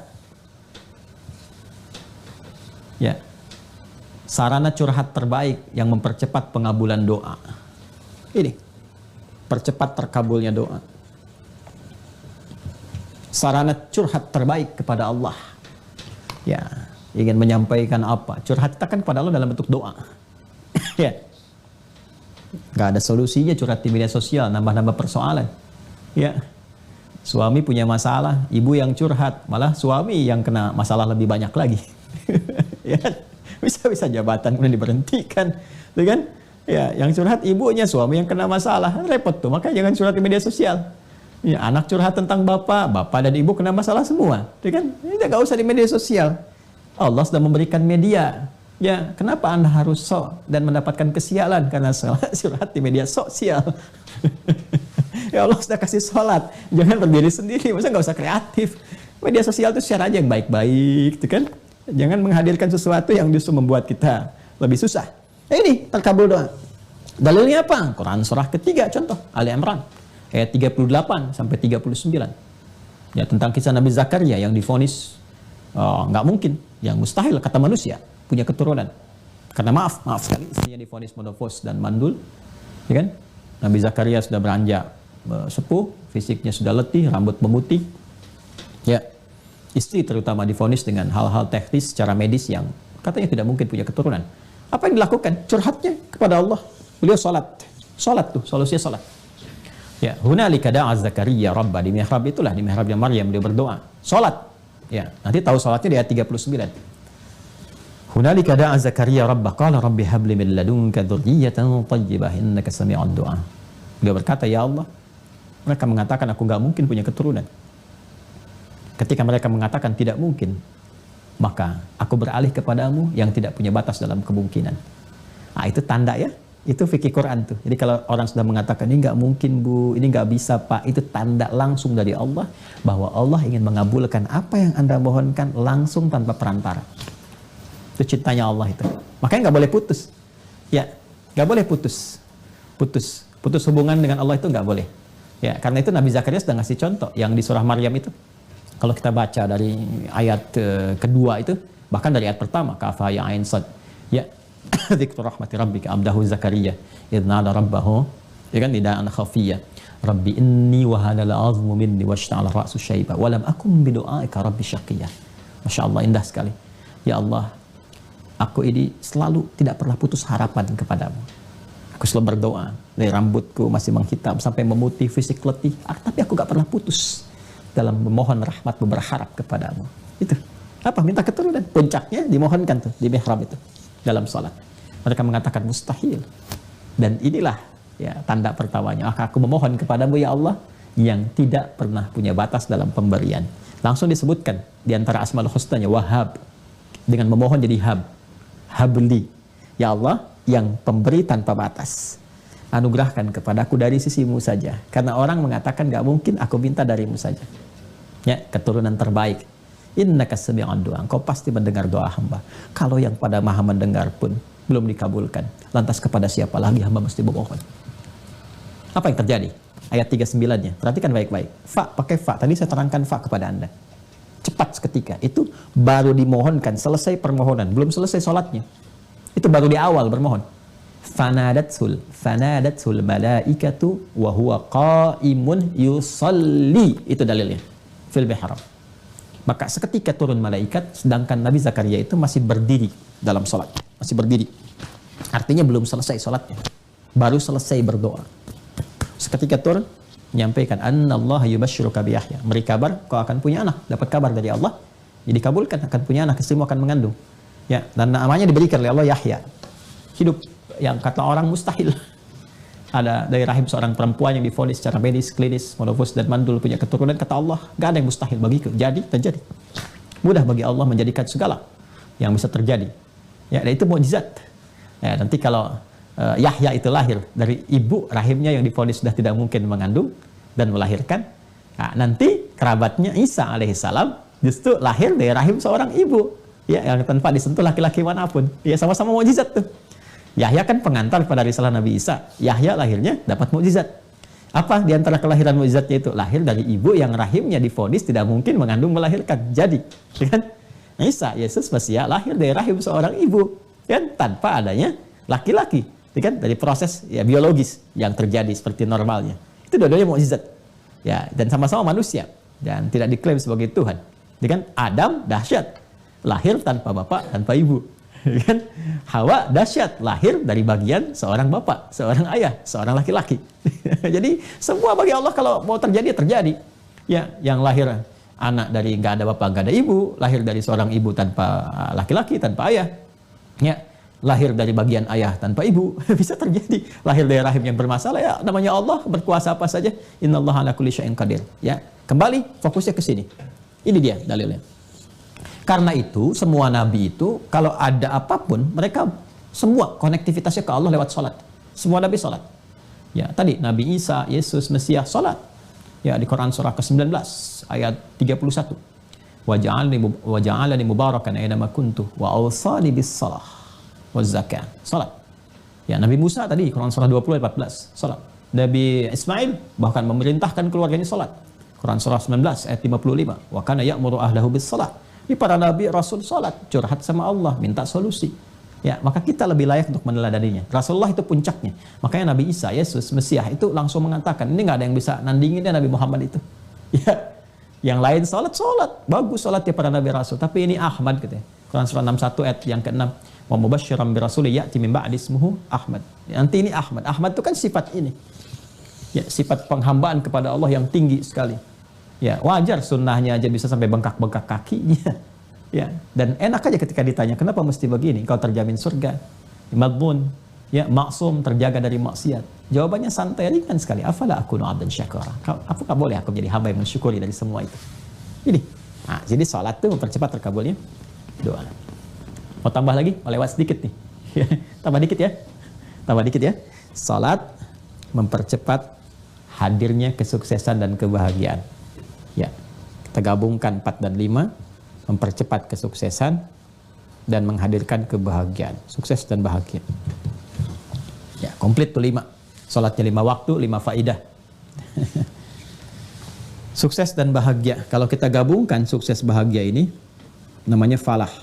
Ya, sarana curhat terbaik yang mempercepat pengabulan doa. Ini percepat terkabulnya doa. Sarana curhat terbaik kepada Allah. Ya, ingin menyampaikan apa? Curhat kita kan kepada Allah dalam bentuk doa. Ya. Gak ada solusinya curhat di media sosial, nambah-nambah persoalan. Ya. Suami punya masalah, ibu yang curhat, malah suami yang kena masalah lebih banyak lagi. Ya. Bisa-bisa jabatan kemudian diberhentikan, tuh kan? Ya, yang curhat ibunya, suami yang kena masalah, repot tuh. Makanya jangan curhat di media sosial. Ya, anak curhat tentang bapak dan ibu kena masalah semua, tuh kan? Ini nggak usah di media sosial. Allah sudah memberikan media. Ya, kenapa Anda harus sok dan mendapatkan kesialan karena curhat di media sosial? Ya Allah sudah kasih sholat, jangan berdiri sendiri, masa nggak usah kreatif. Media sosial itu share aja yang baik-baik, tuh kan? Jangan menghadirkan sesuatu yang justru membuat kita lebih susah. Ini terkabul doa. Dalilnya apa? Quran surah ketiga contoh, Ali Imran ayat 38 sampai 39. Ya, tentang kisah Nabi Zakaria yang divonis nggak mungkin, yang mustahil kata manusia punya keturunan. Karena maaf sekali istrinya divonis menopause dan mandul, ya kan? Nabi Zakaria sudah beranjak sepuh, fisiknya sudah letih, rambut memutih. Ya, istri terutama divonis dengan hal-hal teknis secara medis yang katanya tidak mungkin punya keturunan. Apa yang dilakukan? Curhatnya kepada Allah. Beliau sholat tuh, solusinya sholat. Ya, hunalika da'a Zakaria Rabbah, di mihrab itulah, di mihrabnya Maryam beliau berdoa. Sholat. Ya, nanti tahu sholatnya di ayat 39. Hunalika da'a Zakaria Rabbah, qala rabbi habli min ladunka dzurriyyatan thayyibah innaka sami'ud du'a. Beliau berkata, ya Allah, mereka mengatakan aku nggak mungkin punya keturunan. Ketika mereka mengatakan tidak mungkin, maka aku beralih kepadamu yang tidak punya batas dalam kemungkinan. Nah, itu tanda ya. Itu fikih Quran tuh. Jadi kalau orang sudah mengatakan ini nggak mungkin bu, ini nggak bisa pak, itu tanda langsung dari Allah bahwa Allah ingin mengabulkan apa yang Anda mohonkan langsung tanpa perantara. Itu cintanya Allah itu. Makanya nggak boleh putus. Ya, nggak boleh putus. Putus hubungan dengan Allah itu nggak boleh. Ya, karena itu Nabi Zakaria sudah ngasih contoh yang di surah Maryam itu. Kalau kita baca dari ayat kedua itu, bahkan dari ayat pertama, kafa ya ain sad, ya, dzikru rahmati rabbika abdahu Zakaria idh nada rabbahu, ya kan, nidaan khafiyya, rabbi inni wa hadal azmu minni washta'ala ra'su syaiba wa lam akum bi du'aika rabbi syaqiyya. Masya Allah, indah sekali. Ya Allah, aku ini selalu tidak pernah putus harapan kepadamu. Aku selalu berdoa, dari rambutku masih menghitam sampai memutih, fisik letih, tapi aku gak pernah putus dalam memohon rahmatmu, berharap kepadamu. Itu apa? Minta keturunan. Puncaknya dimohonkan tuh di mihrab itu dalam sholat. Mereka mengatakan mustahil. Dan inilah ya tanda pertamanya. Maka aku memohon kepadamu ya Allah yang tidak pernah punya batas dalam pemberian. Langsung disebutkan di antara asmaul husnanya Wahhab, dengan memohon jadi Habli. Ya Allah yang pemberi tanpa batas, anugerahkan kepadaku dari sisimu saja. Karena orang mengatakan gak mungkin, aku minta darimu saja. Ya, keturunan terbaik. Innaka sami'ud du'a, engkau pasti mendengar doa hamba. Kalau yang pada maha mendengar pun belum dikabulkan, lantas kepada siapa lagi hamba mesti memohon? Apa yang terjadi? Ayat 39-nya, perhatikan baik-baik. Pakai fa, tadi saya terangkan fa kepada Anda. Cepat seketika, itu baru dimohonkan, selesai permohonan, belum selesai sholatnya. Itu baru di awal bermohon. Fanadatul malaikatu wa huwa qaimun yusalli, itu dalilnya fil mihrab. Maka seketika turun malaikat, sedangkan Nabi Zakaria itu masih berdiri dalam sholat, masih berdiri. Artinya belum selesai sholatnya, baru selesai berdoa. Seketika turun, menyampaikan annallaha yubashshiruka bi Yahya, beri kabar kau akan punya anak, dapat kabar dari Allah, jadi dikabulkan akan punya anak, istrimu akan mengandung. Ya, dan namanya diberikan oleh Allah Yahya. Hidup yang kata orang mustahil. Ada dari rahim seorang perempuan yang divonis secara medis, klinis, monofus dan mandul punya keturunan, kata Allah, gak ada yang mustahil bagiku. Jadi, terjadi. Mudah bagi Allah menjadikan segala yang bisa terjadi. Ya, dan itu mukjizat. Ya, nanti kalau Yahya itu lahir dari ibu rahimnya yang divonis sudah tidak mungkin mengandung dan melahirkan, nah, nanti kerabatnya Isa alaihissalam justru lahir dari rahim seorang ibu, ya, yang tanpa disentuh laki-laki manapun. Ya, sama-sama mukjizat tuh. Yahya kan pengantar pada risalah Nabi Isa. Yahya lahirnya dapat mukjizat. Apa di antara kelahiran mukjizatnya itu? Lahir dari ibu yang rahimnya divonis tidak mungkin mengandung melahirkan. Jadi, kan? Isa, Yesus Mesia lahir dari rahim seorang ibu, kan? Tanpa adanya laki-laki, kan? Dari proses ya biologis yang terjadi seperti normalnya. Itu dua-duanya mukjizat. Ya, dan sama-sama manusia dan tidak diklaim sebagai Tuhan. Kan? Adam dahsyat, lahir tanpa bapak, tanpa ibu. Kan? Hawa dahsyat, lahir dari bagian seorang bapak, seorang ayah, seorang laki-laki. Jadi semua bagi Allah kalau mau terjadi, terjadi. Ya, yang lahir anak dari nggak ada bapak, nggak ada ibu, lahir dari seorang ibu tanpa laki-laki, tanpa ayah. Ya, lahir dari bagian ayah tanpa ibu bisa terjadi. Lahir dari rahim yang bermasalah, ya namanya Allah berkuasa apa saja. Innallaha ala kulli syai'in qadir. Ya, kembali fokusnya ke sini. Ini dia dalilnya. Karena itu semua nabi itu kalau ada apapun mereka semua konektivitasnya ke Allah lewat salat. Semua nabi salat. Ya, tadi Nabi Isa, Yesus, Mesias salat. Ya, di Quran surah ke-19 ayat 31. Wa ja'alani mubarakan aina ma kuntu wa awsani bis shalah waz zakah. Salat. Ya, Nabi Musa tadi Quran surah 20 ayat 14, salat. Nabi Ismail bahkan memerintahkan keluarganya salat. Quran surah 19 ayat 55. Wa kana ya'muru ahlahu bis shalah. Ini para nabi rasul salat, curhat sama Allah, minta solusi. Ya, maka kita lebih layak untuk meneladaninya. Rasulullah itu puncaknya. Makanya Nabi Isa, Yesus, Mesias itu langsung mengatakan, ini nggak ada yang bisa nandingin Nabi Muhammad itu. Ya, yang lain salat, bagus salat ya para nabi rasul. Tapi ini Ahmad katanya. Quran surah 61 ayat yang ke-6. Wa mubasysyiran bi rasulin ya'ti min ba'di ismuhu Ahmad. Ya, nanti ini Ahmad. Ahmad itu kan sifat ini. Ya, sifat penghambaan kepada Allah yang tinggi sekali. Ya, wajar sunnahnya aja bisa sampai bengkak-bengkak kakinya. Ya, dan enak aja ketika ditanya kenapa mesti begini? Kau terjamin surga, madmun, ya maksum, terjaga dari maksiat. Jawabannya santai ringan sekali. Afala akunu abdan syakura. Apakah boleh aku menjadi hamba yang mensyukuri dari semua itu? Ini. Nah, jadi salat itu mempercepat terkabulnya doa. Mau tambah lagi? Mau lewat sedikit nih. Tambah dikit ya. Tambah dikit ya. Salat mempercepat hadirnya kesuksesan dan kebahagiaan. Ya. Kita gabungkan 4 dan 5. Mempercepat kesuksesan dan menghadirkan kebahagiaan. Sukses dan bahagia. Ya, komplit tuh 5. Salatnya 5 waktu, 5 faidah. Sukses dan bahagia. Kalau kita gabungkan sukses bahagia ini, namanya falah.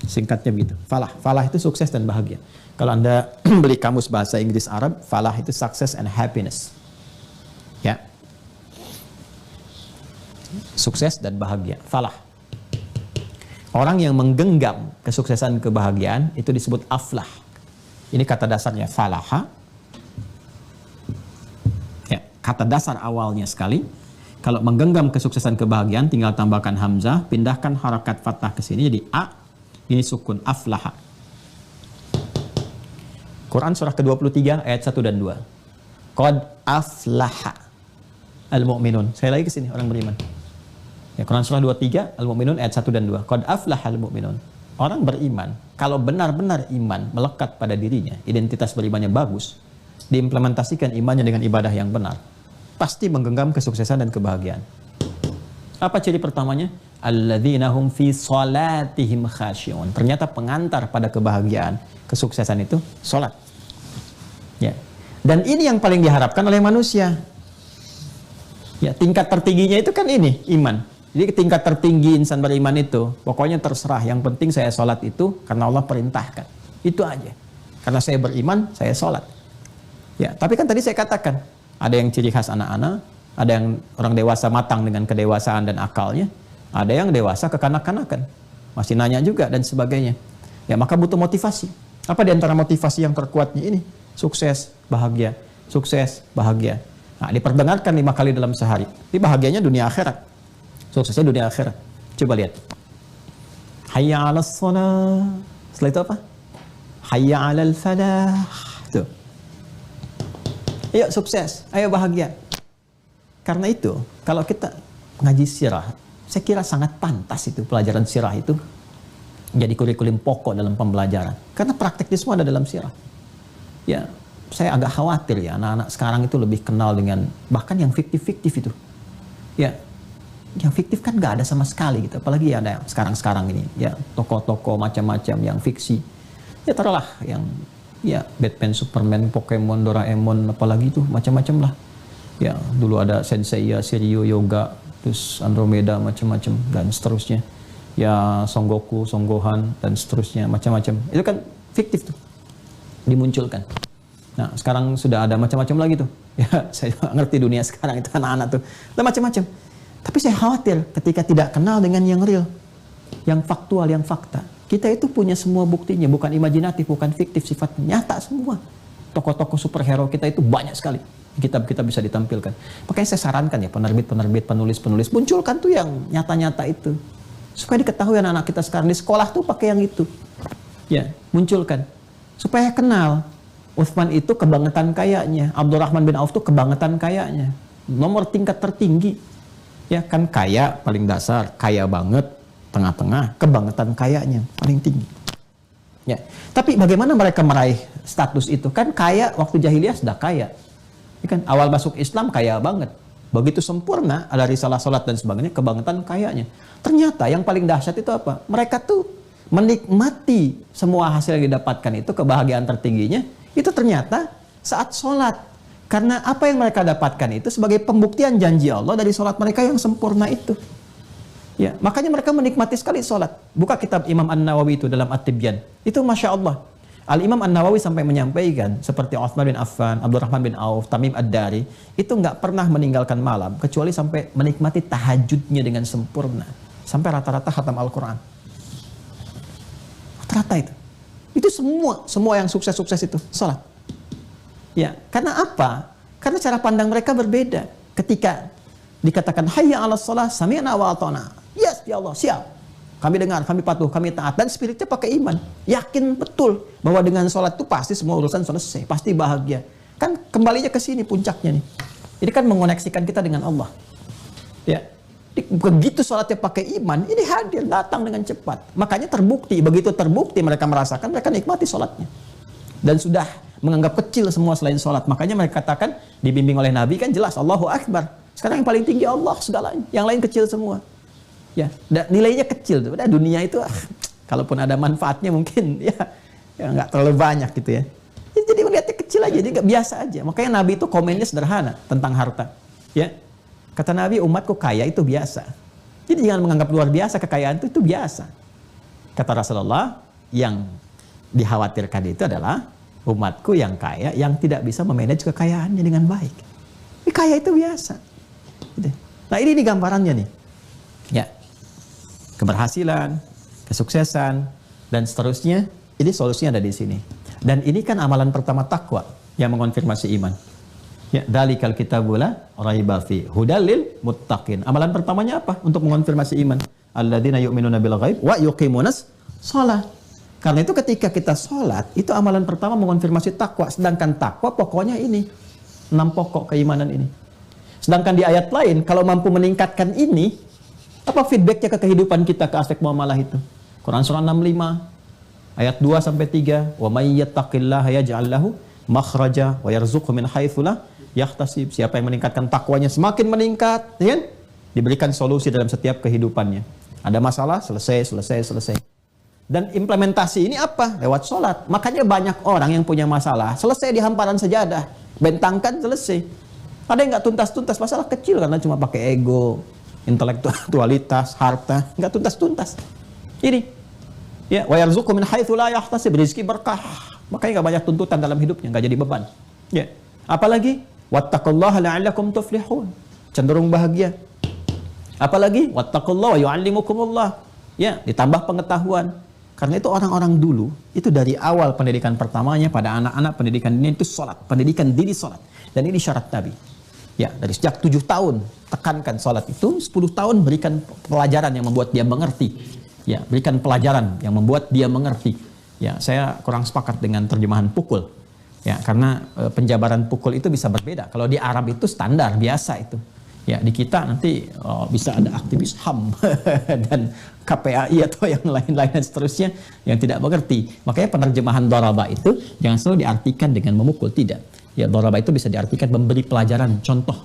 Singkatnya begitu. Falah. Falah itu sukses dan bahagia. Kalau Anda beli kamus bahasa Inggris Arab, falah itu success and happiness. Ya. Sukses dan bahagia, falah. Orang yang menggenggam kesuksesan kebahagiaan itu disebut aflah. Ini kata dasarnya falaha. Ya, kata dasar awalnya sekali. Kalau menggenggam kesuksesan kebahagiaan tinggal tambahkan hamzah, pindahkan harakat fathah ke sini jadi a. Ini sukun aflaha. Quran surah ke-23 ayat 1 dan 2. Qad aflaha al-mu'minun. Saya lagi ke sini orang beriman. Ya, Quran surah 23 Al-Mu'minun ayat 1 dan 2. Qad aflahal mu'minun. Orang beriman, kalau benar-benar iman melekat pada dirinya, identitas berimannya bagus, diimplementasikan imannya dengan ibadah yang benar, pasti menggenggam kesuksesan dan kebahagiaan. Apa ciri pertamanya? Alladzina hum fi salatihim khasyi'un. Ternyata pengantar pada kebahagiaan, kesuksesan itu salat. Ya. Dan ini yang paling diharapkan oleh manusia. Ya, tingkat tertingginya itu kan ini, iman. Jadi tingkat tertinggi insan beriman itu, pokoknya terserah. Yang penting saya sholat itu karena Allah perintahkan. Itu aja. Karena saya beriman, saya sholat. Ya, tapi kan tadi saya katakan, ada yang ciri khas anak-anak, ada yang orang dewasa matang dengan kedewasaan dan akalnya, ada yang dewasa kekanak-kanakan, masih nanya juga dan sebagainya. Ya, maka butuh motivasi. Apa di antara motivasi yang terkuatnya ini? Sukses, bahagia. Sukses, bahagia. Nah, diperdengarkan 5 kali dalam sehari. Ini bahagianya dunia akhirat. Suksesnya dunia akhirat. Coba lihat. Hayya 'alas shalah. Setelah itu apa? Hayya 'alal falah. Tuh. Ayo sukses, ayo bahagia. Karena itu, kalau kita ngaji sirah, saya kira sangat pantas itu pelajaran sirah itu jadi kurikulum pokok dalam pembelajaran. Karena praktek semua ada dalam sirah. Ya, saya agak khawatir ya anak-anak sekarang itu lebih kenal dengan bahkan yang fiktif-fiktif itu. Ya, yang fiktif kan nggak ada sama sekali gitu. Apalagi ada yang sekarang-sekarang ini, ya tokoh-tokoh macam-macam yang fiksi. Ya taruhlah yang ya Batman, Superman, Pokemon, Doraemon, apalagi itu macam-macam lah. Ya dulu ada Sensei, ya Shiryu, Yoga, terus Andromeda macam-macam dan seterusnya. Ya Son Goku, Son Gohan dan seterusnya macam-macam. Itu kan fiktif tuh dimunculkan. Nah sekarang sudah ada macam-macam lagi tuh. Ya saya ngerti dunia sekarang itu anak-anak tuh. Ada macam-macam. Tapi saya khawatir ketika tidak kenal dengan yang real, yang faktual, yang fakta. Kita itu punya semua buktinya, bukan imajinatif, bukan fiktif, sifatnya nyata semua. Tokoh-tokoh superhero kita itu banyak sekali. Kitab-kitab bisa ditampilkan. Makanya saya sarankan ya penerbit-penerbit, penulis-penulis, munculkan tuh yang nyata-nyata itu. Supaya diketahui anak-anak kita sekarang di sekolah tuh pakai yang itu. Ya, munculkan supaya kenal. Utsman itu kebangetan kayanya, Abdurrahman bin Auf itu kebangetan kayanya, nomor tingkat tertinggi. Ya kan, kaya paling dasar, kaya banget, tengah-tengah, kebangetan kayanya paling tinggi. Ya, tapi bagaimana mereka meraih status itu? Kan kaya waktu jahiliyah sudah kaya. Ya kan, awal masuk Islam kaya banget. Begitu sempurna, ada risalah salat dan sebagainya, kebangetan kayanya. Ternyata yang paling dahsyat itu apa? Mereka tuh menikmati semua hasil yang didapatkan itu, kebahagiaan tertingginya itu ternyata saat sholat. Karena apa yang mereka dapatkan itu sebagai pembuktian janji Allah dari sholat mereka yang sempurna itu. Ya, makanya mereka menikmati sekali sholat. Buka kitab Imam An-Nawawi itu dalam At-Tibyan. Itu Masya Allah. Al-Imam An-Nawawi sampai menyampaikan seperti Utsman bin Affan, Abdurrahman bin Auf, Tamim Ad-Dari, itu nggak pernah meninggalkan malam kecuali sampai menikmati tahajudnya dengan sempurna. Sampai rata-rata khatam Al-Quran. Rata-rata itu. Itu semua yang sukses-sukses itu sholat. Ya, karena apa? Karena cara pandang mereka berbeda. Ketika dikatakan hayya 'alas shalah, sami'na wa ata'na. Yes, ya Allah, siap. Kami dengar, kami patuh, kami taat, dan spiritnya pakai iman. Yakin betul bahwa dengan sholat itu pasti semua urusan selesai, pasti bahagia. Kan kembalinya ke sini puncaknya nih. Ini kan mengoneksikan kita dengan Allah. Ya. Begitu sholatnya pakai iman, ini hadir, datang dengan cepat. Makanya terbukti, begitu terbukti mereka merasakan, mereka nikmati sholatnya. Dan sudah menganggap kecil semua selain sholat. Makanya mereka katakan, dibimbing oleh Nabi kan jelas, Allahu Akbar. Sekarang yang paling tinggi Allah segalanya, yang lain kecil semua. Ya, nilainya kecil. Dunia itu, kalaupun ada manfaatnya mungkin ya nggak terlalu banyak gitu ya. Jadi melihatnya kecil aja, jadi nggak biasa aja. Makanya Nabi itu komennya sederhana tentang harta. Ya. Kata Nabi, umatku kaya itu biasa. Jadi jangan menganggap luar biasa kekayaan itu biasa. Kata Rasulullah, yang dikhawatirkan itu adalah umatku yang kaya, yang tidak bisa memanage kekayaannya dengan baik. Ini kaya itu biasa. Nah ini gambarannya nih. Ya, keberhasilan, kesuksesan, dan seterusnya, ini solusinya ada di sini. Dan ini kan amalan pertama takwa yang mengonfirmasi iman. Ya, dalikal kitabula raiba fi hudalil muttaqin. Amalan pertamanya apa? Untuk mengonfirmasi iman. Alladzina yu'minuna bil ghaib wa yuqimunas shalah. Karena itu ketika kita sholat, itu amalan pertama mengonfirmasi takwa. Sedangkan takwa pokoknya ini 6 pokok keimanan ini. Sedangkan di ayat lain, kalau mampu meningkatkan ini, apa feedbacknya ke kehidupan kita, ke aspek muamalah itu? Quran surah 65 ayat 2 sampai 3, wa may yattaqillaha yaj'al lahu makhraja wa yarzuqhu min haitsu la yahtasib. Siapa yang meningkatkan takwanya semakin meningkat, ya kan? Diberikan solusi dalam setiap kehidupannya. Ada masalah, selesai. Dan implementasi ini apa? Lewat sholat. Makanya banyak orang yang punya masalah, selesai di hamparan sajadah, bentangkan, selesai. Ada yang nggak tuntas-tuntas, masalah kecil karena cuma pakai ego, intelektualitas, harta, nggak tuntas-tuntas. Ini, ya, wa yarzuqhu min haitsu la yahtasib, rezeki berkah. Makanya nggak banyak tuntutan dalam hidupnya, nggak jadi beban. Ya, apalagi wattaqullaha la'allakum tuflihun, cenderung bahagia. Apalagi wattaqullaha wa yu'allimukumullah, ya, ditambah pengetahuan. Karena itu orang-orang dulu itu dari awal pendidikan pertamanya pada anak-anak, pendidikan ini itu sholat, pendidikan diri sholat, dan ini syarat Nabi. Ya, dari sejak 7 tahun tekankan sholat itu, 10 tahun berikan pelajaran yang membuat dia mengerti. Ya, berikan pelajaran yang membuat dia mengerti. Ya, saya kurang sepakat dengan terjemahan pukul. Ya, karena penjabaran pukul itu bisa berbeda. Kalau di Arab itu standar, biasa itu. Ya, di kita nanti bisa ada aktivis HAM dan KPAI atau yang lain-lain dan seterusnya yang tidak mengerti. Makanya penerjemahan daraba itu jangan selalu diartikan dengan memukul, tidak. Ya, daraba itu bisa diartikan memberi pelajaran, contoh.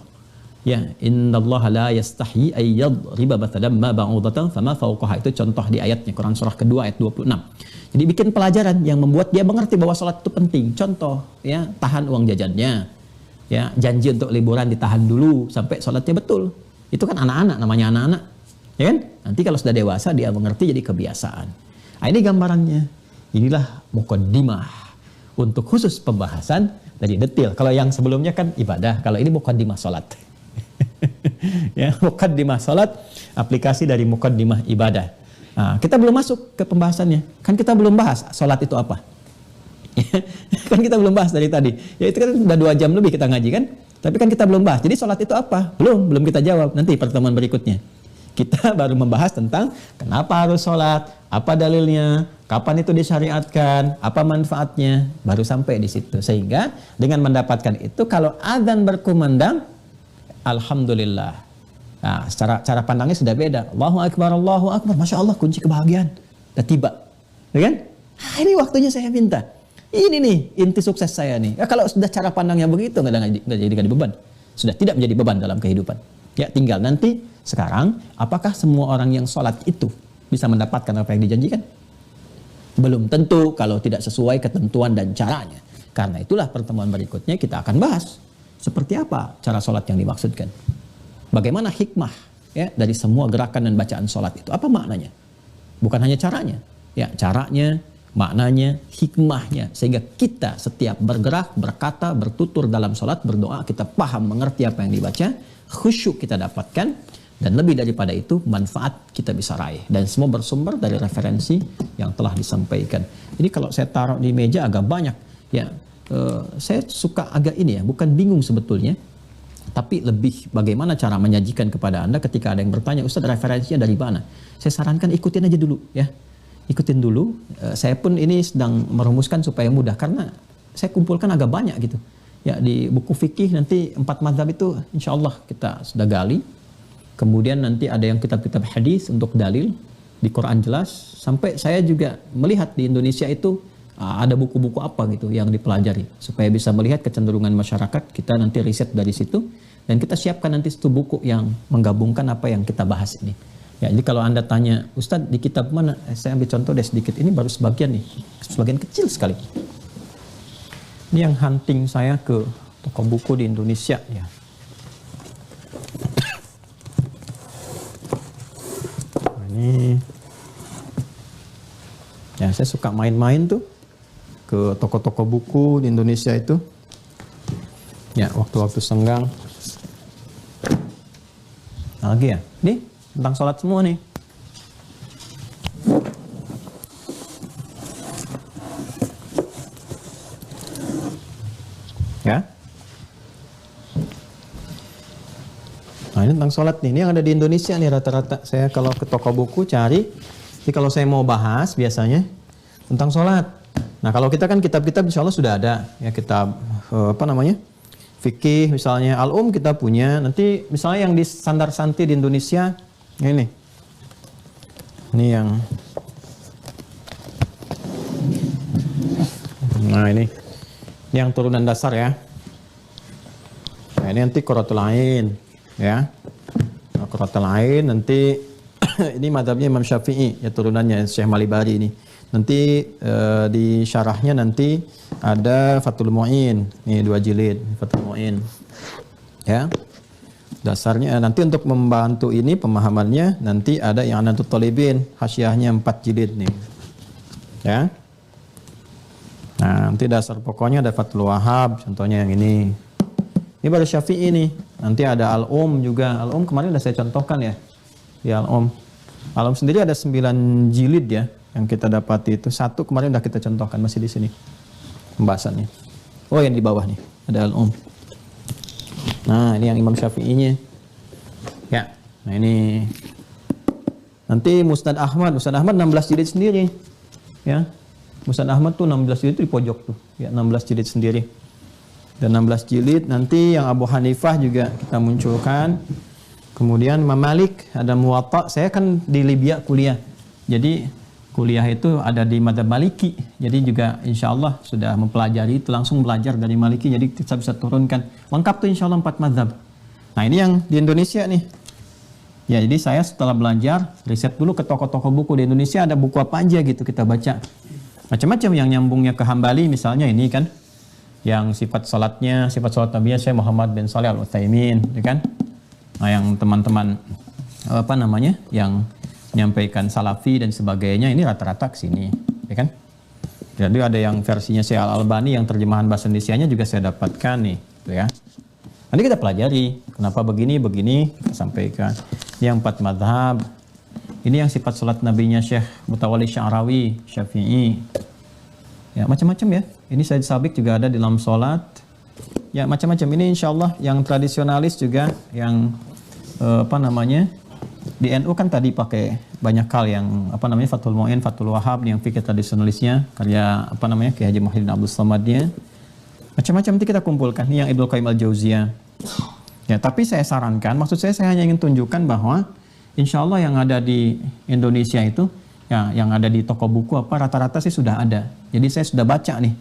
Ya, innallaha la yastahi ay yadriba mathalan ma ba'udatan fama fawqaha, itu contoh di ayatnya Quran surah kedua ayat 26. Jadi bikin pelajaran yang membuat dia mengerti bahwa sholat itu penting. Contoh, ya, tahan uang jajannya. Ya, janji untuk liburan ditahan dulu sampai sholatnya betul. Itu kan anak-anak, namanya anak-anak. Ya kan? Nanti kalau sudah dewasa dia mengerti jadi kebiasaan. Nah, ini gambarannya. Inilah muqaddimah untuk khusus pembahasan dari detail. Kalau yang sebelumnya kan ibadah, kalau ini muqaddimah sholat. Ya, muqaddimah sholat, aplikasi dari muqaddimah ibadah. Nah, kita belum masuk ke pembahasannya. Kan kita belum bahas sholat itu apa. Kan kita belum bahas dari tadi. Ya itu kan sudah 2 jam lebih kita ngaji kan. Tapi kan kita belum bahas. Jadi sholat itu apa? Belum kita jawab. Nanti pertemuan berikutnya. Kita baru membahas tentang kenapa harus sholat, apa dalilnya, kapan itu disyariatkan, apa manfaatnya, baru sampai di situ. Sehingga dengan mendapatkan itu, kalau adzan berkumandang, alhamdulillah. Nah, cara pandangnya sudah beda. Allahu Akbar, Masya Allah, kunci kebahagiaan. Udah tiba. Ya kan? Ini waktunya saya minta. Ini nih, inti sukses saya nih. Ya, kalau sudah cara pandangnya begitu, nggak jadi beban. Sudah tidak menjadi beban dalam kehidupan. Ya, tinggal nanti, sekarang, apakah semua orang yang sholat itu bisa mendapatkan apa yang dijanjikan? Belum tentu kalau tidak sesuai ketentuan dan caranya. Karena itulah pertemuan berikutnya kita akan bahas. Seperti apa cara sholat yang dimaksudkan? Bagaimana hikmah ya dari semua gerakan dan bacaan sholat itu? Apa maknanya? Bukan hanya caranya. Ya, caranya, maknanya, hikmahnya. Sehingga kita setiap bergerak, berkata, bertutur dalam sholat, berdoa, kita paham, mengerti apa yang dibaca, khusyuk kita dapatkan, dan lebih daripada itu, manfaat kita bisa raih. Dan semua bersumber dari referensi yang telah disampaikan. Jadi kalau saya taruh di meja agak banyak. Ya, saya suka agak ini ya, bukan bingung sebetulnya, tapi lebih bagaimana cara menyajikan kepada Anda ketika ada yang bertanya, Ustaz referensinya dari mana? Saya sarankan ikutin aja dulu ya. Ikutin dulu. Saya pun ini sedang merumuskan supaya mudah karena saya kumpulkan agak banyak gitu. Ya, di buku fikih nanti 4 mazhab itu insya Allah kita sudah gali. Kemudian nanti ada yang kitab-kitab hadis untuk dalil, di Quran jelas. Sampai saya juga melihat di Indonesia itu ada buku-buku apa gitu yang dipelajari supaya bisa melihat kecenderungan masyarakat. Kita nanti riset dari situ dan kita siapkan nanti satu buku yang menggabungkan apa yang kita bahas ini. Ya, jadi kalau Anda tanya, Ustadz di kitab mana? Saya ambil contoh deh sedikit. Ini baru sebagian nih, sebagian kecil sekali. Ini yang hunting saya ke toko buku di Indonesia ya. Ini ya, saya suka main-main tuh ke toko-toko buku di Indonesia itu ya, waktu-waktu senggang. Nah, lagi ya, nih tentang sholat semua nih. Ya, nah ini tentang sholat nih. Ini yang ada di Indonesia nih rata-rata. Saya kalau ke toko buku cari. Jadi kalau saya mau bahas biasanya tentang sholat. Nah kalau kita kan kitab-kitab insya Allah sudah ada. Ya kitab apa namanya? Fikih misalnya. Al-Um kita punya. Nanti misalnya yang di Sandar Santi di Indonesia. Ini yang. Nah ini yang turunan dasar ya. Nah ini nanti Qurratul Ain. Ya, Qurratul Ain nanti ini madhabnya Imam Syafi'i ya, turunannya Syekh Malibari ini. Nanti di syarahnya nanti ada Fathul Mu'in, ini 2 jilid Fathul Mu'in. Ya, dasarnya nanti untuk membantu ini pemahamannya nanti ada yang I'anatul Talibin, hasyiahnya 4 jilid nih. Ya. Nah, nanti dasar pokoknya ada Fathul Wahhab, contohnya yang ini. Ini baru Syafi'i nih. Nanti ada Al-Um juga. Al-Um kemarin udah saya contohkan ya. Di Al-Um. Al-Um sendiri ada 9 jilid ya yang kita dapati itu. 1 kemarin udah kita contohkan, masih di sini pembahasannya. Oh, yang di bawah nih ada Al-Um. Nah, ini yang Imam Syafi'inya. Ya. Nah, ini nanti Musnad Ahmad. Musnad Ahmad 16 jilid sendiri. Ya. Musnad Ahmad tuh 16 jilid di pojok tuh. Ya, 16 jilid sendiri. Dan 16 jilid nanti yang Abu Hanifah juga kita munculkan. Kemudian Imam Malik ada Muwatta. Saya kan di Libya kuliah. Jadi kuliah itu ada di Madzhab Maliki. Jadi juga insya Allah sudah mempelajari itu, langsung belajar dari Maliki. Jadi kita bisa turunkan. Lengkap tuh insya Allah 4 mazhab. Nah ini yang di Indonesia nih. Ya jadi saya setelah belajar, riset dulu ke toko-toko buku di Indonesia. Ada buku apa aja gitu kita baca. Macam-macam yang nyambungnya ke Hambali misalnya ini kan. Yang sifat salatnya, sifat salat Nabi Syekh Muhammad bin Shalih Al-Utsaimin, ya kan? Nah, yang teman-teman apa namanya? Yang menyampaikan salafi dan sebagainya ini rata-rata ke sini, ya kan? Jadi ada yang versinya Syekh Al-Albani yang terjemahan bahasa Indonesianya juga saya dapatkan nih, gitu ya. Nanti kita pelajari kenapa begini kita sampaikan. Ini yang 4 mazhab. Ini yang sifat salat nabinya Syekh Mutawalli Sya'rawi, Syafi'i. Ya, macam-macam ya. Ini Said Sabiq juga ada di dalam sholat. Ya, macam-macam. Ini insya Allah yang tradisionalis juga, yang Di NU kan tadi pakai banyak hal yang apa namanya Fathul Mu'in, Fathul Wahhab yang fikih tradisionalisnya, karya apa namanya Ki Haji Muhyiddin Abdul Samadnya. Macam-macam itu kita kumpulkan. Ini yang Ibnu Qayyim Al-Jauziyah. Ya, tapi saya sarankan, maksud saya hanya ingin tunjukkan bahwa insya Allah yang ada di Indonesia itu, ya, yang ada di toko buku apa rata-rata sih sudah ada. Jadi saya sudah baca nih,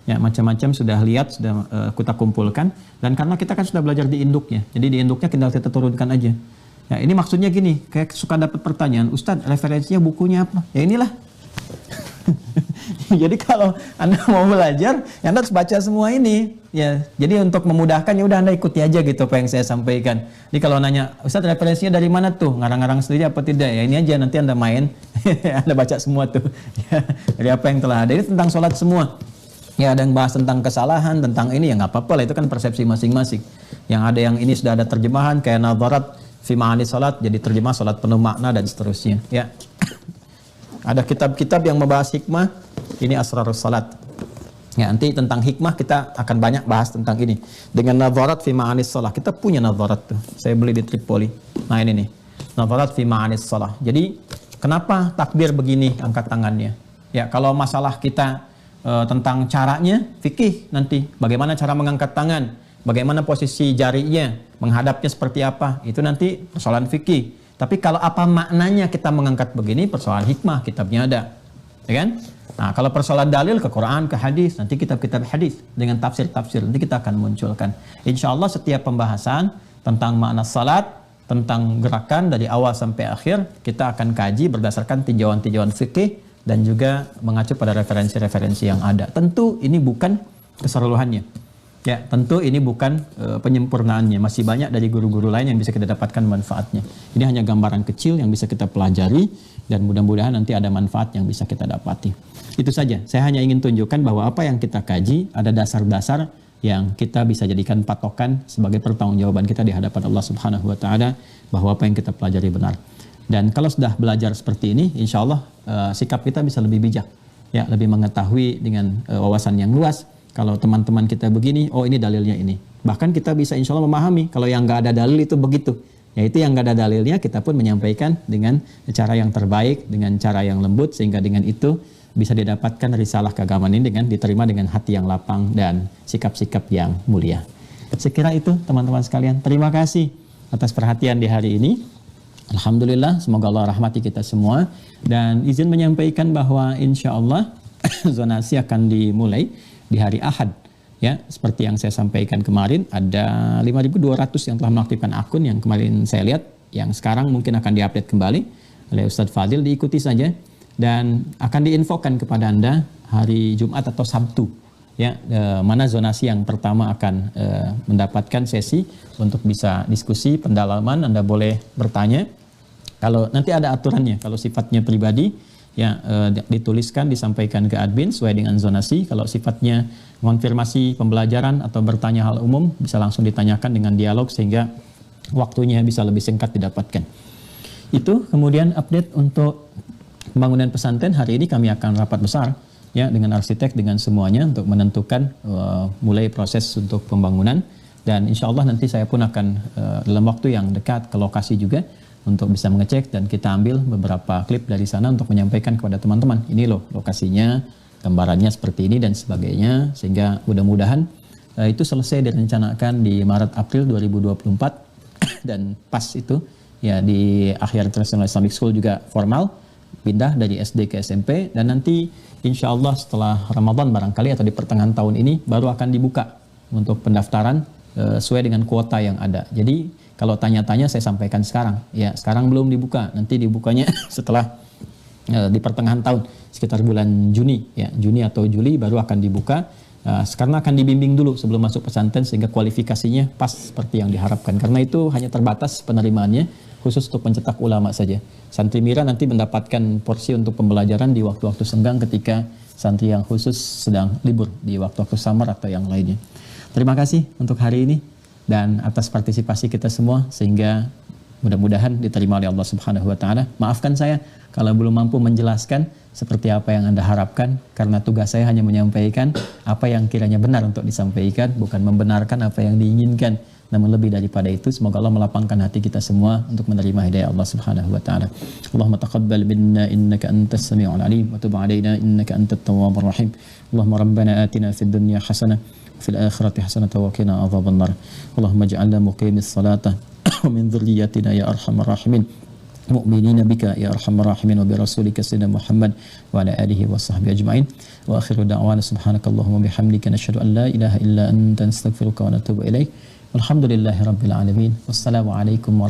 ya macam-macam sudah lihat, sudah kita kumpulkan. Dan karena kita kan sudah belajar di induknya, jadi di induknya tinggal kita turunkan aja. Ya ini maksudnya gini, kayak suka dapat pertanyaan, Ustadz referensinya bukunya apa? Ya inilah. Jadi kalau Anda mau belajar, ya Anda harus baca semua ini. Ya, jadi untuk memudahkan ya udah Anda ikuti aja gitu apa yang saya sampaikan. Jadi kalau nanya, Ustaz referensinya dari mana tuh? Ngarang-ngarang sendiri apa tidak? Ya ini aja nanti Anda main, Anda baca semua tuh. Ya, dari apa yang telah ada. Ini tentang sholat semua. Ya ada yang bahas tentang kesalahan, tentang ini ya nggak apa-apa lah, itu kan persepsi masing-masing. Yang ada yang ini sudah ada terjemahan kayak Nadharat fi ma'ani salat, jadi terjemah salat penuh makna dan seterusnya. Ya. Ada kitab-kitab yang membahas hikmah, ini Asrarus Salat. Ya, nanti tentang hikmah kita akan banyak bahas tentang ini. Dengan Nadharat fi ma'anis shalah. Kita punya Nadharat tuh. Saya beli di Tripoli. Nah ini nih. Nadharat fi ma'anis shalah. Jadi kenapa takbir begini angkat tangannya? Ya, kalau masalah kita tentang caranya, fikih nanti. Bagaimana cara mengangkat tangan? Bagaimana posisi jarinya? Menghadapnya seperti apa? Itu nanti persoalan fikih. Tapi kalau apa maknanya kita mengangkat begini, persoalan hikmah, kitabnya ada. Ya kan? Nah, kalau persoalan dalil ke Quran, ke hadis, nanti kitab-kitab hadis dengan tafsir-tafsir, nanti kita akan munculkan. Insya Allah setiap pembahasan tentang makna salat, tentang gerakan dari awal sampai akhir, kita akan kaji berdasarkan tinjauan-tinjauan fikih dan juga mengacu pada referensi-referensi yang ada. Tentu ini bukan keseluruhannya. Ya, tentu ini bukan penyempurnaannya. Masih banyak dari guru-guru lain yang bisa kita dapatkan manfaatnya. Ini hanya gambaran kecil yang bisa kita pelajari dan mudah-mudahan nanti ada manfaat yang bisa kita dapati. Itu saja. Saya hanya ingin tunjukkan bahwa apa yang kita kaji ada dasar-dasar yang kita bisa jadikan patokan sebagai pertanggungjawaban kita di hadapan Allah Subhanahu wa taala bahwa apa yang kita pelajari benar. Dan kalau sudah belajar seperti ini, insya Allah sikap kita bisa lebih bijak. Ya, lebih mengetahui dengan wawasan yang luas. Kalau teman-teman kita begini, oh ini dalilnya ini. Bahkan kita bisa insya Allah memahami kalau yang nggak ada dalil itu begitu. Yaitu yang nggak ada dalilnya kita pun menyampaikan dengan cara yang terbaik, dengan cara yang lembut, sehingga dengan itu bisa didapatkan risalah keagamaan ini dengan diterima dengan hati yang lapang dan sikap-sikap yang mulia. Sekira itu teman-teman sekalian. Terima kasih atas perhatian di hari ini. Alhamdulillah, semoga Allah rahmati kita semua. Dan izin menyampaikan bahwa insya Allah zonasi akan dimulai di hari Ahad, ya seperti yang saya sampaikan kemarin ada 5.200 yang telah mengaktifkan akun yang kemarin saya lihat, yang sekarang mungkin akan diupdate kembali oleh Ustadz Fadil, diikuti saja dan akan diinfokan kepada Anda hari Jumat atau Sabtu, ya mana zonasi yang pertama akan mendapatkan sesi untuk bisa diskusi pendalaman. Anda boleh bertanya kalau nanti ada aturannya, kalau sifatnya pribadi ya dituliskan, disampaikan ke admin sesuai dengan zonasi. Kalau sifatnya konfirmasi pembelajaran atau bertanya hal umum bisa langsung ditanyakan dengan dialog sehingga waktunya bisa lebih singkat didapatkan. Itu kemudian update untuk pembangunan pesantren. Hari ini kami akan rapat besar ya dengan arsitek, dengan semuanya untuk menentukan mulai proses untuk pembangunan, dan insya Allah nanti saya pun akan dalam waktu yang dekat ke lokasi juga untuk bisa mengecek, dan kita ambil beberapa klip dari sana untuk menyampaikan kepada teman-teman, ini loh lokasinya, gambarannya seperti ini dan sebagainya, sehingga mudah-mudahan itu selesai direncanakan di Maret April 2024 dan pas itu ya di akhir International Islamic School juga formal pindah dari SD ke SMP, dan nanti insya Allah setelah Ramadan barangkali atau di pertengahan tahun ini baru akan dibuka untuk pendaftaran sesuai dengan kuota yang ada. Jadi kalau tanya-tanya saya sampaikan sekarang, ya sekarang belum dibuka, nanti dibukanya setelah di pertengahan tahun, sekitar bulan Juni, ya Juni atau Juli baru akan dibuka, karena akan dibimbing dulu sebelum masuk pesantren sehingga kualifikasinya pas seperti yang diharapkan. Karena itu hanya terbatas penerimaannya, khusus untuk pencetak ulama saja. Santri Mira nanti mendapatkan porsi untuk pembelajaran di waktu-waktu senggang ketika santri yang khusus sedang libur di waktu-waktu samar atau yang lainnya. Terima kasih untuk hari ini dan atas partisipasi kita semua, sehingga mudah-mudahan diterima oleh Allah Subhanahu wa taala. Maafkan saya kalau belum mampu menjelaskan seperti apa yang Anda harapkan, karena tugas saya hanya menyampaikan apa yang kiranya benar untuk disampaikan, bukan membenarkan apa yang diinginkan Namun lebih daripada itu, semoga Allah melapangkan hati kita semua untuk menerima hidayah Allah Subhanahu wa taala. Allahumma taqabbal minna innaka antas samiul alim wa tub alaina innaka antat tawwabur rahim. Allahumma rabbana atina fid dunya hasanah wa fil akhirati hasanah wa qina adzaban nar. Allahumma ij'alna muqimis salata wa min dhurriyyatina ya arhamar rahimin. Mu'minina bika ya arhamar rahimin wa bi rasulika sayyidina Muhammad wa ala alihi wa sahbihi ajma'in. Wa akhiru da'wana subhanakallahumma bihamdika nashhadu an la ilaha illa anta nastaghfiruka wa natubu ilaik. Alhamdulillahi rabbil alamin. Wassalamu alaikum warahmatullahi